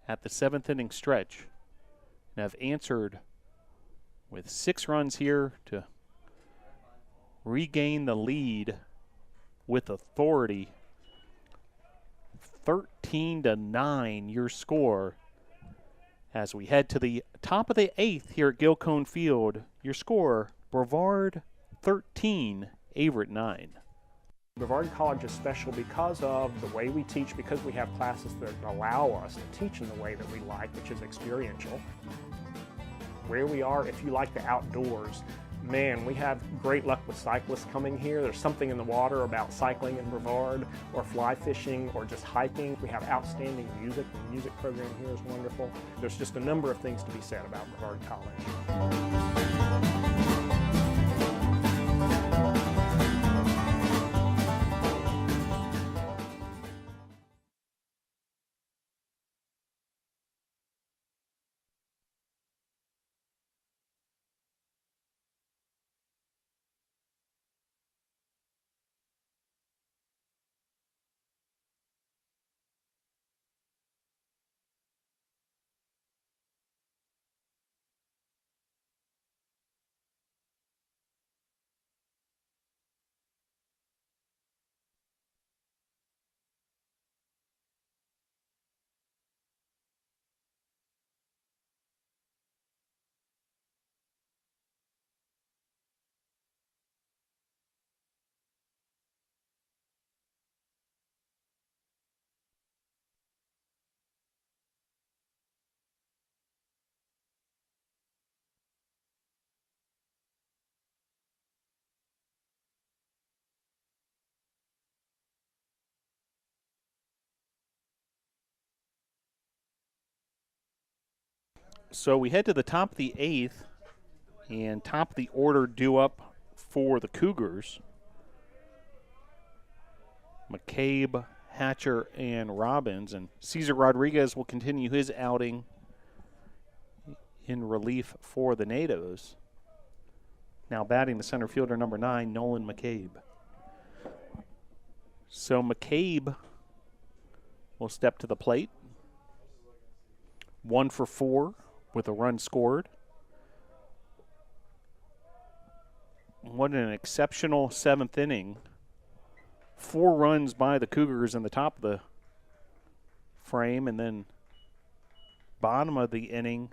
at the 7th inning stretch and have answered with 6 runs here to regain the lead with authority. 13-9 your score as we head to the top of the 8th here at Gilcone Field. Your score, Brevard 13, Averett 9. Brevard College is special because of the way we teach, because we have classes that allow us to teach in the way that we like, which is experiential. Where we are, if you like the outdoors, man, we have great luck with cyclists coming here. There's something in the water about cycling in Brevard, or fly fishing, or just hiking. We have outstanding music. The music program here is wonderful. There's just a number of things to be said about Brevard College. So we head to the top of the 8th, and top of the order due up for the Cougars. McCabe, Hatcher, and Robbins. And Cesar Rodriguez will continue his outing in relief for the Natos. Now batting the center fielder, number 9, Nolan McCabe. So McCabe will step to the plate. 1 for 4 with a run scored. What an exceptional 7th inning. 4 runs by the Cougars in the top of the frame, and then bottom of the inning,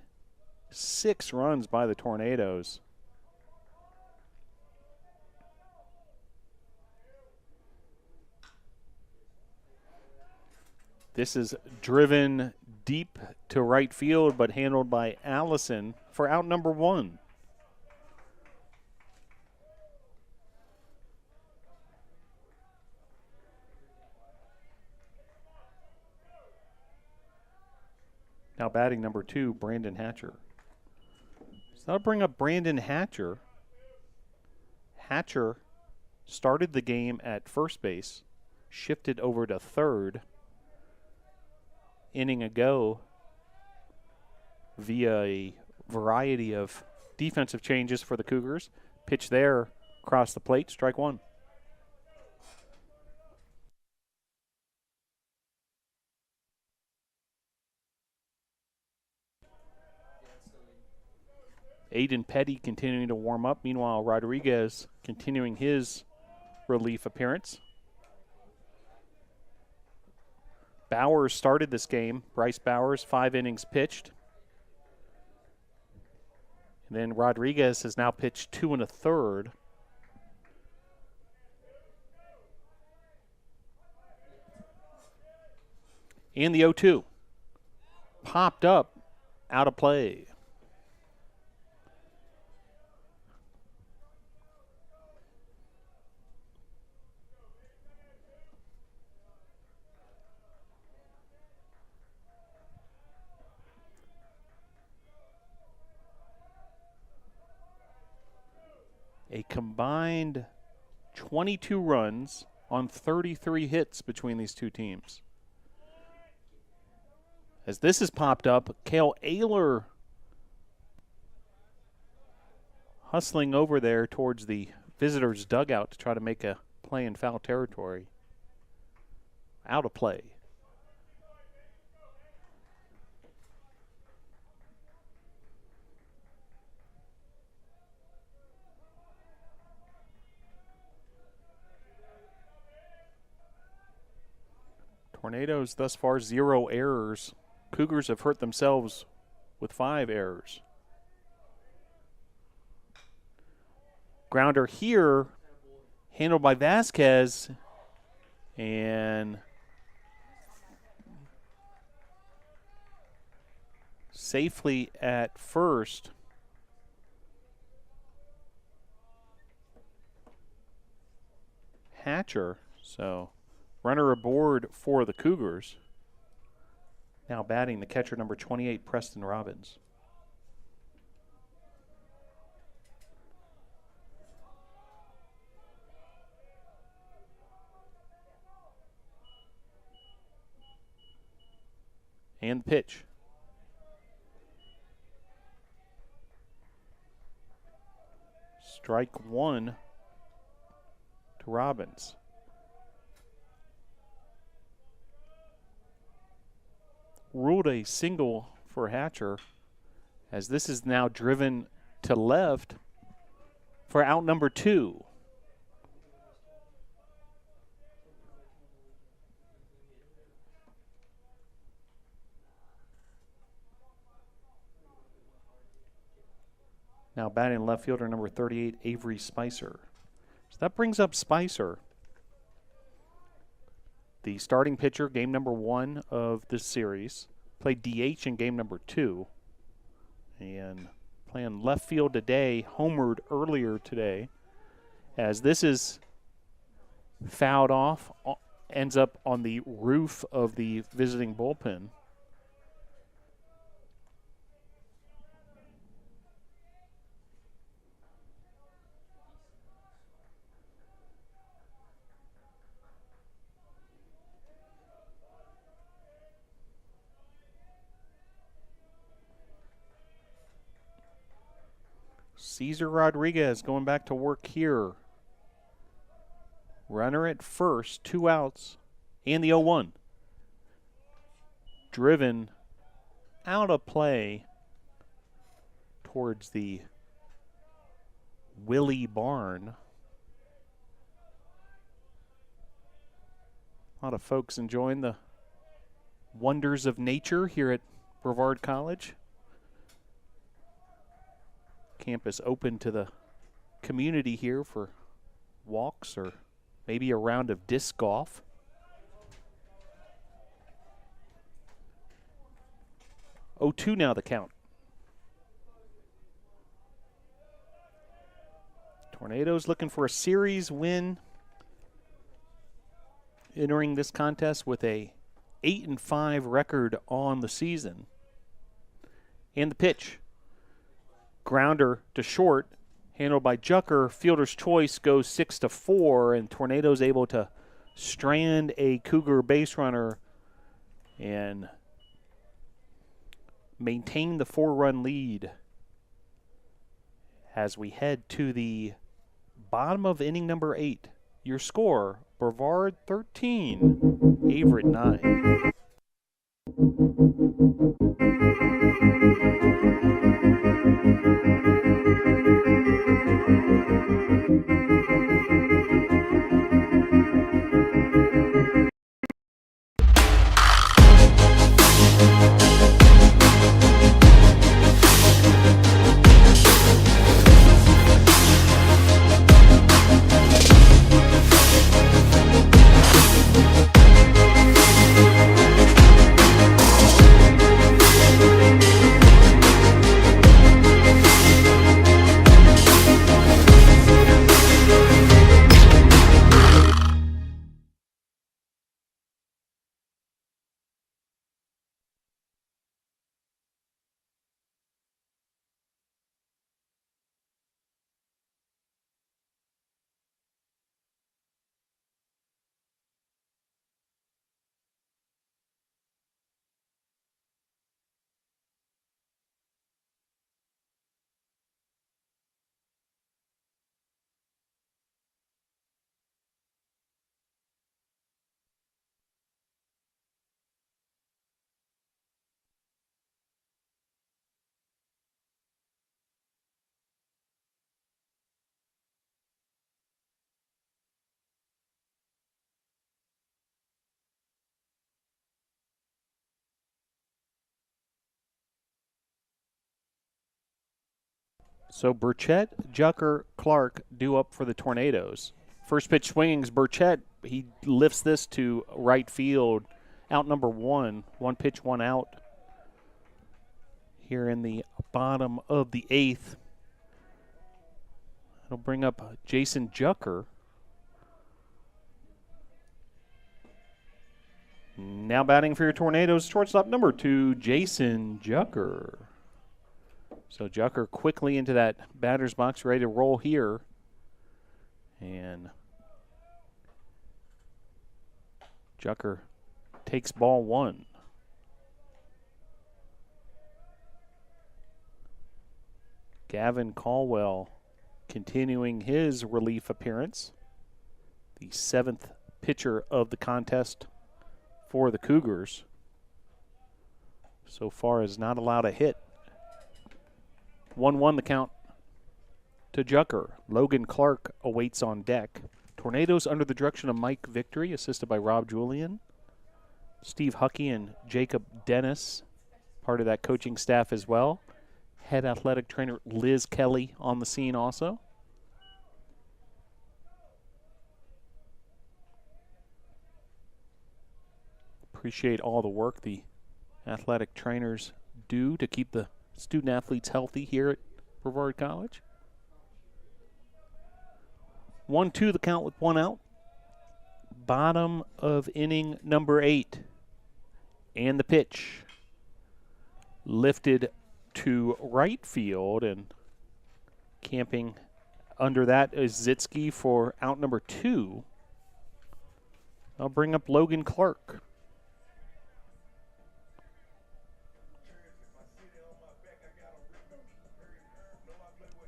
6 runs by the Tornadoes. This is driven deep to right field, but handled by Allison for out number 1. Now batting number 2, Brandon Hatcher. So that'll bring up Brandon Hatcher. Hatcher started the game at first base, shifted over to third inning ago via a variety of defensive changes for the Cougars. Pitch there across the plate, strike 1. Aiden Petty continuing to warm up. Meanwhile, Rodriguez continuing his relief appearance. Bowers started this game. Bryce Bowers, 5 innings pitched. And then Rodriguez has now pitched 2 1/3. And the 0-2 popped up out of play. a combined 22 runs on 33 hits between these two teams. As this has popped up, Cale Ayler hustling over there towards the visitors' dugout to try to make a play in foul territory. Out of play. Tornadoes thus far 0 errors. Cougars have hurt themselves with 5 errors. Grounder here, handled by Vasquez, and safely at first. Hatcher, so runner aboard for the Cougars. Now batting the catcher number 28, Preston Robbins. And the pitch. Strike 1 to Robbins. Ruled a single for Hatcher, as this is now driven to left for out number 2. Now batting left fielder number 38, Avery Spicer. So that brings up Spicer, the starting pitcher, game number 1 of this series. Played DH in game number 2. And playing left field today, homered earlier today. As this is fouled off, ends up on the roof of the visiting bullpen. Cesar Rodriguez going back to work here. Runner at first, 2 outs, and the 0-1. Driven out of play towards the Willie Barn. A lot of folks enjoying the wonders of nature here at Brevard College. Campus open to the community here for walks or maybe a round of disc golf. Oh, 2 now the count. Tornadoes looking for a series win, entering this contest with a 8-5 record on the season. And the pitch. Grounder to short, handled by Jucker. Fielder's choice goes 6-4, and Tornadoes able to strand a Cougar base runner and maintain the 4-run lead as we head to the bottom of inning number 8. Your score, Brevard 13, Averett 9. So Burchett, Jucker, Clark due up for the Tornadoes. First pitch swings, Burchett, he lifts this to right field. Out number 1, 1 pitch, 1 out. Here in the bottom of the 8th. It'll bring up Jason Jucker. Now batting for your Tornadoes, shortstop number 2, Jason Jucker. So Jucker quickly into that batter's box, ready to roll here. And Jucker takes ball 1. Gavin Caldwell continuing his relief appearance. The 7th pitcher of the contest for the Cougars. So far has not allowed a hit. 1-1 the count to Jucker. Logan Clark awaits on deck. Tornadoes under the direction of Mike Victory, assisted by Rob Julian. Steve Huckey and Jacob Dennis, part of that coaching staff as well. Head athletic trainer Liz Kelly on the scene also. Appreciate all the work the athletic trainers do to keep the student athletes healthy here at Brevard College. 1-2 the count with 1 out. Bottom of inning number 8. And the pitch. Lifted to right field, and camping under that is Zitsky for out number 2. I'll bring up Logan Clark.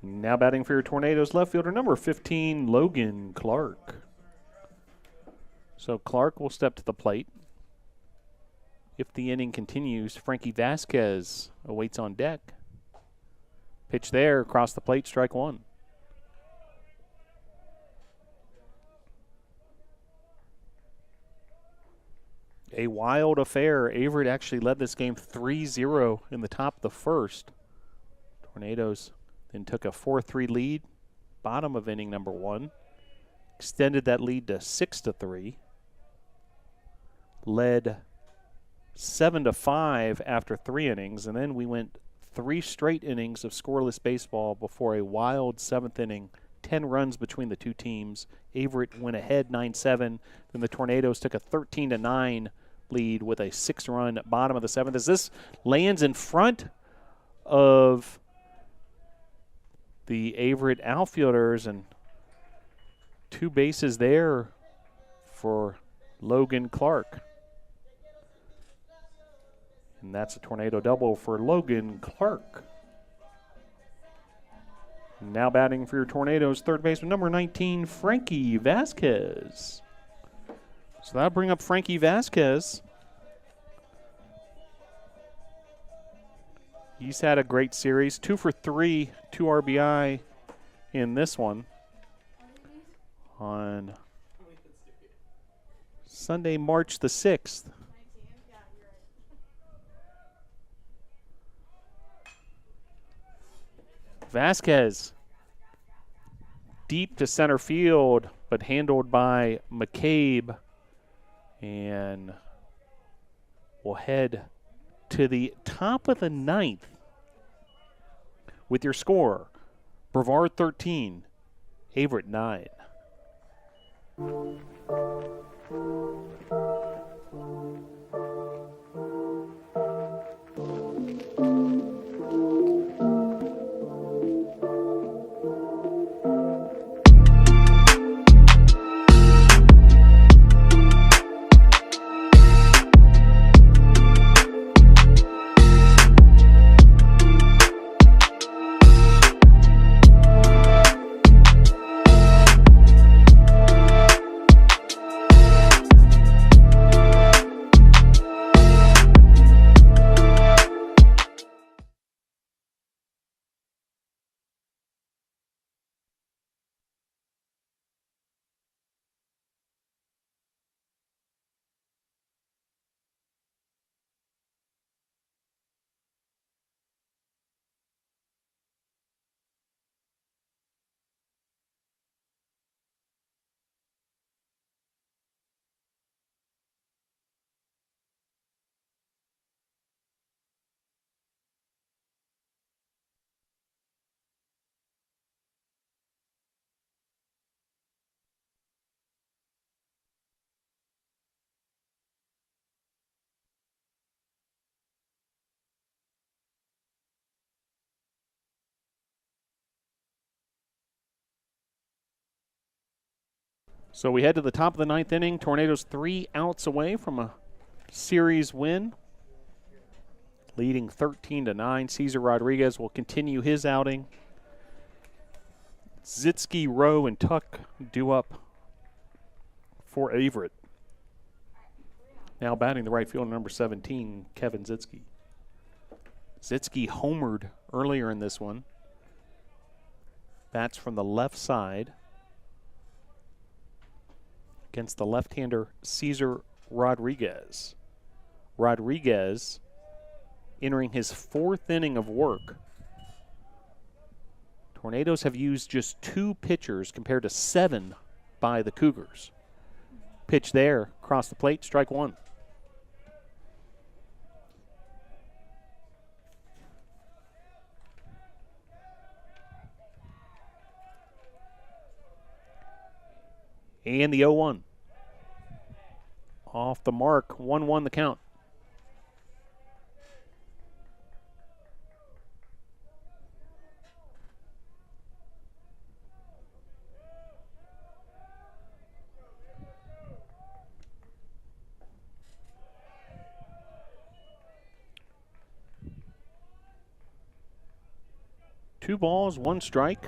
Now batting for your Tornadoes, left fielder number 15, Logan Clark. So Clark will step to the plate. If the inning continues, Frankie Vasquez awaits on deck. Pitch there, across the plate, strike 1. A wild affair. Averett actually led this game 3-0 in the top of the first. Tornadoes then took a 4-3 lead, bottom of inning number 1. Extended that lead to 6-3. Led 7-5 after 3 innings, and then we went 3 straight innings of scoreless baseball before a wild 7th inning. 10 runs between the two teams. Averett went ahead 9-7. Then the Tornadoes took a 13-9 lead with a 6-run bottom of the 7th. As this lands in front of the Averett outfielders, and 2 bases there for Logan Clark. And that's a Tornado double for Logan Clark. Now batting for your Tornadoes, third baseman number 19, Frankie Vasquez. So that'll bring up Frankie Vasquez. He's had a great series, 2 for 3, 2 RBI in this one on Sunday, March the 6th. Vasquez deep to center field, but handled by McCabe, and will head to the top of the 9th with your score, Brevard 13, Averett 9. So we head to the top of the ninth inning. Tornadoes 3 outs away from a series win, leading 13-9. Cesar Rodriguez will continue his outing. Zitsky, Rowe, and Tuck due up for Averett. Now batting the right fielder, number 17, Kevin Zitsky. Zitsky homered earlier in this one. Bats from the left side against the left-hander Cesar Rodriguez. Rodriguez entering his 4th inning of work. Tornadoes have used just 2 pitchers compared to 7 by the Cougars. Pitch there, across the plate, strike 1. And the 0-1. Off the mark, 1-1 the count. Two balls, 1 strike.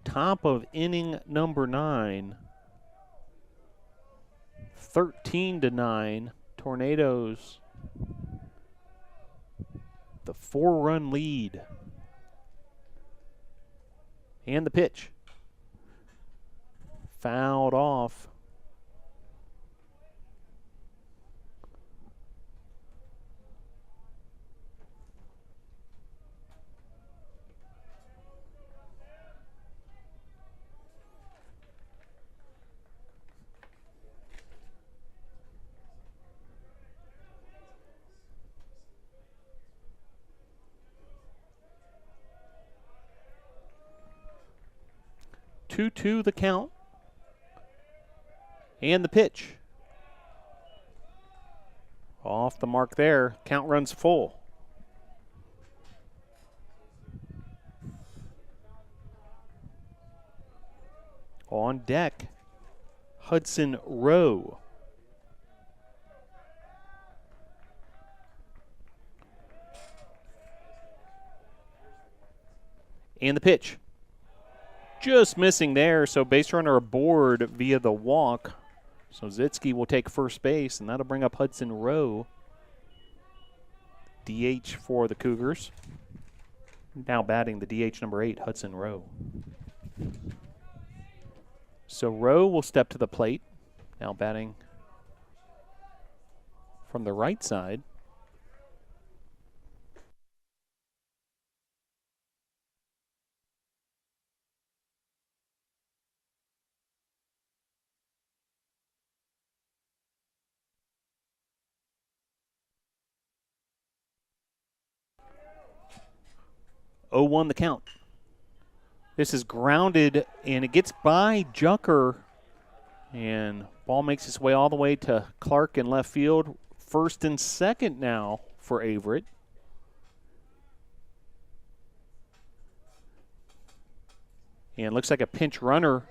Top of inning number 9. 13-9. Tornadoes. The 4-run lead. And the pitch. Fouled off. Two the count. And the pitch. Off the mark there. Count runs full. On deck, Hudson Rowe. And the pitch. Just missing there, so base runner aboard via the walk. So Zitsky will take first base, and that'll bring up Hudson Rowe. DH for the Cougars. Now batting the DH number 8, Hudson Rowe. So Rowe will step to the plate. Now batting from the right side. Oh, 0-1 the count. This is grounded, and it gets by Junker, and ball makes its way all the way to Clark in left field. First and second now for Averett. And looks like a pinch runner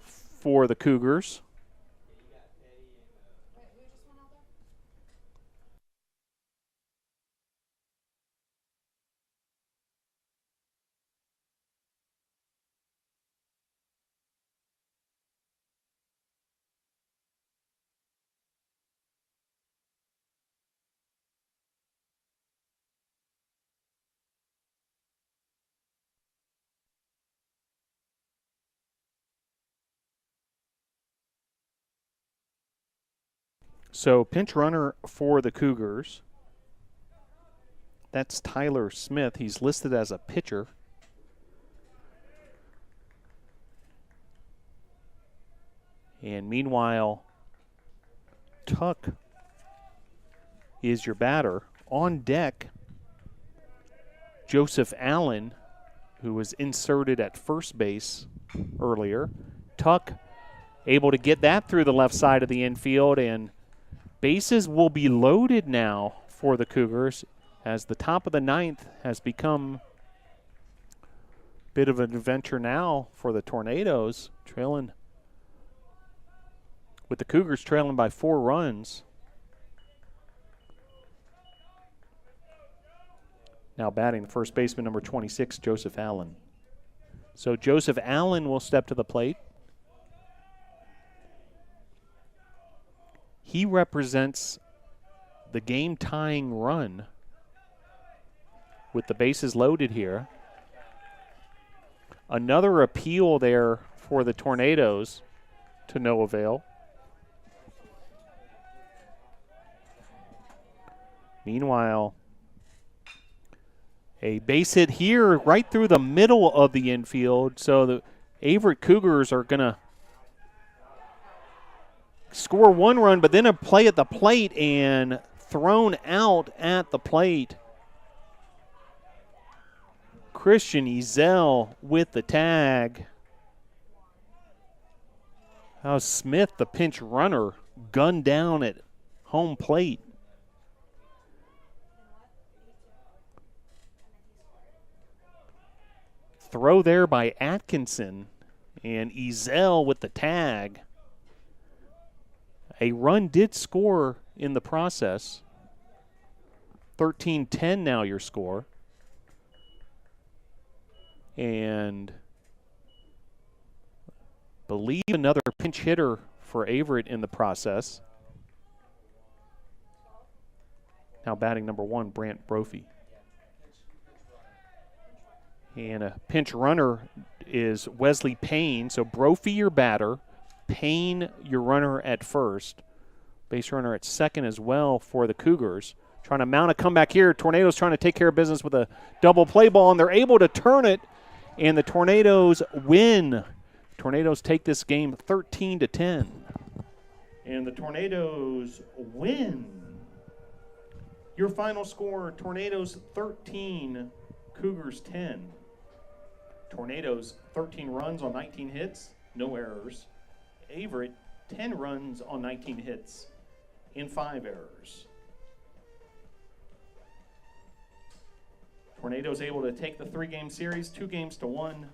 for the Cougars. So pinch runner for the Cougars. That's Tyler Smith. He's listed as a pitcher. And meanwhile, Tuck is your batter. On deck, Joseph Allen, who was inserted at first base earlier. Tuck able to get that through the left side of the infield, and bases will be loaded now for the Cougars as the top of the ninth has become a bit of an adventure now for the Tornadoes, trailing with the Cougars trailing by 4 runs. Now batting the first baseman, number 26, Joseph Allen. So Joseph Allen will step to the plate. He represents the game-tying run with the bases loaded here. Another appeal there for the Tornadoes to no avail. Meanwhile, a base hit here right through the middle of the infield. So the Averett Cougars are going to score 1 run, but then a play at the plate and thrown out at the plate. Christian Ezel with the tag. How Smith, the pinch runner, gunned down at home plate. Throw there by Atkinson, and Ezel with the tag. A run did score in the process. 13-10 now your score. And believe another pinch hitter for Averett in the process. Now batting number 1, Brant Brophy. And a pinch runner is Wesley Payne. So Brophy your batter, Payne your runner at first. Base runner at second as well for the Cougars. Trying to mount a comeback here. Tornadoes trying to take care of business with a double play ball, and they're able to turn it, and the Tornadoes win. Tornadoes take this game 13-10. And the Tornadoes win. Your final score, Tornadoes 13, Cougars 10. Tornadoes 13 runs on 19 hits, no errors. Averett 10 runs on 19 hits and 5 errors. Tornadoes able to take the 3-game series 2-1.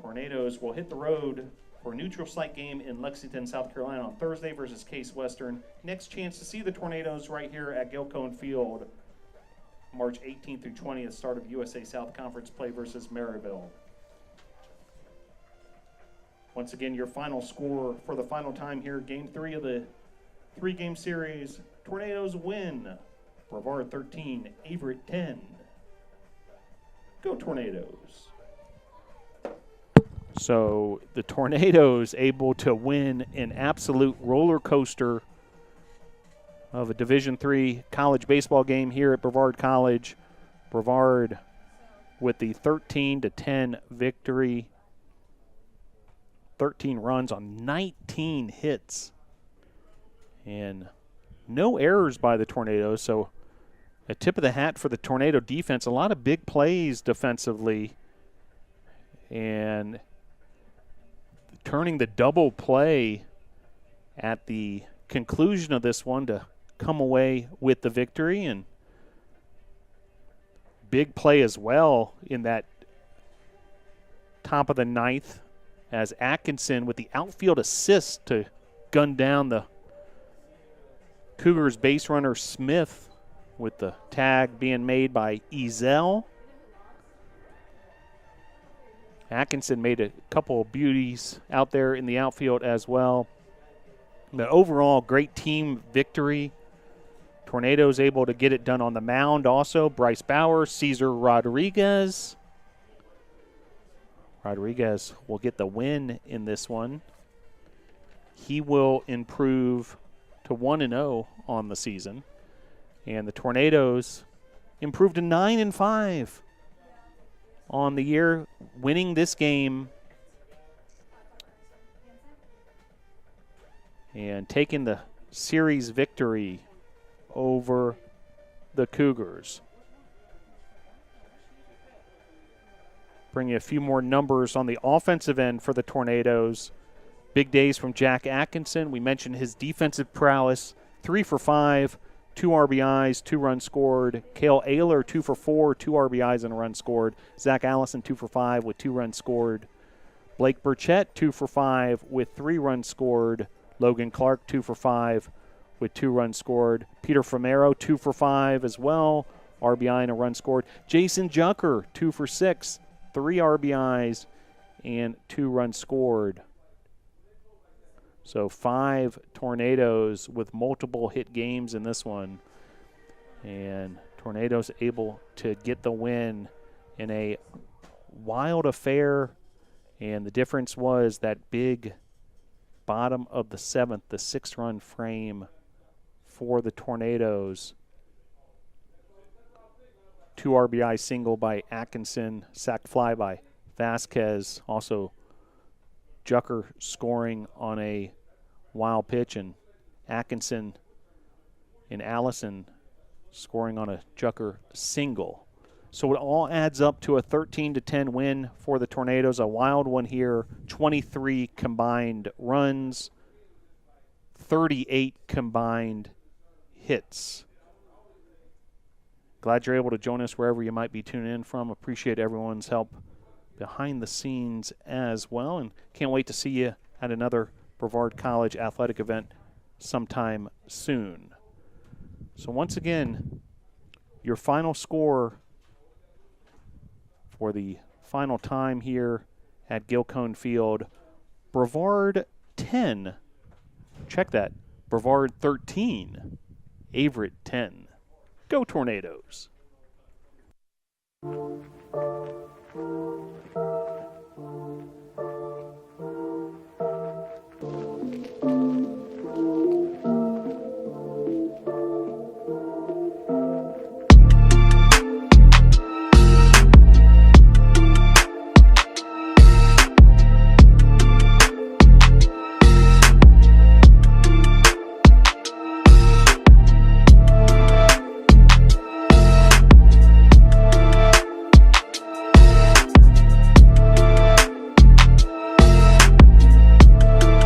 Tornadoes will hit the road for a neutral site game in Lexington, South Carolina on Thursday versus Case Western. Next chance to see the Tornadoes right here at Gilcone Field, March 18th through 20th, start of USA South Conference play versus Maryville. Once again, your final score for the final time here, Game 3 of the 3-game series. Tornadoes win. Brevard 13, Averett 10. Go Tornadoes. So the Tornadoes able to win an absolute roller coaster of a Division III college baseball game here at Brevard College. Brevard with the 13-10 victory. 13 runs on 19 hits. And no errors by the Tornadoes, so a tip of the hat for the Tornado defense. A lot of big plays defensively. And turning the double play at the conclusion of this one to come away with the victory, and big play as well in that top of the ninth as Atkinson with the outfield assist to gun down the Cougars base runner Smith, with the tag being made by Ezel. Atkinson made a couple of beauties out there in the outfield as well. But overall, great team victory. Tornadoes able to get it done on the mound also. Bryce Bauer, Cesar Rodriguez. Rodriguez will get the win in this one. He will improve to 1-0 on the season. And the Tornadoes improved to 9-5 on the year, winning this game and taking the series victory over the Cougars. Bring you a few more numbers on the offensive end for the Tornadoes. Big days from Jack Atkinson. We mentioned his defensive prowess. 3 for 5, 2 RBIs, 2 runs scored. Cale Ayler, 2 for 4, 2 RBIs and a run scored. Zach Allison, 2 for 5 with 2 runs scored. Blake Burchett, 2 for 5 with 3 runs scored. Logan Clark, 2 for 5 with 2 runs scored. Peter Fomero, 2 for 5 as well, RBI and a run scored. Jason Jucker, 2 for 6, 3 RBIs and 2 runs scored. So 5 Tornadoes with multiple hit games in this one. And Tornadoes able to get the win in a wild affair. And the difference was that big bottom of the 7th, the 6-run frame for the Tornadoes. 2 RBI single by Atkinson, sac fly by Vasquez. Also Jucker scoring on a wild pitch, and Atkinson and Allison scoring on a Jucker single. So it all adds up to a 13-10 win for the Tornadoes. A wild one here, 23 combined runs, 38 combined hits. Glad you're able to join us wherever you might be tuning in from. Appreciate everyone's help behind the scenes as well, and can't wait to see you at another Brevard College athletic event sometime soon. So once again, your final score for the final time here at Gilcone Field, Brevard 10. Check that. Brevard 13. Averett 10. Go Tornadoes.